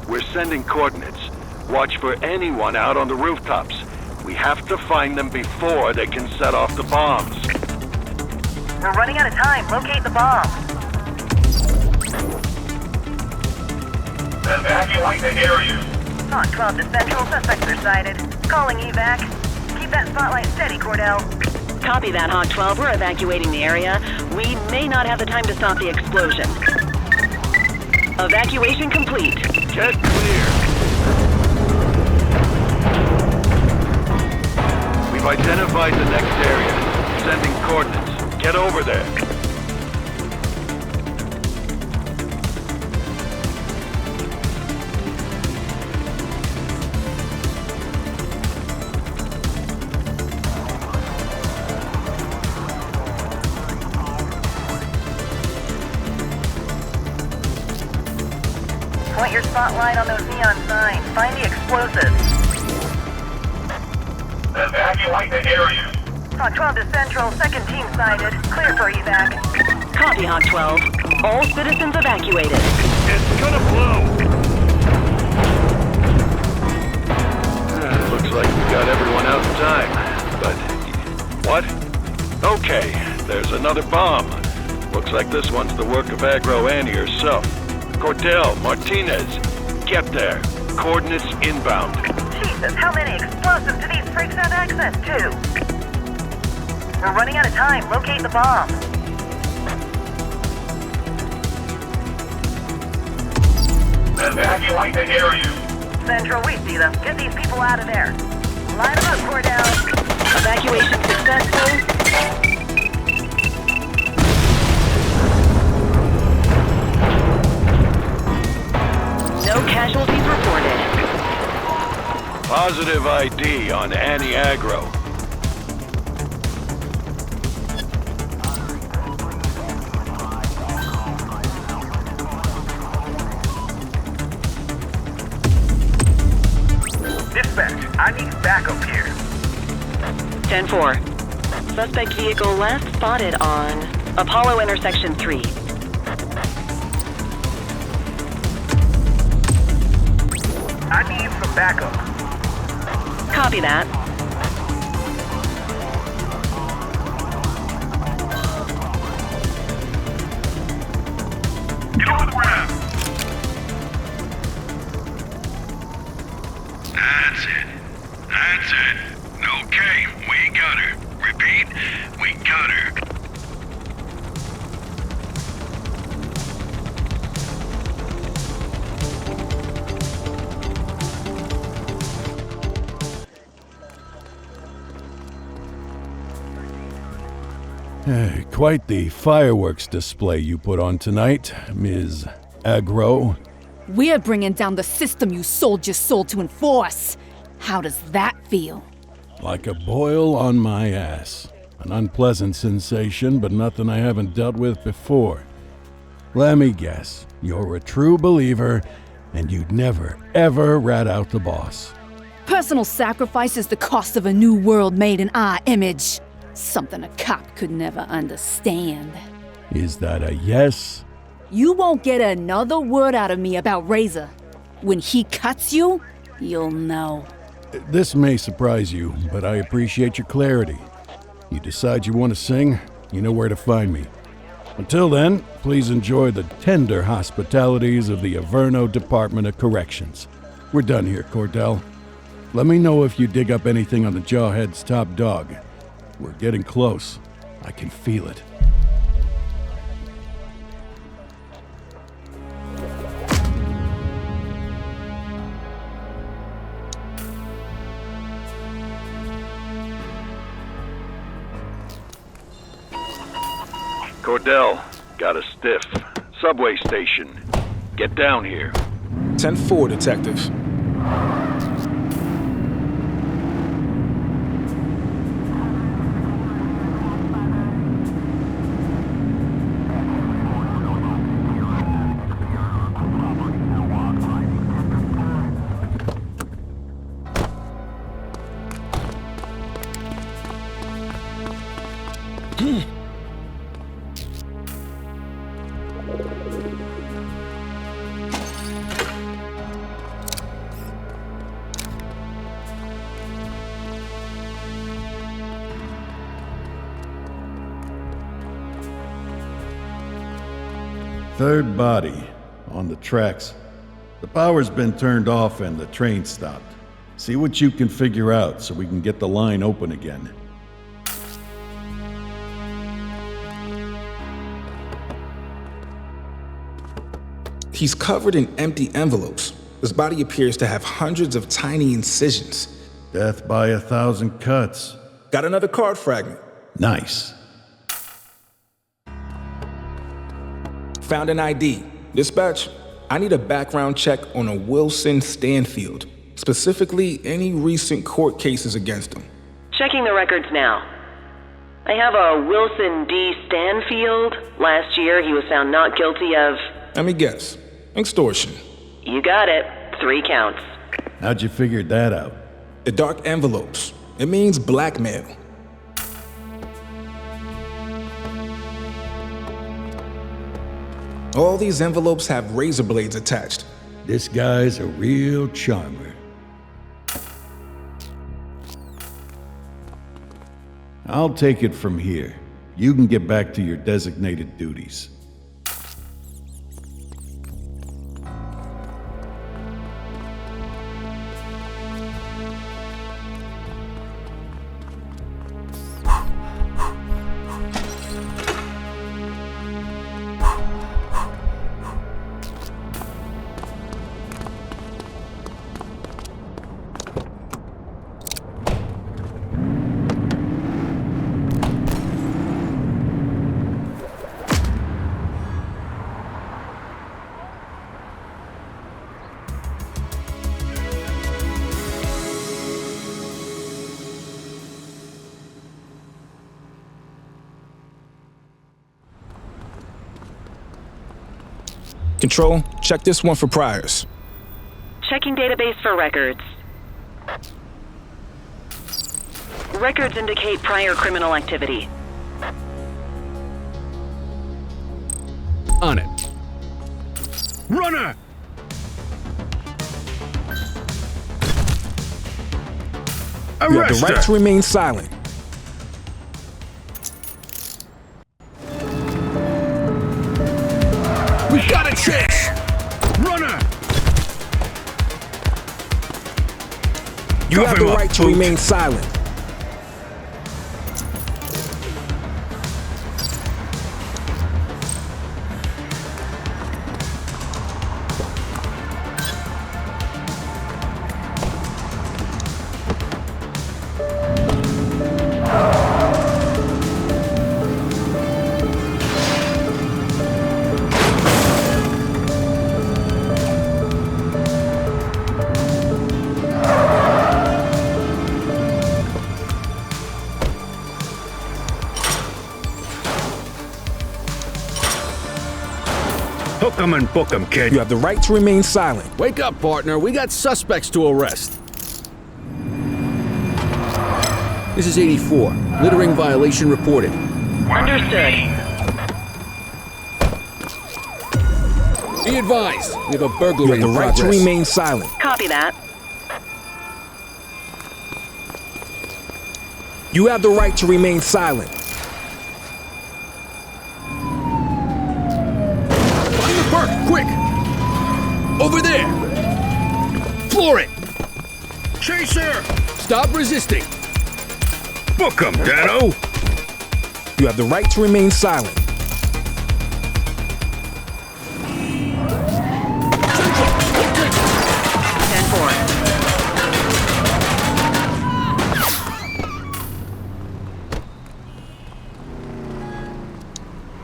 We're sending coordinates. Watch for anyone out on the rooftops. We have to find them before they can set off the bombs. We're running out of time. Locate the bomb. Evacuate the area. Hawk 12 to Central. Suspects are sighted. Calling evac. Keep that spotlight steady, Cordell. Copy that, Hawk 12. We're evacuating the area. We may not have the time to stop the explosion. Evacuation complete. Get clear. We've identified the next area. Sending coordinates. Get over there. Point your spotlight on those neon signs. Find the explosives. Evacuate the area. Hawk 12 to Central. Second team sighted. Clear for evac. Copy, Hawk 12. All citizens evacuated. It's gonna blow. Looks like we got everyone outside. another bomb. Looks like this one's the work of Aggro Annie herself. Cordell, Martinez, get there. Coordinates inbound. Jesus, how many explosives do these freaks have access to? We're running out of time. Locate the bomb. Evacuate the area. Central, we see them. Get these people out of there. Line them up, Cordell. Evacuation successful. No casualties reported. Positive ID on Annie Aggro. Dispatch, I need backup here. 10-4. Suspect vehicle last spotted on Apollo intersection 3. I need some backup. Copy that. Get on the ground. That's it. That's it. Okay, we got her. Repeat, we got her. Quite the fireworks display you put on tonight, Ms. Aggro. We're bringing down the system you sold your soul to enforce. How does that feel? Like a boil on my ass. An unpleasant sensation, but nothing I haven't dealt with before. Let me guess, you're a true believer, and you'd never, ever rat out the boss. Personal sacrifice is the cost of a new world made in our image. Something a cop could never understand. Is that a yes? You won't get another word out of me about Razor. When he cuts you, you'll know. This may surprise you, but I appreciate your clarity. You decide you want to sing, you know where to find me. Until then, please enjoy the tender hospitalities of the Averno Department of Corrections. We're done here, Cordell. Let me know if you dig up anything on the Jawhead's top dog. We're getting close. I can feel it. Cordell, got a stiff. Subway station. Get down here. 10-4, detective. Third body, on the tracks. The power's been turned off and the train stopped. See what you can figure out so we can get the line open again. He's covered in empty envelopes. His body appears to have hundreds of tiny incisions. Death by 1,000 cuts. Got another card fragment. Nice. Found an ID. Dispatch, I need a background check on a Wilson Stanfield. Specifically, any recent court cases against him. Checking the records now. I have a Wilson D. Stanfield. Last year, he was found not guilty of... Let me guess. Extortion. You got it. 3 counts. How'd you figure that out? The dark envelopes. It means blackmail. All these envelopes have razor blades attached. This guy's a real charmer. I'll take it from here. You can get back to your designated duties. Control, check this one for priors. Checking database for records. Records indicate prior criminal activity. On it. Runner! You have the right to remain silent. We got a chase! Runner! You have the right to remain silent. Hook 'em and book 'em, kid. You have the right to remain silent. Wake up, partner. We got suspects to arrest. This is 84. Littering violation reported. Understood. Be advised, we have a You burglary have the in right to progress. remain silent. Copy that. You have the right to remain silent. Find the perk, quick! Over there! Floor it! Chaser! Stop resisting! Book 'em, Dano! You have the right to remain silent.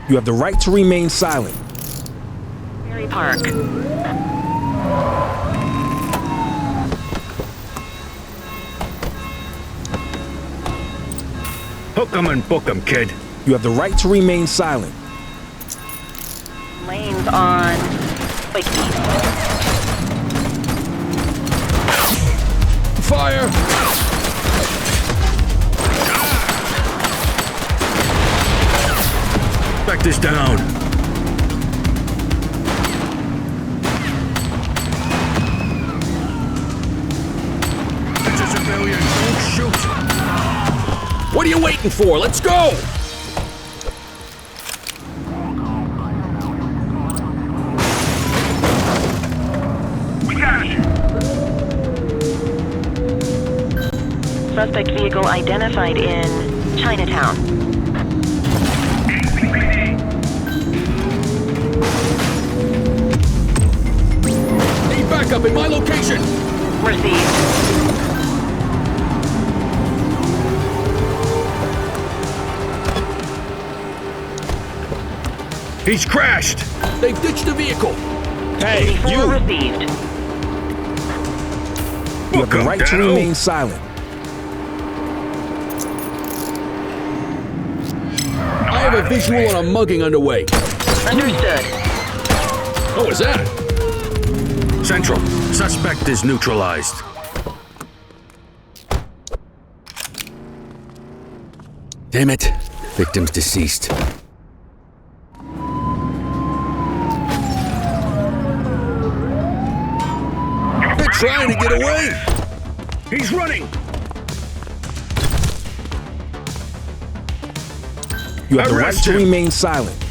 You have the right to remain silent. Berry Park. Hook 'em and book 'em, kid. You have the right to remain silent. Lanes on. Wait. Fire! Back this down. It's a civilian. Don't shoot. What are you waiting for? Let's go! We got you. Suspect vehicle identified in Chinatown. Need backup in my location! Received. He's crashed. They've ditched the vehicle. Hey, 84 you! received. You have the right to Dano. remain silent. I have a visual on a mugging underway. Understood. What was that? Central. Suspect is neutralized. Damn it. Victim's deceased. They're trying to get away! He's running. You have the right Arrest to him. remain silent.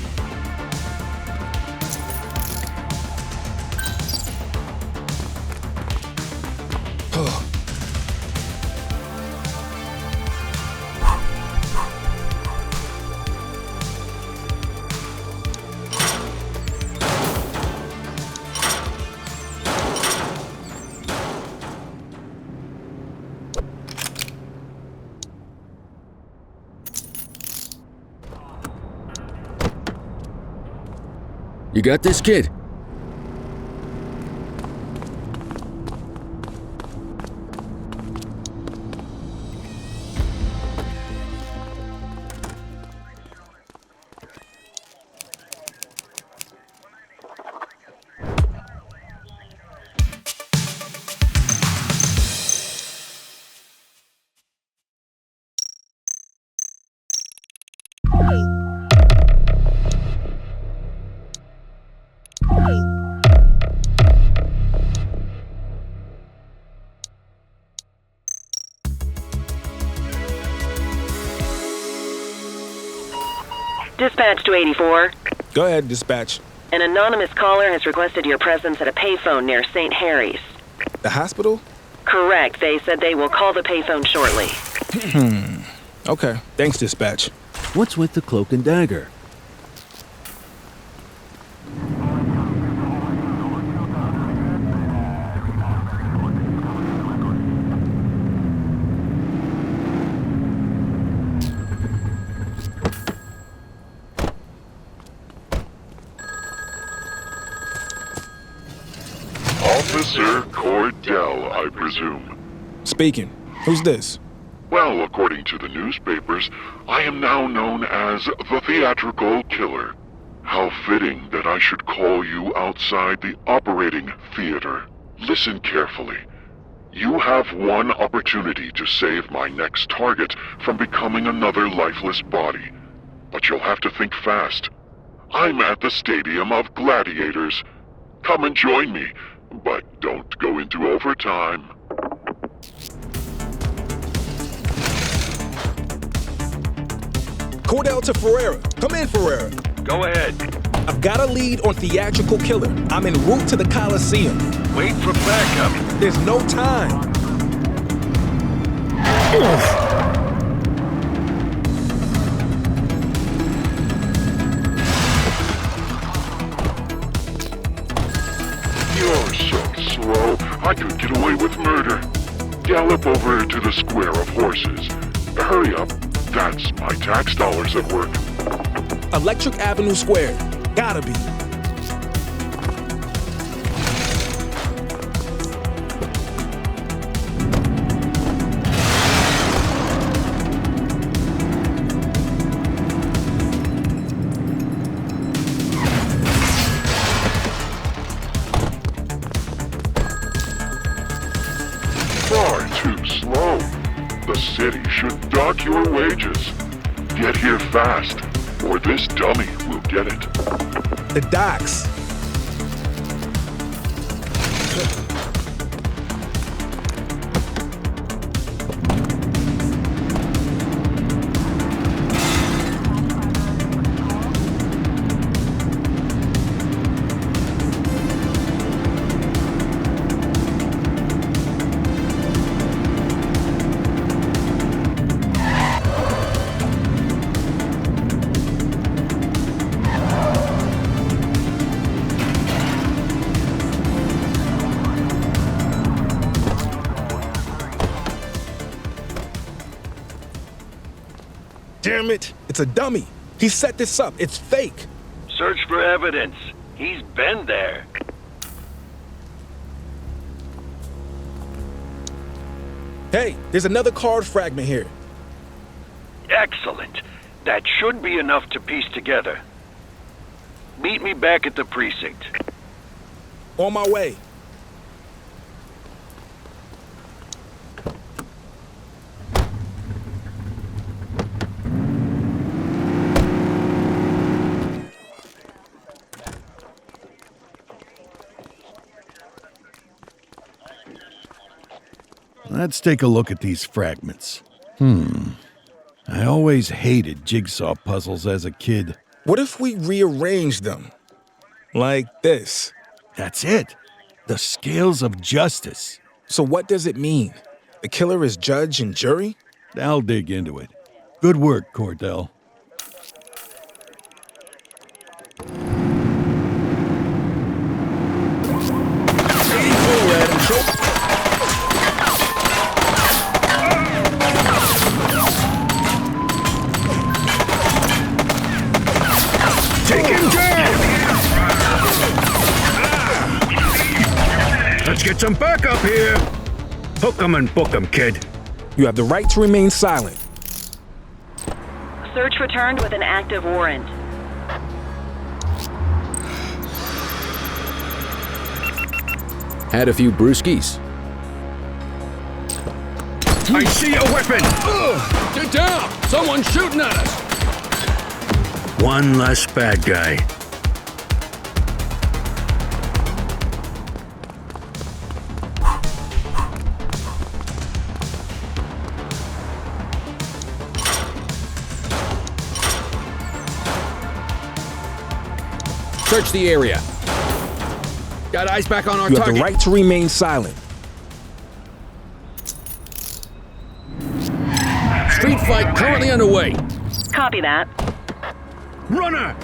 You got this, kid? Dispatch to 84. Go ahead, dispatch. An anonymous caller has requested your presence at a payphone near St. Harry's. The hospital? Correct. They said they will call the payphone shortly. Okay. Thanks, dispatch. What's with the cloak and dagger? Officer Cordell, I presume. Speaking. Who's this? Well, according to the newspapers, I am now known as the theatrical killer. How fitting that I should call you outside the operating theater. Listen carefully. You have one opportunity to save my next target from becoming another lifeless body. But you'll have to think fast. I'm at the Stadium of Gladiators. Come and join me, but don't go into overtime. Cordell to Ferreira. Come in, Ferreira. Go ahead. I've got a lead on theatrical killer. I'm en route to the Coliseum. Wait for backup. There's no time. You're so slow, I could get away with murder. Gallop over to the Square of Horses. Hurry up, that's my tax dollars at work. Electric Avenue Square. Gotta be. Far too slow. The city should dock your wages. Get here fast, or this dummy will get it. The docks. Damn it, it's a dummy. He set this up, it's fake. Search for evidence. He's been there. Hey, there's another card fragment here. Excellent. That should be enough to piece together. Meet me back at the precinct. On my way. Let's take a look at these fragments. I I always hated jigsaw puzzles as a kid. What if we rearrange them? Like this. That's it. The scales of justice. So what does it mean? The killer is judge and jury? I'll dig into it. Good work, Cordell. Take him down! Let's get some backup here. Hook 'em and book 'em, kid. You have the right to remain silent. Search returned with an active warrant. Had a few brewskis. I see a weapon! Get down! Someone's shooting at us! One less bad guy. Search the area. Got eyes back on our You target. have the right to remain silent. Street fight currently underway. Copy that. Runner!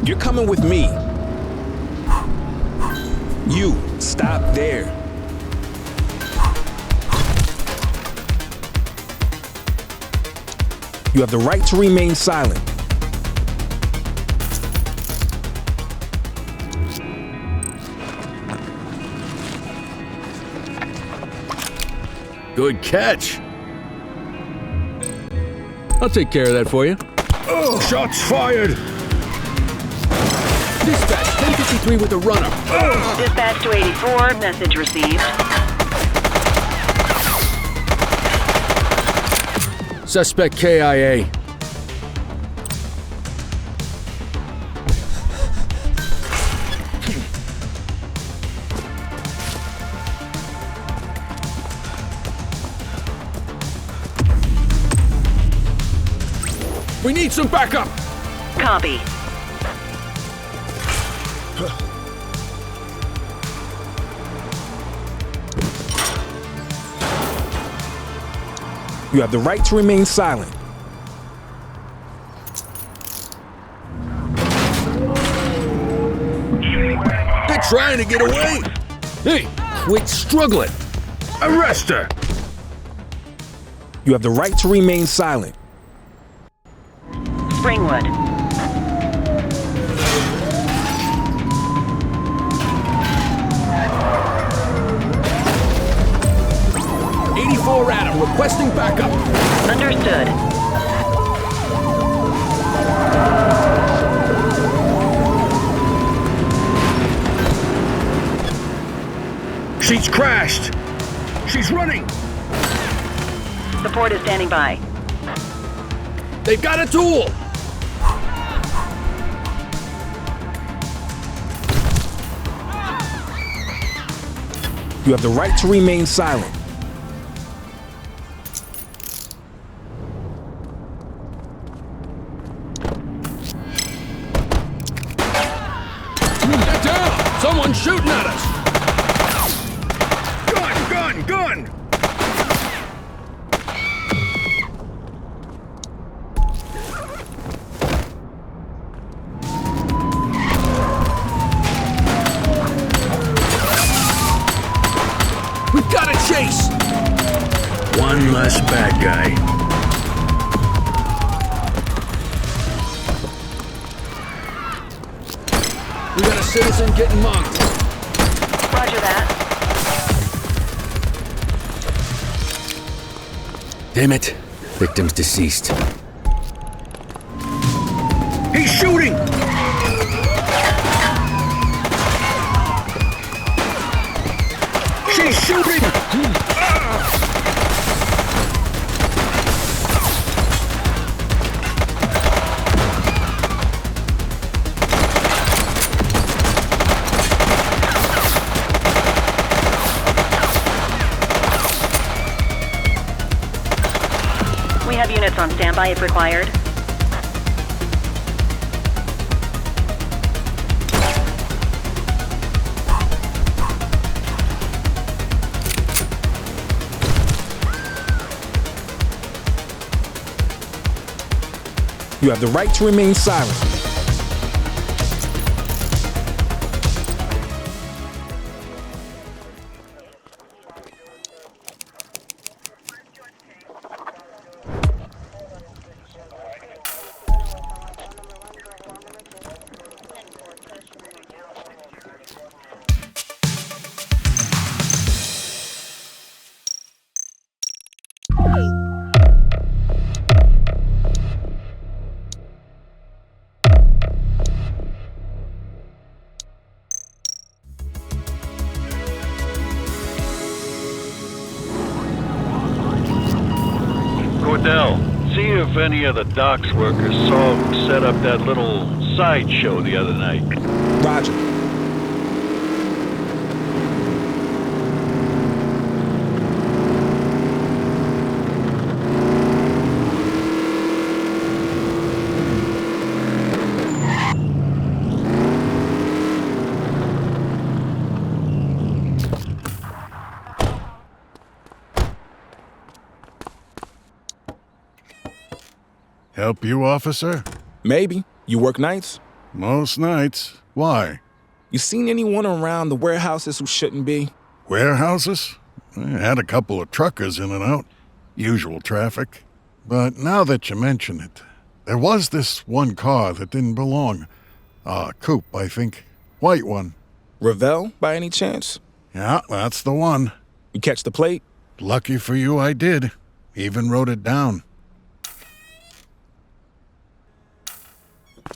You're coming with me. You, stop there. You have the right to remain silent. Good catch. I'll take care of that for you. Oh, shots fired! Dispatch, 1053 with the runner. Dispatch to 84, message received. Suspect KIA. We need some backup! Copy. You have the right to remain silent. They're trying to get away! Hey, quit struggling! Arrest her! You have the right to remain silent. Springwood. Adam, requesting backup. Understood. She's crashed. She's running. Support is standing by. They've got a tool. You have the right to remain silent. Get down! Someone's shooting at us! Gun! We've got to chase! One less bad guy. We got a citizen getting mugged. Roger that. Damn it. Victim's deceased. He's shooting! She's shooting! have units on standby if required. You have the right to remain silent. Cordell, see if any of the docks workers saw who set up that little sideshow the other night. Roger. Help you, officer? Maybe. You work nights? Most nights. Why? You seen anyone around the warehouses who shouldn't be? Warehouses? I had a couple of truckers in and out. Usual traffic. But now that you mention it, there was this one car that didn't belong. Coupe, I think. White one. Revell, by any chance? Yeah, that's the one. You catch the plate? Lucky for you, I did. Even wrote it down.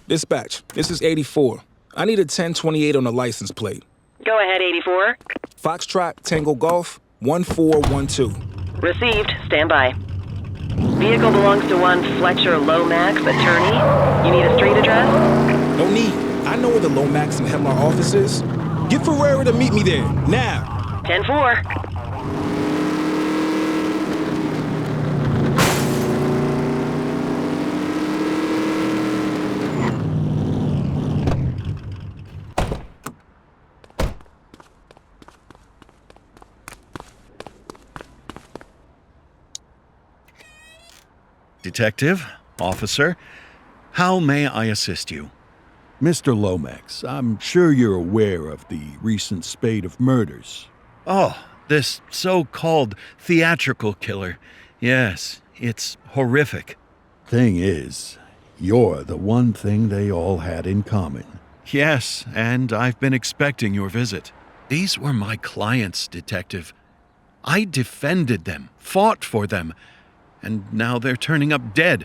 Dispatch, this is 84. I need a 1028 on the license plate. Go ahead, 84. Foxtrot, Tango Golf, 1412. Received. Stand by. Vehicle belongs to one Fletcher Lomax, attorney. You need a street address? No need. I know where the Lomax and Hemlar office is. Get Ferreira to meet me there, now. 10-4. Detective, officer, how may I assist you? Mr. Lomax, I'm sure you're aware of the recent spate of murders. Oh, this so-called theatrical killer. Yes, it's horrific. Thing is, you're the one thing they all had in common. Yes, and I've been expecting your visit. These were my clients, Detective. I defended them, fought for them, and now they're turning up dead.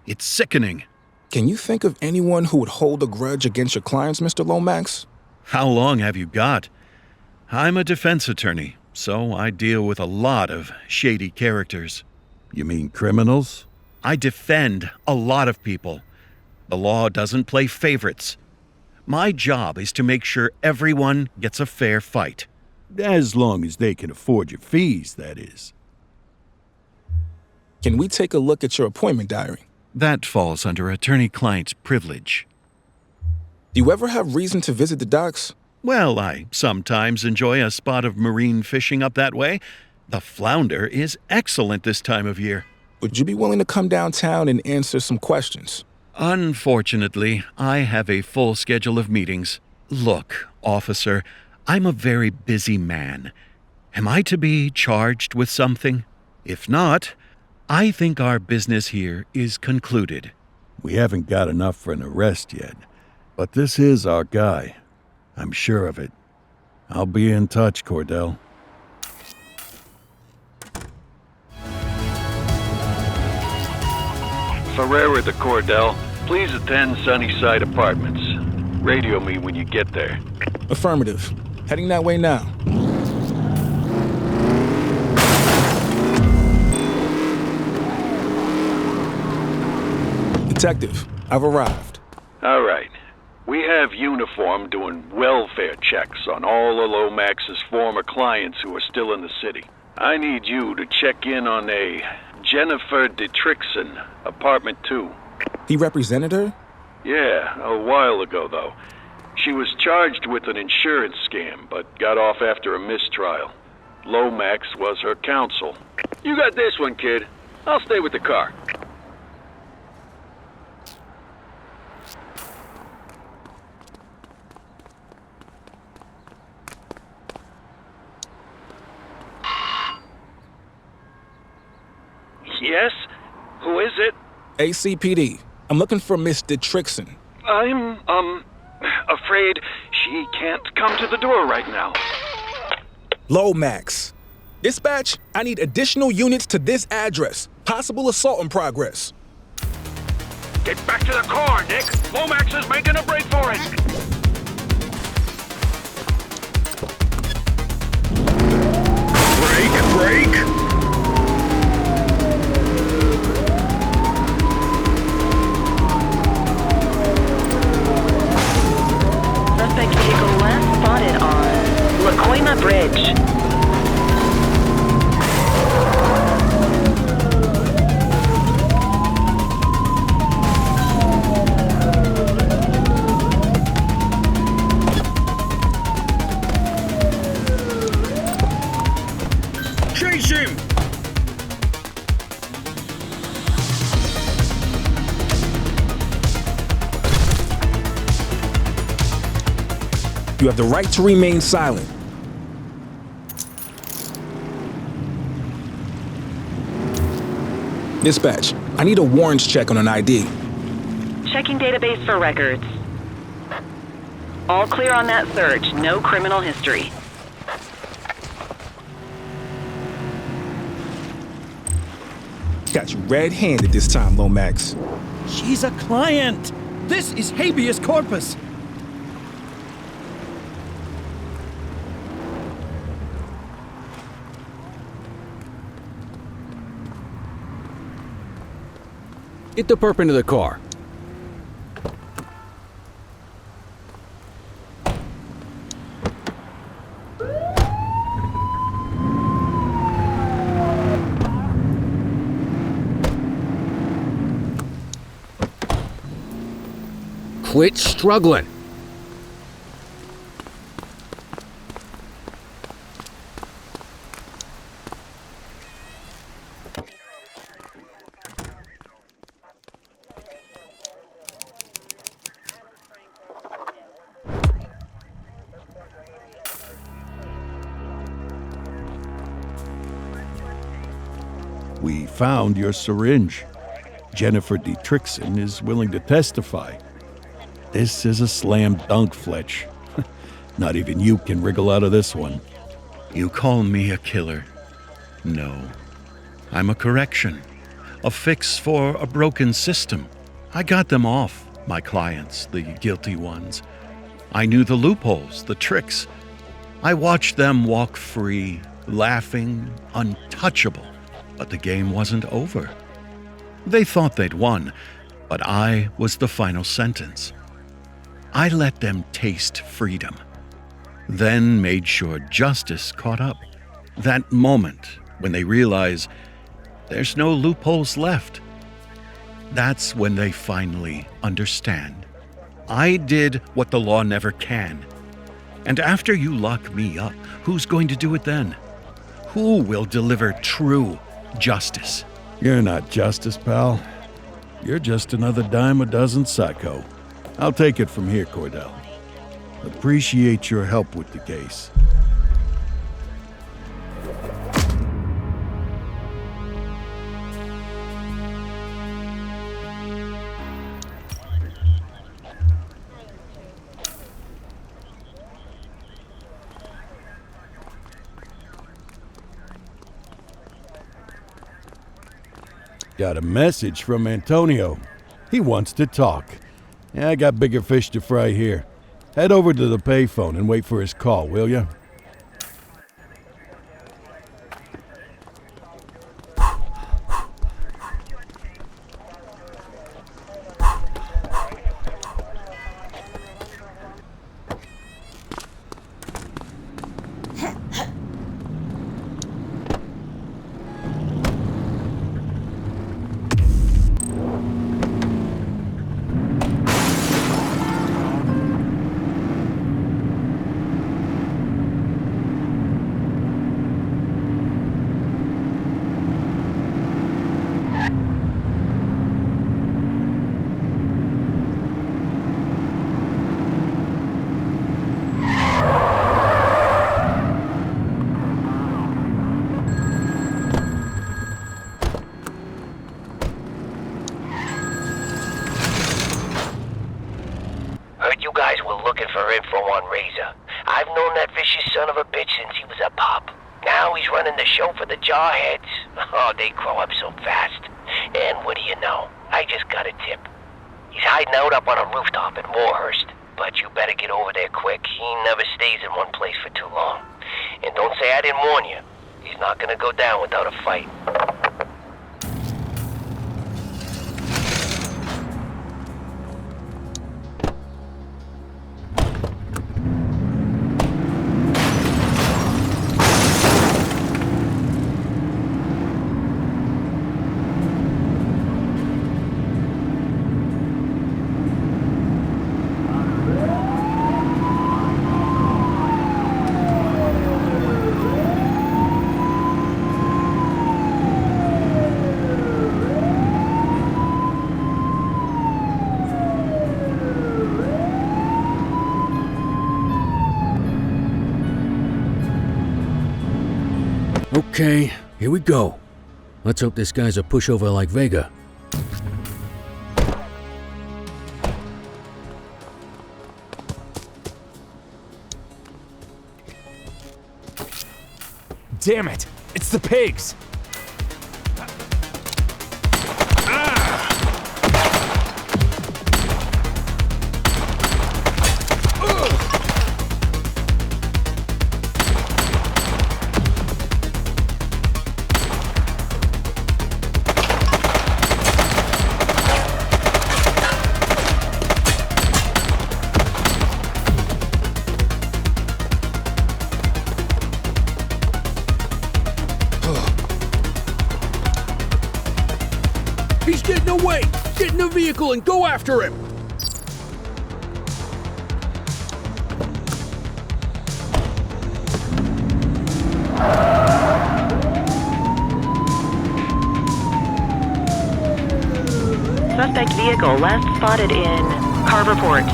It's sickening. Can you think of anyone who would hold a grudge against your clients, Mr. Lomax? How long have you got? I'm a defense attorney, so I deal with a lot of shady characters. You mean criminals? I defend a lot of people. The law doesn't play favorites. My job is to make sure everyone gets a fair fight. As long as they can afford your fees, that is. Can we take a look at your appointment diary? That falls under attorney-client's privilege. Do you ever have reason to visit the docks? Well, I sometimes enjoy a spot of marine fishing up that way. The flounder is excellent this time of year. Would you be willing to come downtown and answer some questions? Unfortunately, I have a full schedule of meetings. Look, officer, I'm a very busy man. Am I to be charged with something? If not, I think our business here is concluded. We haven't got enough for an arrest yet, but this is our guy. I'm sure of it. I'll be in touch, Cordell. Ferreira to Cordell, please attend Sunnyside Apartments. Radio me when you get there. Affirmative. Heading that way now. Detective, I've arrived. All right. We have Uniform doing welfare checks on all of Lomax's former clients who are still in the city. I need you to check in on a Jennifer Dietrichson, apartment 2. He represented her? Yeah, a while ago, though. She was charged with an insurance scam, but got off after a mistrial. Lomax was her counsel. You got this one, kid. I'll stay with the car. Yes? Who is it? ACPD. I'm looking for Miss Dietrichson. I'm, afraid she can't come to the door right now. Lomax. Dispatch, I need additional units to this address. Possible assault in progress. Get back to the car, Nick! Lomax is making a break for it! Break! Suspect vehicle last spotted on Lacoima Bridge. Chase him! You have the right to remain silent. Dispatch, I need a warrants check on an ID. Checking database for records. All clear on that search. No criminal history. Got you red-handed this time, Lomax. She's a client. This is habeas corpus. Get the perp into the car. Quit struggling. We found your syringe. Jennifer Dietrichson is willing to testify. This is a slam dunk, Fletch. Not even you can wriggle out of this one. You call me a killer? No. I'm a correction. A fix for a broken system. I got them off, my clients, the guilty ones. I knew the loopholes, the tricks. I watched them walk free, laughing, untouchable. But the game wasn't over. They thought they'd won, but I was the final sentence. I let them taste freedom, then made sure justice caught up. That moment when they realize there's no loopholes left, that's when they finally understand. I did what the law never can. And after you lock me up, who's going to do it then? Who will deliver true justice? You're not justice, pal. You're just another dime a dozen psycho. I'll take it from here, Cordell. Appreciate your help with the case. Got a message from Antonio. He wants to talk. Yeah, I got bigger fish to fry here. Head over to the payphone and wait for his call, will ya? running the show for the jarheads. Oh, they grow up so fast. And what do you know? I just got a tip. He's hiding out up on a rooftop in Warhurst. But you better get over there quick. He never stays in one place for too long. And don't say I didn't warn you. He's not gonna go down without a fight. Okay, here we go. Let's hope this guy's a pushover like Vega. Damn it! It's the pigs! He's getting away! Get in the vehicle and go after him! Suspect vehicle last spotted in Carverport.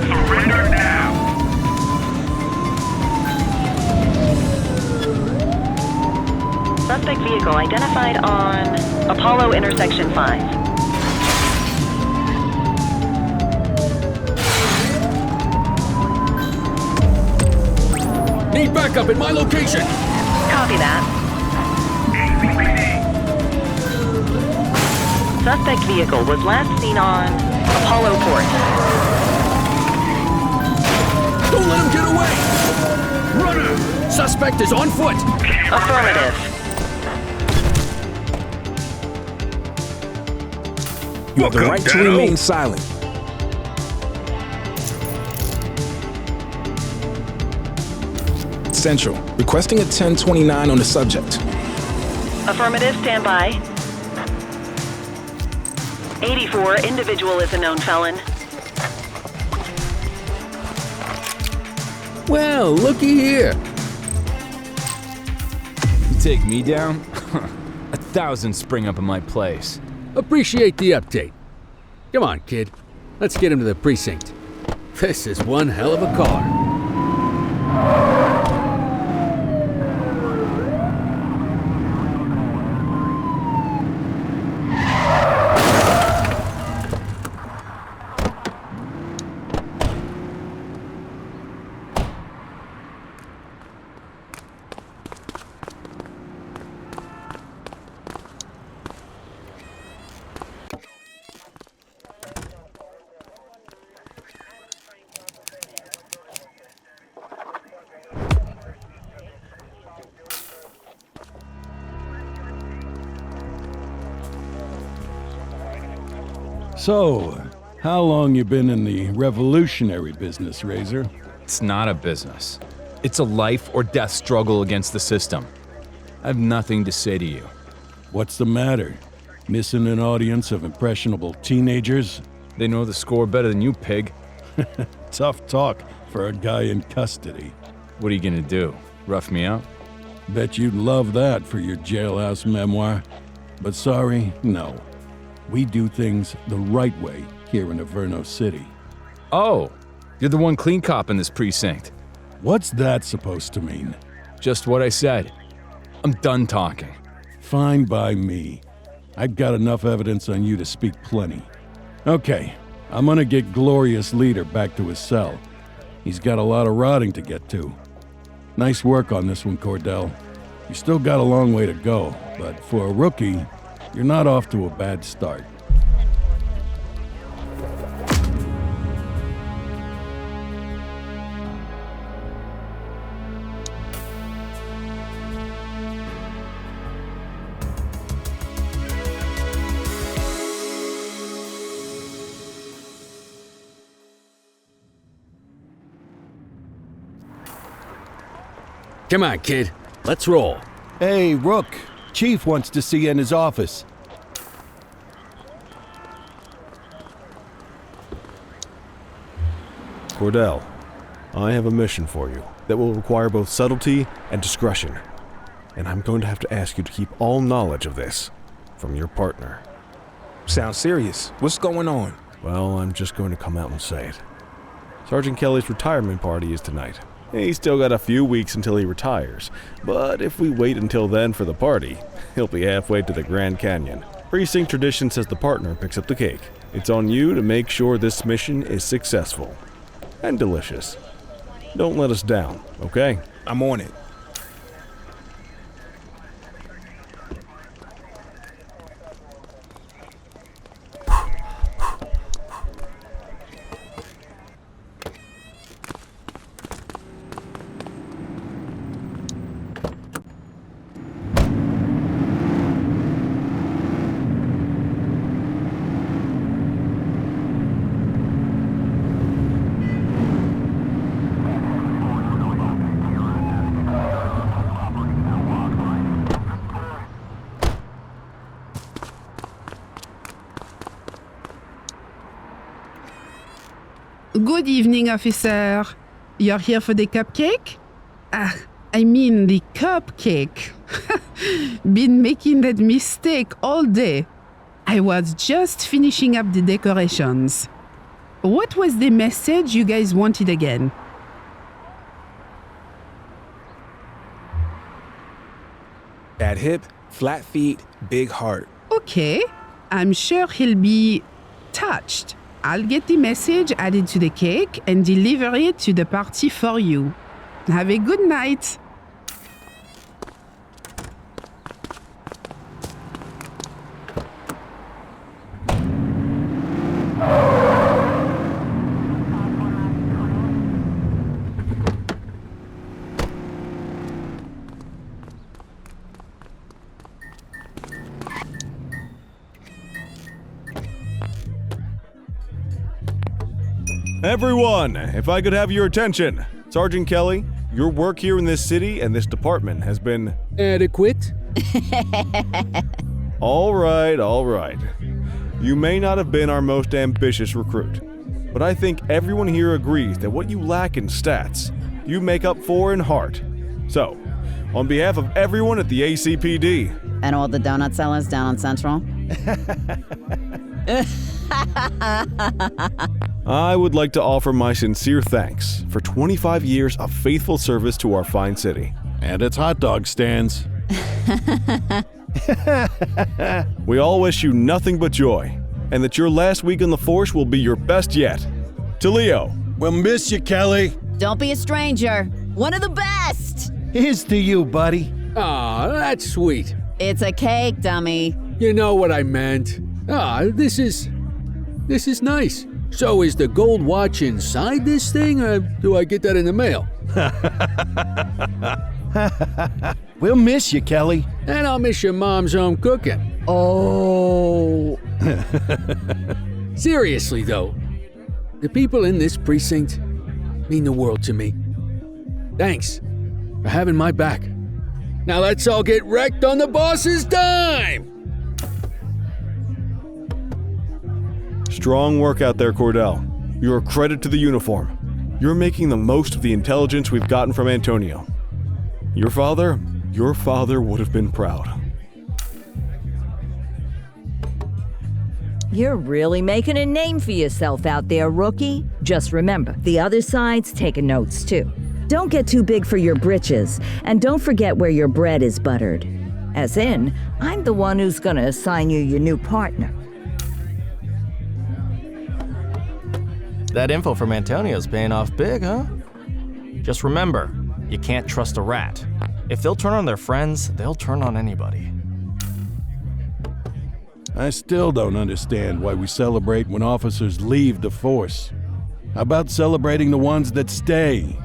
Surrender now. Suspect vehicle identified on Apollo intersection 5. Need backup in my location! Copy that. Suspect vehicle was last seen on Apollo Port. Don't let him get away! Runner! Suspect is on foot! Affirmative. You have the right to remain silent. Central, requesting a 1029 on the subject. Affirmative, stand by. 84, individual is a known felon. Well, looky here. You take me down? 1,000 spring up in my place. Appreciate the update. Come on, kid. Let's get him to the precinct. This is one hell of a car. So, how long you been in the revolutionary business, Razor? It's not a business. It's a life or death struggle against the system. I have nothing to say to you. What's the matter? Missing an audience of impressionable teenagers? They know the score better than you, pig. Tough talk for a guy in custody. What are you gonna do? Rough me out? Bet you'd love that for your jailhouse memoir. But sorry, no. We do things the right way here in Averno City. Oh, you're the one clean cop in this precinct. What's that supposed to mean? Just what I said. I'm done talking. Fine by me. I've got enough evidence on you to speak plenty. Okay, I'm gonna get Glorious Leader back to his cell. He's got a lot of rotting to get to. Nice work on this one, Cordelл. You still got a long way to go, but for a rookie, you're not off to a bad start. Come on, kid. Let's roll. Hey, Rook. Chief wants to see you in his office. Cordell, I have a mission for you that will require both subtlety and discretion. And I'm going to have to ask you to keep all knowledge of this from your partner. Sounds serious. What's going on? Well, I'm just going to come out and say it. Sergeant Kelly's retirement party is tonight. He's still got a few weeks until he retires, but if we wait until then for the party, he'll be halfway to the Grand Canyon. Precinct tradition says the partner picks up the cake. It's on you to make sure this mission is successful and delicious. Don't let us down, okay? I'm on it. Good evening, officer. You're here for the cupcake? I mean the cupcake. Been making that mistake all day. I was just finishing up the decorations. What was the message you guys wanted again? Bad hip, flat feet, big heart. Okay, I'm sure he'll be touched. I'll get the message added to the cake and deliver it to the party for you. Have a good night. Everyone, if I could have your attention. Sergeant Kelly, your work here in this city and this department has been... adequate? All right. You may not have been our most ambitious recruit, but I think everyone here agrees that what you lack in stats, you make up for in heart. So, on behalf of everyone at the ACPD... And all the donut sellers down on Central? I would like to offer my sincere thanks for 25 years of faithful service to our fine city. And its hot dog stands. We all wish you nothing but joy, and that your last week on the force will be your best yet. To Leo. We'll miss you, Kelly. Don't be a stranger. One of the best. Here's to you, buddy. Aw, that's sweet. It's a cake, dummy. You know what I meant. This is nice. So is the gold watch inside this thing, or do I get that in the mail? We'll miss you, Kelly. And I'll miss your mom's home cooking. Oh. Seriously, though, the people in this precinct mean the world to me. Thanks for having my back. Now let's all get wrecked on the boss's dime! Strong work out there, Cordell. You're a credit to the uniform. You're making the most of the intelligence we've gotten from Antonio. Your father would have been proud. You're really making a name for yourself out there, rookie. Just remember, the other side's taking notes too. Don't get too big for your britches, and don't forget where your bread is buttered. As in, I'm the one who's gonna assign you your new partner. That info from Antonio's paying off big, huh? Just remember, you can't trust a rat. If they'll turn on their friends, they'll turn on anybody. I still don't understand why we celebrate when officers leave the force. How about celebrating the ones that stay?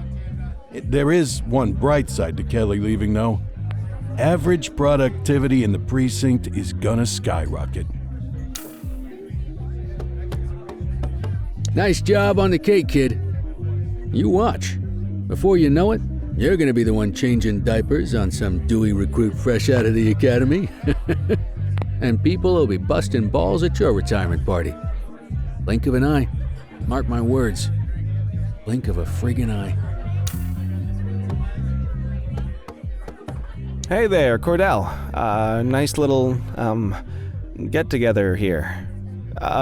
There is one bright side to Kelly leaving, though. Average productivity in the precinct is gonna skyrocket. Nice job on the cake, kid. You watch. Before you know it, you're gonna be the one changing diapers on some dewy recruit fresh out of the academy. And people will be busting balls at your retirement party. Blink of an eye. Mark my words. Blink of a friggin' eye. Hey there, Cordell. Nice little, get-together here.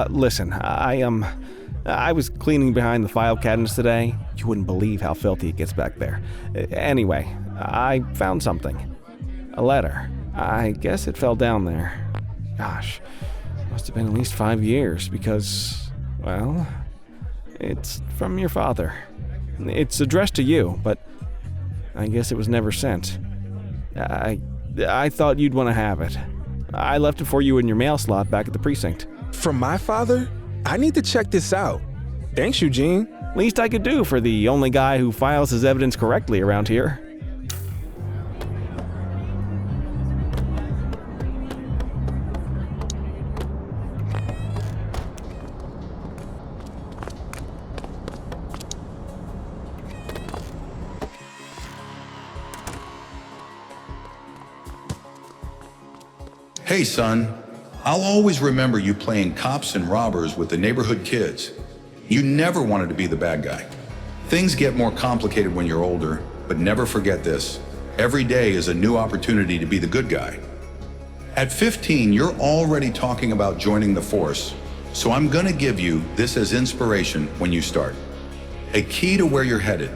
Listen, I was cleaning behind the file cabinets today. You wouldn't believe how filthy it gets back there. Anyway, I found something. A letter. I guess it fell down there. Gosh, must have been at least 5 years because, well, it's from your father. It's addressed to you, but I guess it was never sent. I thought you'd want to have it. I left it for you in your mail slot back at the precinct. From my father? I need to check this out. Thanks, Eugene. Least I could do for the only guy who files his evidence correctly around here. Hey, son. I'll always remember you playing cops and robbers with the neighborhood kids. You never wanted to be the bad guy. Things get more complicated when you're older, but never forget this. Every day is a new opportunity to be the good guy. At 15, you're already talking about joining the force, so I'm gonna give you this as inspiration when you start. A key to where you're headed,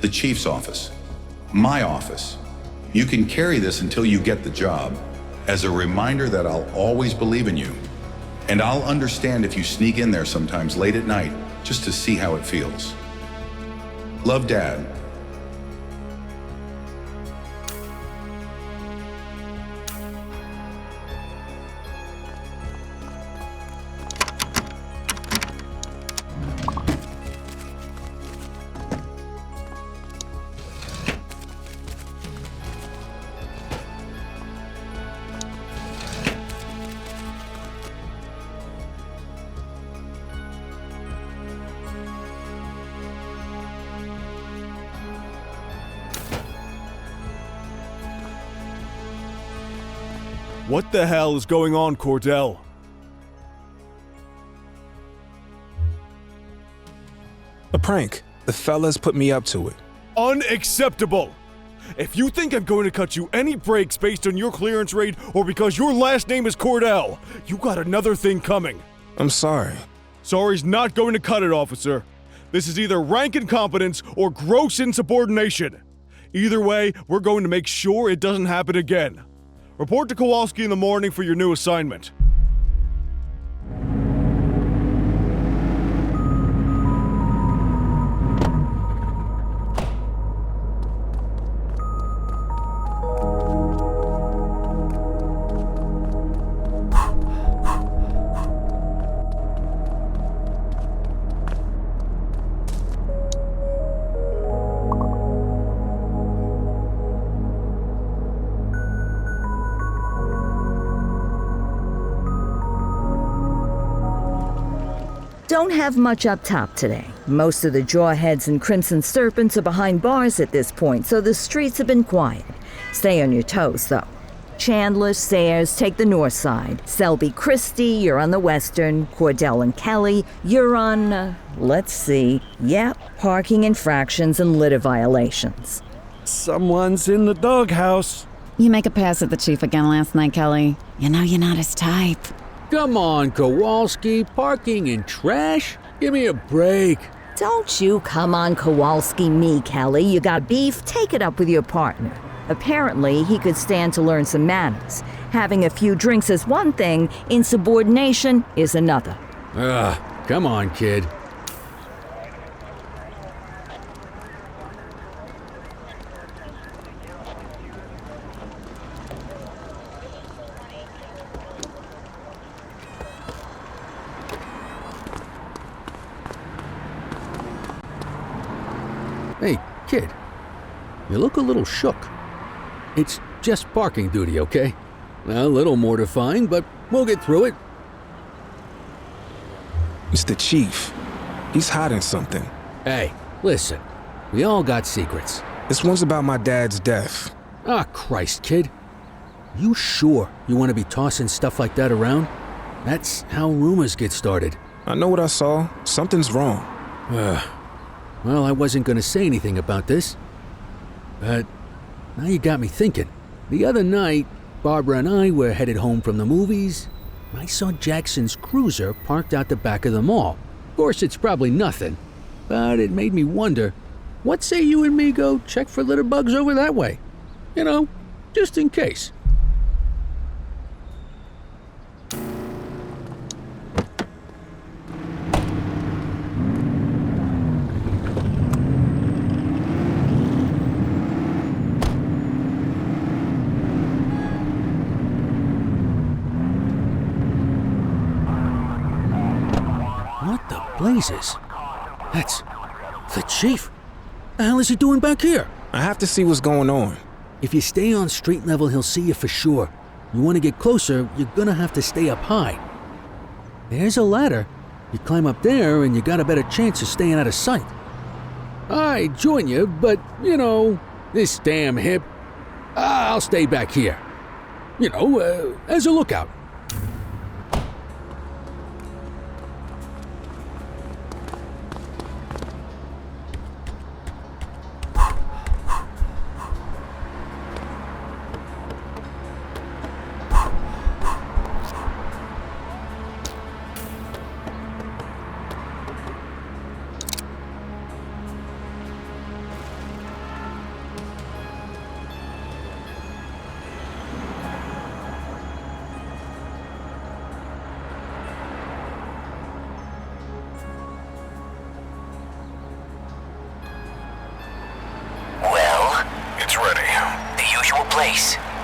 the chief's office, my office. You can carry this until you get the job, as a reminder that I'll always believe in you. And I'll understand if you sneak in there sometimes late at night, just to see how it feels. Love, Dad. What the hell is going on, Cordell? A prank. The fellas put me up to it. Unacceptable! If you think I'm going to cut you any breaks based on your clearance rate or because your last name is Cordell, you got another thing coming. I'm sorry. Sorry's not going to cut it, officer. This is either rank incompetence or gross insubordination. Either way, we're going to make sure it doesn't happen again. Report to Kowalski in the morning for your new assignment. Don't have much up top today. Most of the Jawheads and Crimson Serpents are behind bars at this point, so the streets have been quiet. Stay on your toes, though. Chandler, Sayers take the north side. Selby Christie, you're on the western. Cordell and Kelly, you're on, let's see. Yep, parking infractions and litter violations. Someone's in the doghouse. You make a pass at the chief again last night, Kelly. You know you're not his type. Come on, Kowalski. Parking and trash? Give me a break. Don't you come on Kowalski me, Kelly. You got beef? Take it up with your partner. Apparently, he could stand to learn some manners. Having a few drinks is one thing, insubordination is another. Come on, kid. Hey, kid. You look a little shook. It's just parking duty, okay? A little mortifying, but we'll get through it. It's the chief. He's hiding something. Hey, listen. We all got secrets. This one's about my dad's death. Ah, Christ, kid. You sure you want to be tossing stuff like that around? That's how rumors get started. I know what I saw. Something's wrong. Well, I wasn't going to say anything about this. But now you got me thinking. The other night, Barbara and I were headed home from the movies. I saw Jackson's cruiser parked out the back of the mall. Of course, it's probably nothing, but it made me wonder, what say you and me go check for litter bugs over that way? You know, just in case. Blazes. That's the chief. The hell is he doing back here? I have to see what's going on. If you stay on street level, he'll see you for sure. You want to get closer, you're gonna have to stay up high. There's a ladder. You climb up there and you got a better chance of staying out of sight. I'd join you, but, you know, this damn hip. I'll stay back here. You know, as a lookout.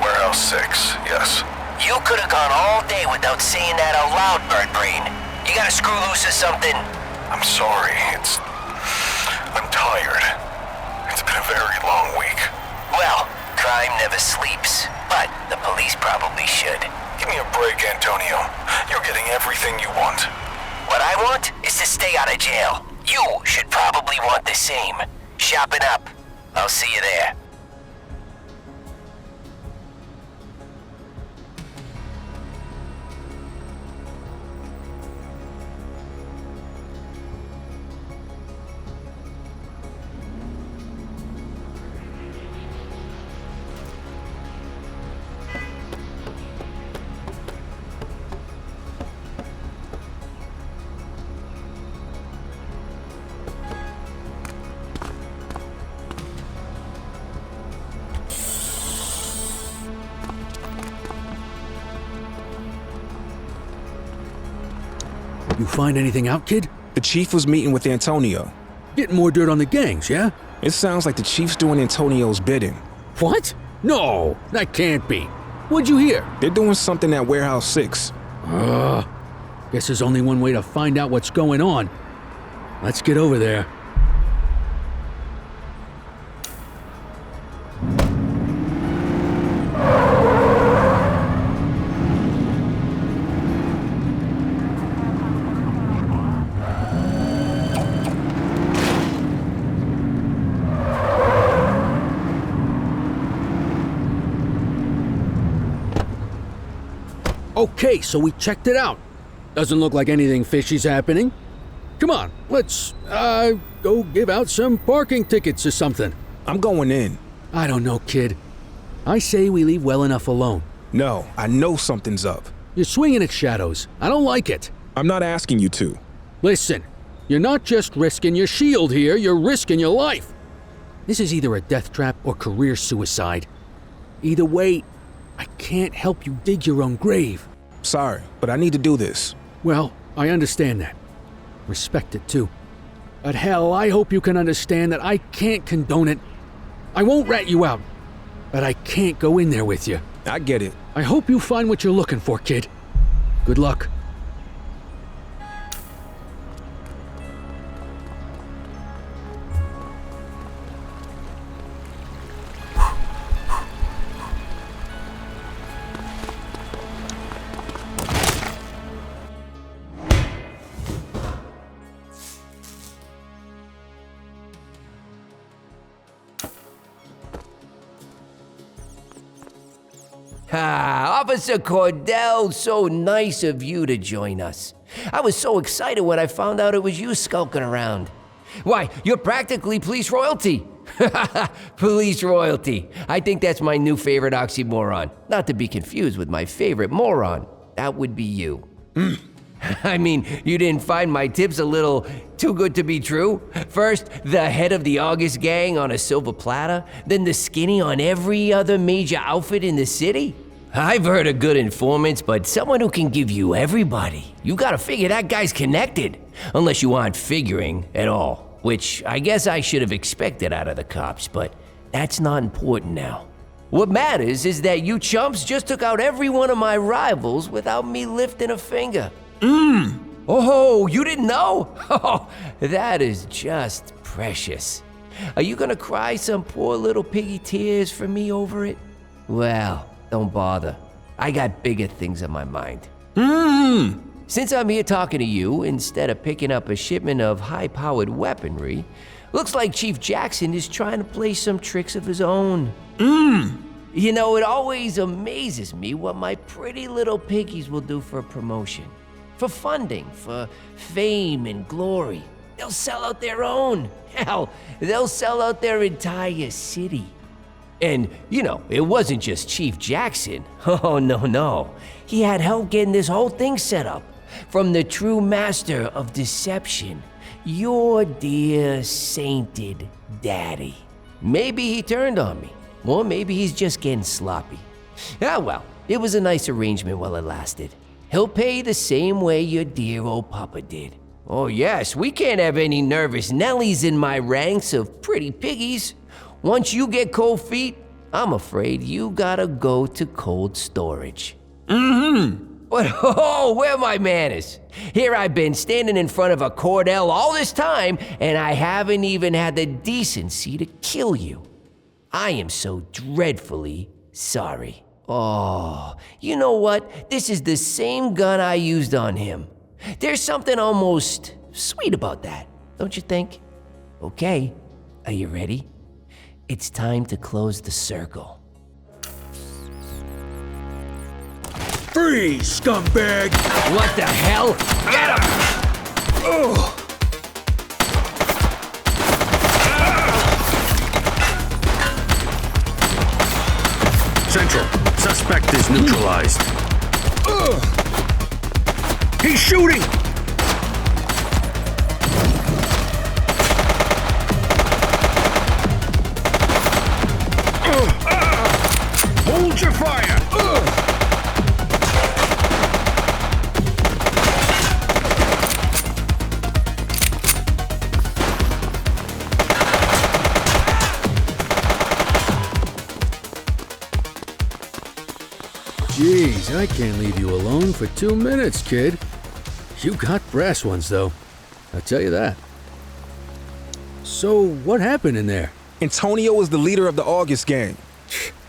Warehouse 6, yes. You could have gone all day without saying that out loud, Birdbrain. You gotta screw loose or something? I'm sorry, I'm tired. It's been a very long week. Well, crime never sleeps, but the police probably should. Give me a break, Antonio. You're getting everything you want. What I want is to stay out of jail. You should probably want the same. Shopping up. I'll see you there. You find anything out, kid? The chief was meeting with Antonio. Getting more dirt on the gangs, yeah? It sounds like the chief's doing Antonio's bidding. What? No, that can't be. What'd you hear? They're doing something at Warehouse 6. Guess there's only one way to find out what's going on. Let's get over there. Okay, so we checked it out. Doesn't look like anything fishy's happening. Come on, let's, go give out some parking tickets or something. I'm going in. I don't know, kid. I say we leave well enough alone. No, I know something's up. You're swinging at shadows. I don't like it. I'm not asking you to. Listen, you're not just risking your shield here, you're risking your life. This is either a death trap or career suicide. Either way, I can't help you dig your own grave. Sorry, but I need to do this. Well, I understand that. Respect it, too. But hell, I hope you can understand that I can't condone it. I won't rat you out, but I can't go in there with you. I get it. I hope you find what you're looking for, kid. Good luck. Ah, Officer Cordell, so nice of you to join us. I was so excited when I found out it was you skulking around. Why, you're practically police royalty. Police royalty. I think that's my new favorite oxymoron. Not to be confused with my favorite moron. That would be you. I mean, you didn't find my tips a little too good to be true? First, the head of the August gang on a silver platter, then the skinny on every other major outfit in the city? I've heard of good informants, but someone who can give you everybody. You gotta figure that guy's connected. Unless you aren't figuring at all, which I guess I should have expected out of the cops, but that's not important now. What matters is that you chumps just took out every one of my rivals without me lifting a finger. Oh, you didn't know? Oh, that is just precious. Are you gonna cry some poor little piggy tears for me over it? Well, don't bother. I got bigger things on my mind. Since I'm here talking to you, instead of picking up a shipment of high-powered weaponry, looks like Chief Jackson is trying to play some tricks of his own. You know, it always amazes me what my pretty little piggies will do for a promotion. For funding, for fame and glory. They'll sell out their own. Hell, they'll sell out their entire city. And, you know, it wasn't just Chief Jackson. Oh, no. He had help getting this whole thing set up. From the true master of deception, your dear sainted daddy. Maybe he turned on me, or maybe he's just getting sloppy. Ah, well, it was a nice arrangement while it lasted. He'll pay the same way your dear old papa did. Oh yes, we can't have any nervous Nellies in my ranks of pretty piggies. Once you get cold feet, I'm afraid you gotta go to cold storage. But oh, where are my manners? Here I've been standing in front of a Cordell all this time, and I haven't even had the decency to kill you. I am so dreadfully sorry. Oh, you know what? This is the same gun I used on him. There's something almost sweet about that, don't you think? Okay, are you ready? It's time to close the circle. Freeze, scumbag! What the hell? Get him! Central, suspect is neutralized. He's shooting! Hold your fire! Jeez, I can't leave you alone for 2 minutes, kid. You got brass ones, though. I'll tell you that. So, what happened in there? Antonio was the leader of the August gang.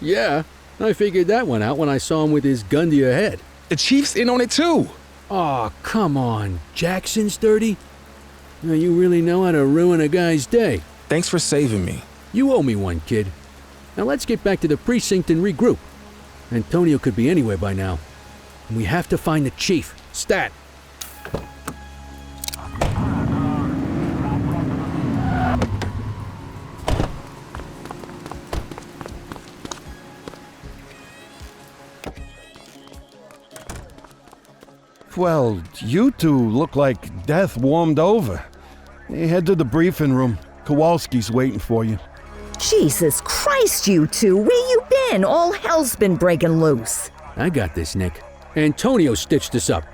Yeah, I figured that one out when I saw him with his gun to your head. The chief's in on it, too. Aw, come on. Jackson's dirty? Now, you really know how to ruin a guy's day. Thanks for saving me. You owe me one, kid. Now, let's get back to the precinct and regroup. Antonio could be anywhere by now. And we have to find the chief. Stat! Well, you two look like death warmed over. Head to the briefing room. Kowalski's waiting for you. Jesus Christ, you two, where you in. All hell's been breaking loose. I got this, Nick. Antonio stitched us up.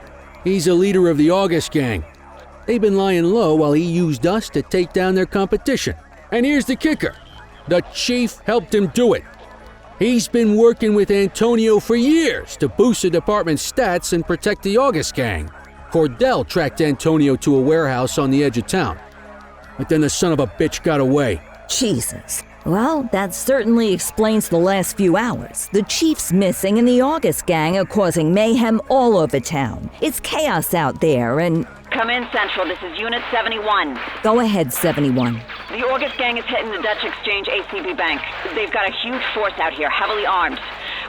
He's a leader of the August gang. They've been lying low while he used us to take down their competition. And here's the kicker. The chief helped him do it. He's been working with Antonio for years to boost the department's stats and protect the August gang. Cordell tracked Antonio to a warehouse on the edge of town. But then the son of a bitch got away. Jesus. Well, that certainly explains the last few hours. The chief's missing and the August gang are causing mayhem all over town. It's chaos out there and... Come in, Central. This is Unit 71. Go ahead, 71. The August gang is hitting the Dutch Exchange ACB Bank. They've got a huge force out here, heavily armed.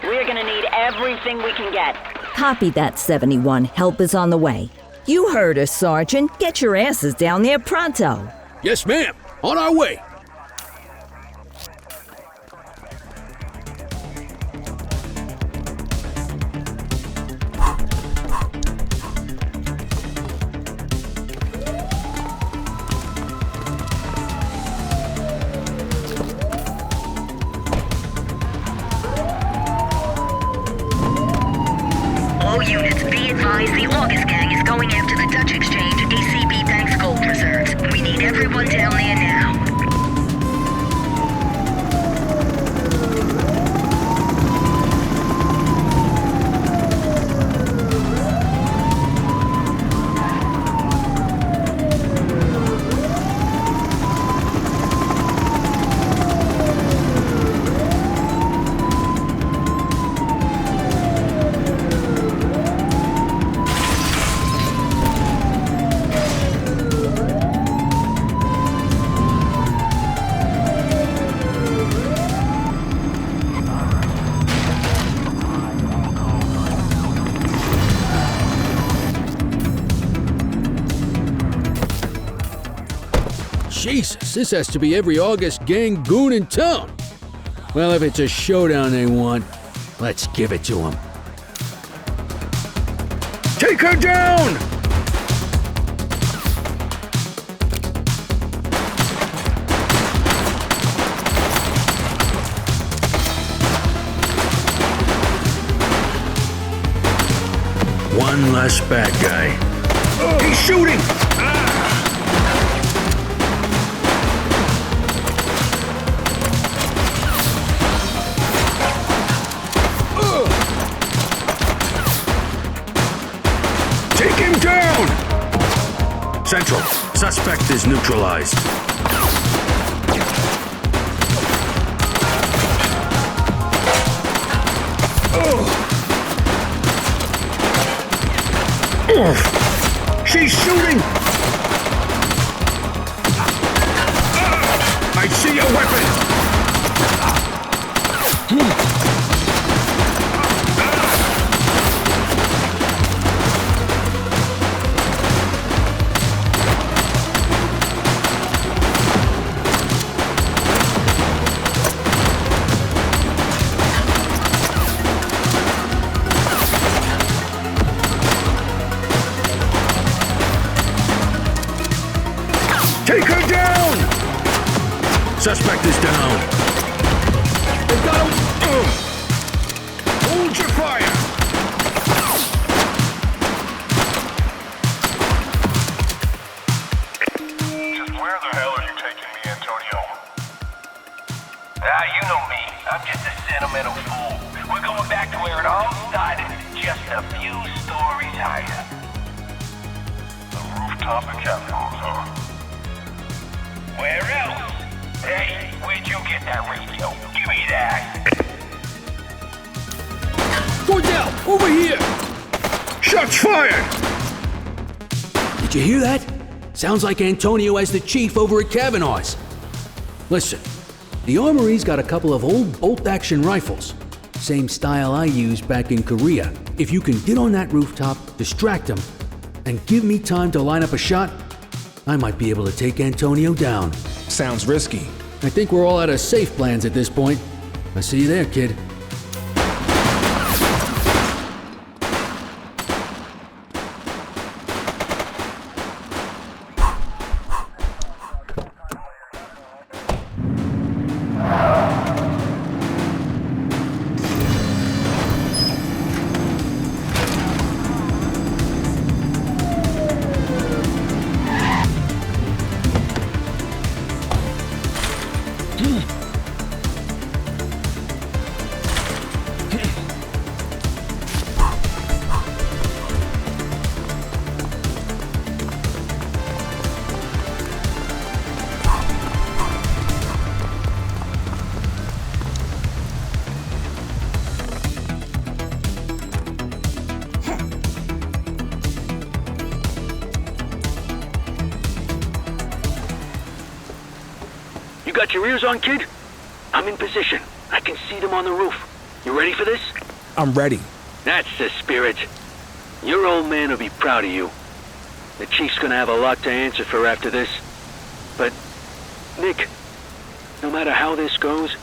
We're gonna need everything we can get. Copy that, 71. Help is on the way. You heard us, Sergeant. Get your asses down there pronto. Yes, ma'am. On our way. All units, be advised the August gang is going after the Dutch Exchange ACB Bank's gold reserves. We need everyone down there now. Jesus, this has to be every August gang goon in town. Well, if it's a showdown they want, let's give it to them. Take her down! One less bad guy. Oh, he's shooting! Take him down! Central, suspect is neutralized. She's shooting! I see a weapon! Take her down! Suspect is down. They got him! Hold your fire! Just where the hell are you taking me, Antonio? You know me. I'm just a sentimental fool. We're going back to where it all started, just a few stories higher. The rooftop of Capitals, huh? Where else? Hey, where'd you get that radio? Give me that! Cordell, over here! Shots fired! Did you hear that? Sounds like Antonio has the chief over at Kavanaugh's. Listen, the armory's got a couple of old bolt-action rifles. Same style I used back in Korea. If you can get on that rooftop, distract them, and give me time to line up a shot, I might be able to take Antonio down. Sounds risky. I think we're all out of safe plans at this point. I'll see you there, kid. You got your ears on, kid? I'm in position. I can see them on the roof. You ready for this? I'm ready. That's the spirit. Your old man will be proud of you. The chief's gonna have a lot to answer for after this. But, Nick, no matter how this goes,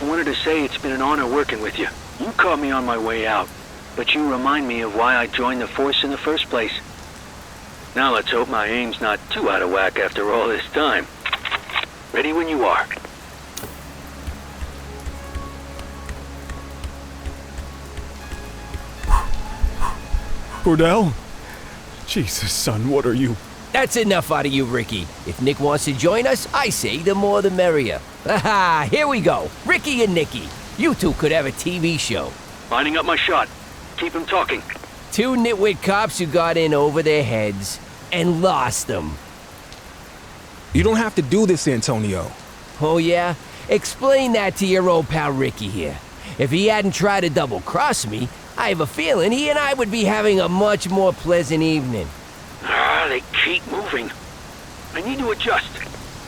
I wanted to say it's been an honor working with you. You caught me on my way out, but you remind me of why I joined the force in the first place. Now let's hope my aim's not too out of whack after all this time. Ready when you are. Cordell? Jesus, son, what are you? That's enough out of you, Ricky. If Nick wants to join us, I say the more the merrier. Haha, here we go. Ricky and Nicky. You two could have a TV show. Lining up my shot. Keep him talking. Two nitwit cops who got in over their heads and lost them. You don't have to do this, Antonio. Oh, yeah? Explain that to your old pal Ricky here. If he hadn't tried to double-cross me, I have a feeling he and I would be having a much more pleasant evening. They keep moving. I need to adjust.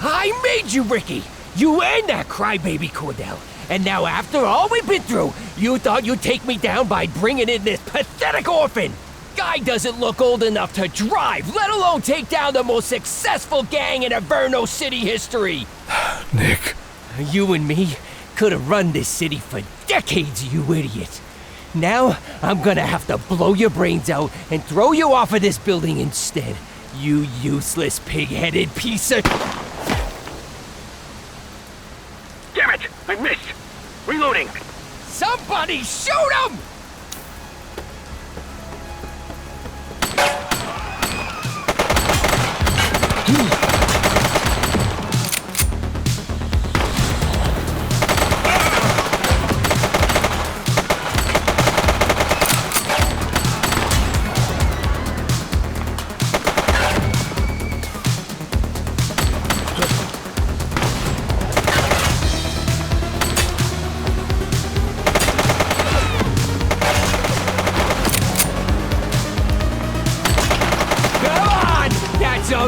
I made you, Ricky! You and that crybaby Cordell. And now after all we've been through, you thought you'd take me down by bringing in this pathetic orphan! Guy doesn't look old enough to drive, let alone take down the most successful gang in Inferno City history! Nick. You and me could have run this city for decades, you idiot. Now, I'm gonna have to blow your brains out and throw you off of this building instead. You useless pig-headed piece of... Damn it! I missed! Reloading! Somebody shoot him!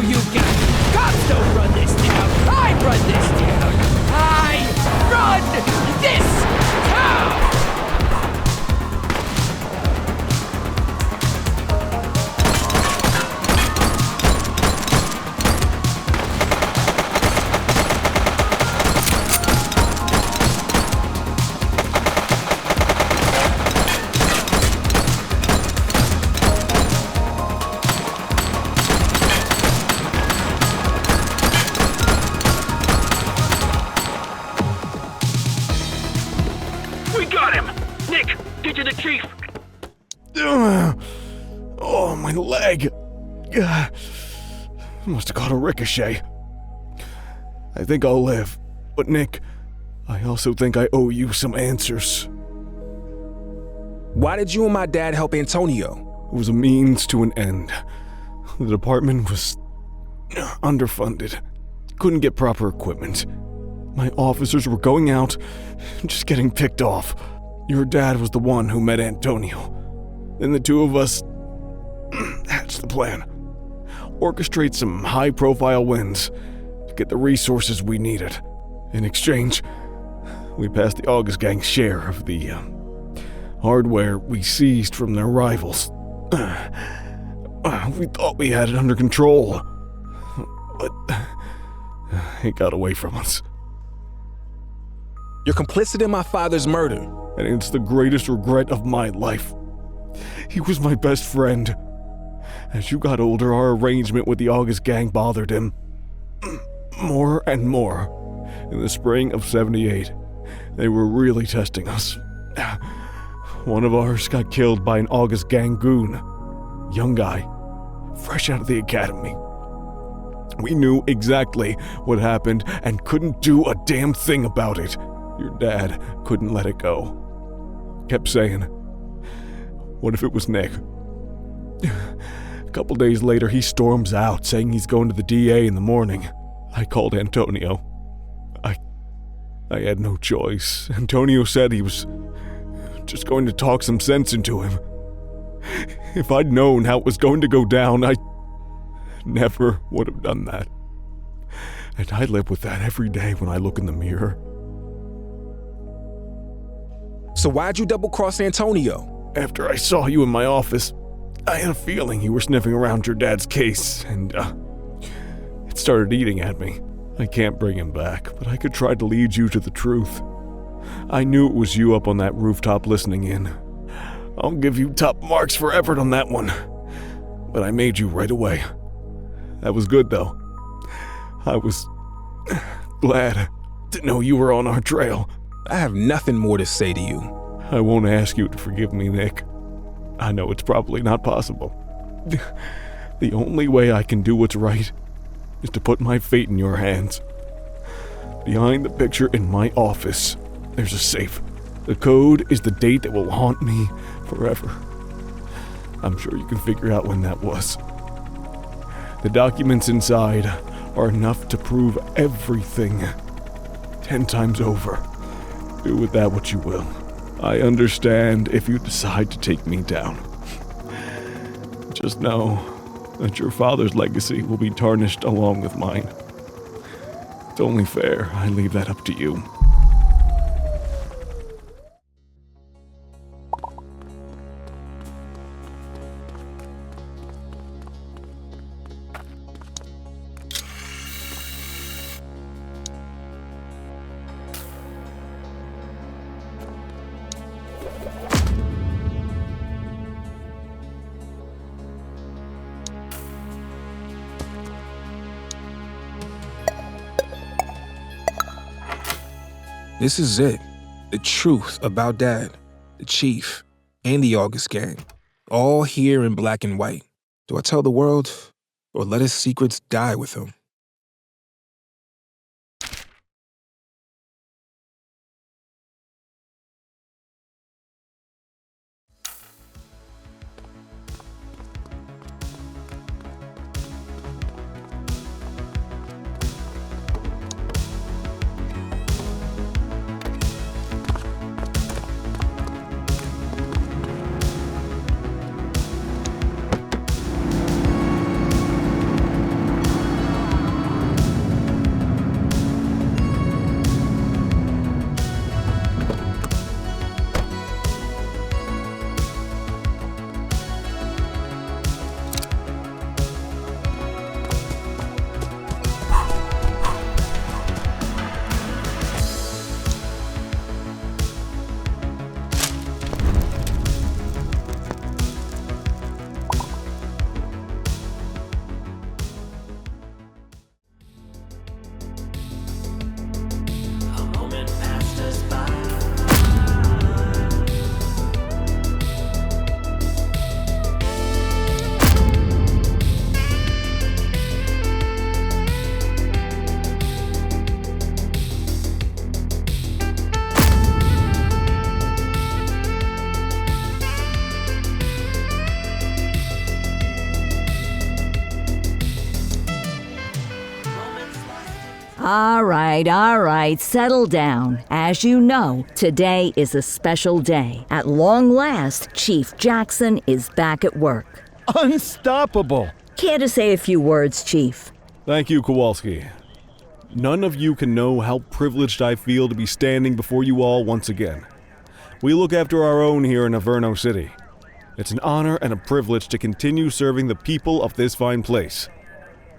You got cops don't run this town. I run this town. I run this town. Oh, my leg. Must have caught a ricochet. I think I'll live. But Nick, I also think I owe you some answers. Why did you and my dad help Antonio? It was a means to an end. The department was underfunded. Couldn't get proper equipment. My officers were going out, just getting picked off. Your dad was the one who met Antonio. Then the two of us hatched the plan. Orchestrate some high-profile wins to get the resources we needed. In exchange, we passed the August Gang's share of the hardware we seized from their rivals. We thought we had it under control, but it got away from us. You're complicit in my father's murder. And it's the greatest regret of my life. He was my best friend. As you got older, our arrangement with the August Gang bothered him. More and more. In the spring of '78, they were really testing us. One of ours got killed by an August Gang goon. Young guy, fresh out of the academy. We knew exactly what happened and couldn't do a damn thing about it. Your dad couldn't let it go. Kept saying, what if it was Nick? A couple days later, he storms out, saying he's going to the DA in the morning. I called Antonio. I had no choice. Antonio said he was just going to talk some sense into him. If I'd known how it was going to go down, I never would have done that. And I live with that every day when I look in the mirror. So why'd you double-cross Antonio? After I saw you in my office, I had a feeling you were sniffing around your dad's case, and it started eating at me. I can't bring him back, but I could try to lead you to the truth. I knew it was you up on that rooftop listening in. I'll give you top marks for effort on that one. But I made you right away. That was good, though. I was glad to know you were on our trail. I have nothing more to say to you. I won't ask you to forgive me, Nick. I know it's probably not possible. The only way I can do what's right is to put my fate in your hands. Behind the picture in my office, there's a safe. The code is the date that will haunt me forever. I'm sure you can figure out when that was. The documents inside are enough to prove everything 10 times over. Do with that what you will. I understand if you decide to take me down. Just know that your father's legacy will be tarnished along with mine. It's only fair I leave that up to you. This is it. The truth about Dad, the Chief, and the August gang. All here in black and white. Do I tell the world, or let his secrets die with him? All right, settle down. As you know, today is a special day. At long last, Chief Jackson is back at work. Unstoppable! Care to say a few words, Chief? Thank you, Kowalski. None of you can know how privileged I feel to be standing before you all once again. We look after our own here in Averno City. It's an honor and a privilege to continue serving the people of this fine place,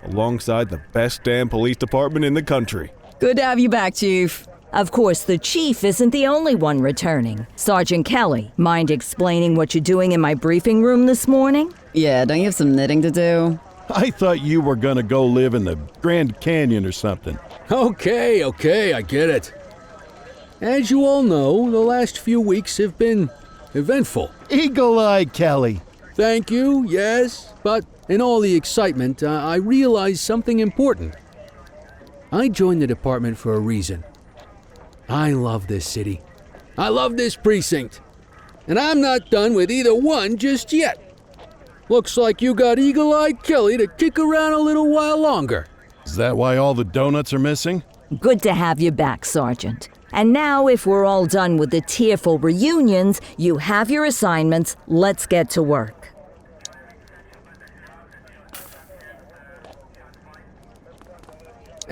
alongside the best damn police department in the country. Good to have you back, Chief. Of course, the Chief isn't the only one returning. Sergeant Kelly, mind explaining what you're doing in my briefing room this morning? Yeah, don't you have some knitting to do? I thought you were gonna go live in the Grand Canyon or something. Okay, I get it. As you all know, the last few weeks have been eventful. Eagle-Eye Kelly. Thank you, yes, but in all the excitement, I realized something important. I joined the department for a reason. I love this city. I love this precinct. And I'm not done with either one just yet. Looks like you got Eagle-Eyed Kelly to kick around a little while longer. Is that why all the donuts are missing? Good to have you back, Sergeant. And now, if we're all done with the tearful reunions, you have your assignments. Let's get to work.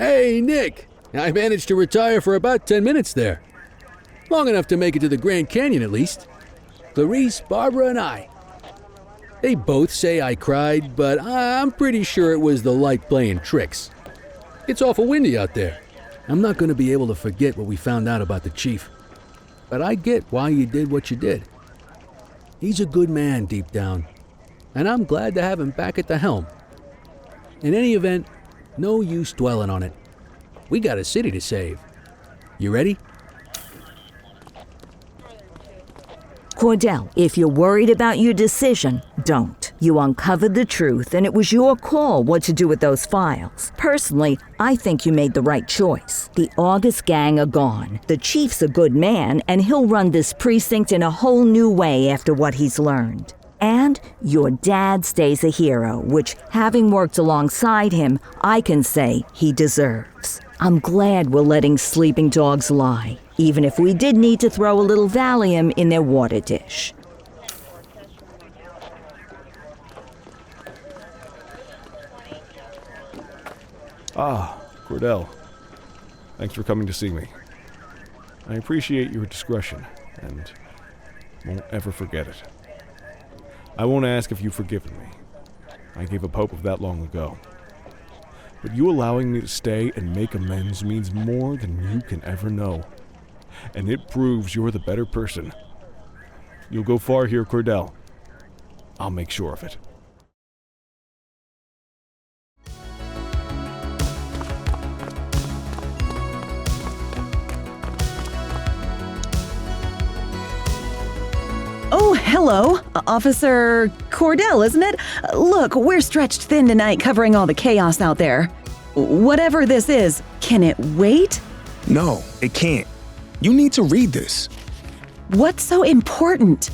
Hey, Nick! I managed to retire for about 10 minutes there. Long enough to make it to the Grand Canyon, at least. Clarice, Barbara, and I. They both say I cried, but I'm pretty sure it was the light playing tricks. It's awful windy out there. I'm not going to be able to forget what we found out about the chief. But I get why you did what you did. He's a good man deep down, and I'm glad to have him back at the helm. In any event, no use dwelling on it. We got a city to save. You ready? Cordell, if you're worried about your decision, don't. You uncovered the truth, and it was your call what to do with those files. Personally, I think you made the right choice. The August gang are gone. The chief's a good man, and he'll run this precinct in a whole new way after what he's learned. And your dad stays a hero, which, having worked alongside him, I can say he deserves. I'm glad we're letting sleeping dogs lie, even if we did need to throw a little Valium in their water dish. Ah, Cordell. Thanks for coming to see me. I appreciate your discretion, and won't ever forget it. I won't ask if you've forgiven me. I gave up hope of that long ago. But you allowing me to stay and make amends means more than you can ever know. And it proves you're the better person. You'll go far here, Cordell. I'll make sure of it. Oh, hello. Officer Cordell, isn't it? Look, we're stretched thin tonight covering all the chaos out there. Whatever this is, can it wait? No, it can't. You need to read this. What's so important?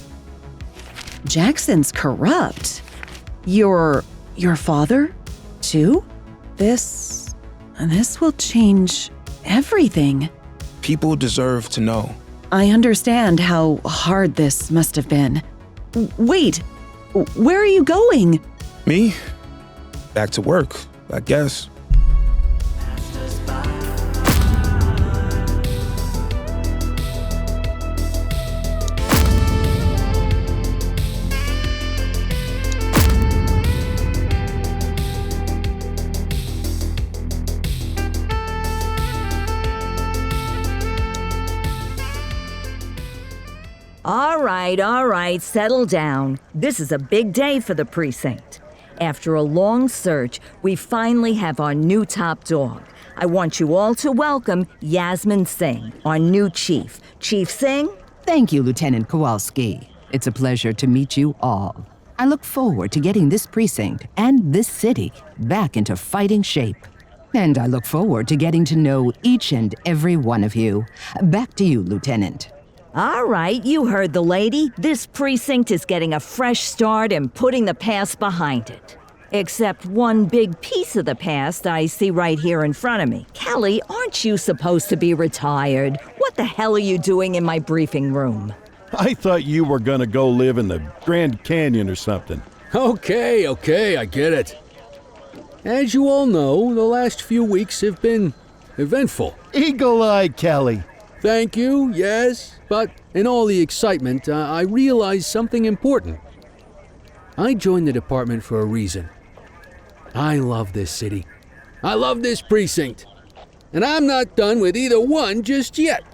Jackson's corrupt. Your father, too? This will change everything. People deserve to know. I understand how hard this must have been. Wait, where are you going? Me? Back to work, I guess. All right, settle down. This is a big day for the precinct. After a long search, we finally have our new top dog. I want you all to welcome Yasmin Singh, our new chief. Chief Singh? Thank you, Lieutenant Kowalski. It's a pleasure to meet you all. I look forward to getting this precinct and this city back into fighting shape. And I look forward to getting to know each and every one of you. Back to you, Lieutenant. All right, you heard the lady. This precinct is getting a fresh start and putting the past behind it. Except one big piece of the past I see right here in front of me. Kelly, aren't you supposed to be retired? What the hell are you doing in my briefing room? I thought you were gonna go live in the Grand Canyon or something. Okay, I get it. As you all know, the last few weeks have been eventful. Eagle-Eye Kelly. Thank you, yes, but in all the excitement, I realized something important. I joined the department for a reason. I love this city. I love this precinct. And I'm not done with either one just yet.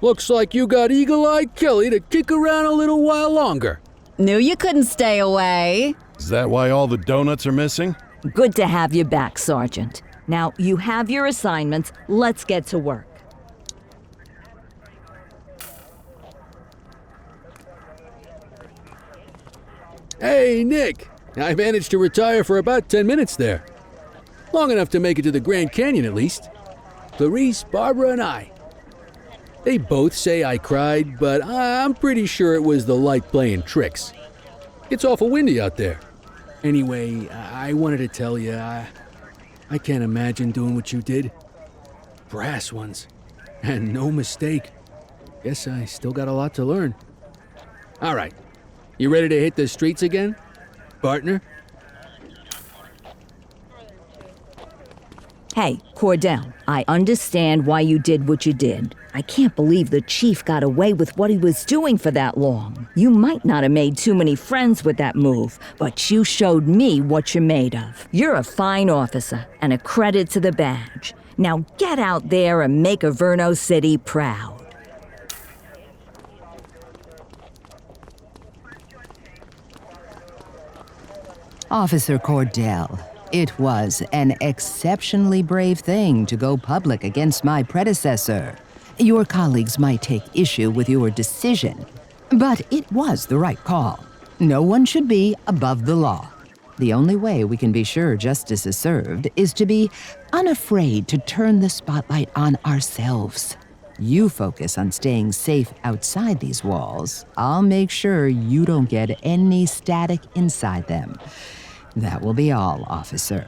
Looks like you got Eagle-Eye Kelly to kick around a little while longer. Knew you couldn't stay away. Is that why all the donuts are missing? Good to have you back, Sergeant. Now, you have your assignments. Let's get to work. Hey, Nick! I managed to retire for about 10 minutes there. Long enough to make it to the Grand Canyon, at least. Clarice, Barbara, and I. They both say I cried, but I'm pretty sure it was the light playing tricks. It's awful windy out there. Anyway, I wanted to tell you, I can't imagine doing what you did. Brass ones. And no mistake. Guess I still got a lot to learn. All right. You ready to hit the streets again, partner? Hey, Cordell, I understand why you did what you did. I can't believe the chief got away with what he was doing for that long. You might not have made too many friends with that move, but you showed me what you're made of. You're a fine officer and a credit to the badge. Now get out there and make Averno City proud. Officer Cordell, it was an exceptionally brave thing to go public against my predecessor. Your colleagues might take issue with your decision, but it was the right call. No one should be above the law. The only way we can be sure justice is served is to be unafraid to turn the spotlight on ourselves. You focus on staying safe outside these walls. I'll make sure you don't get any static inside them. That will be all, officer.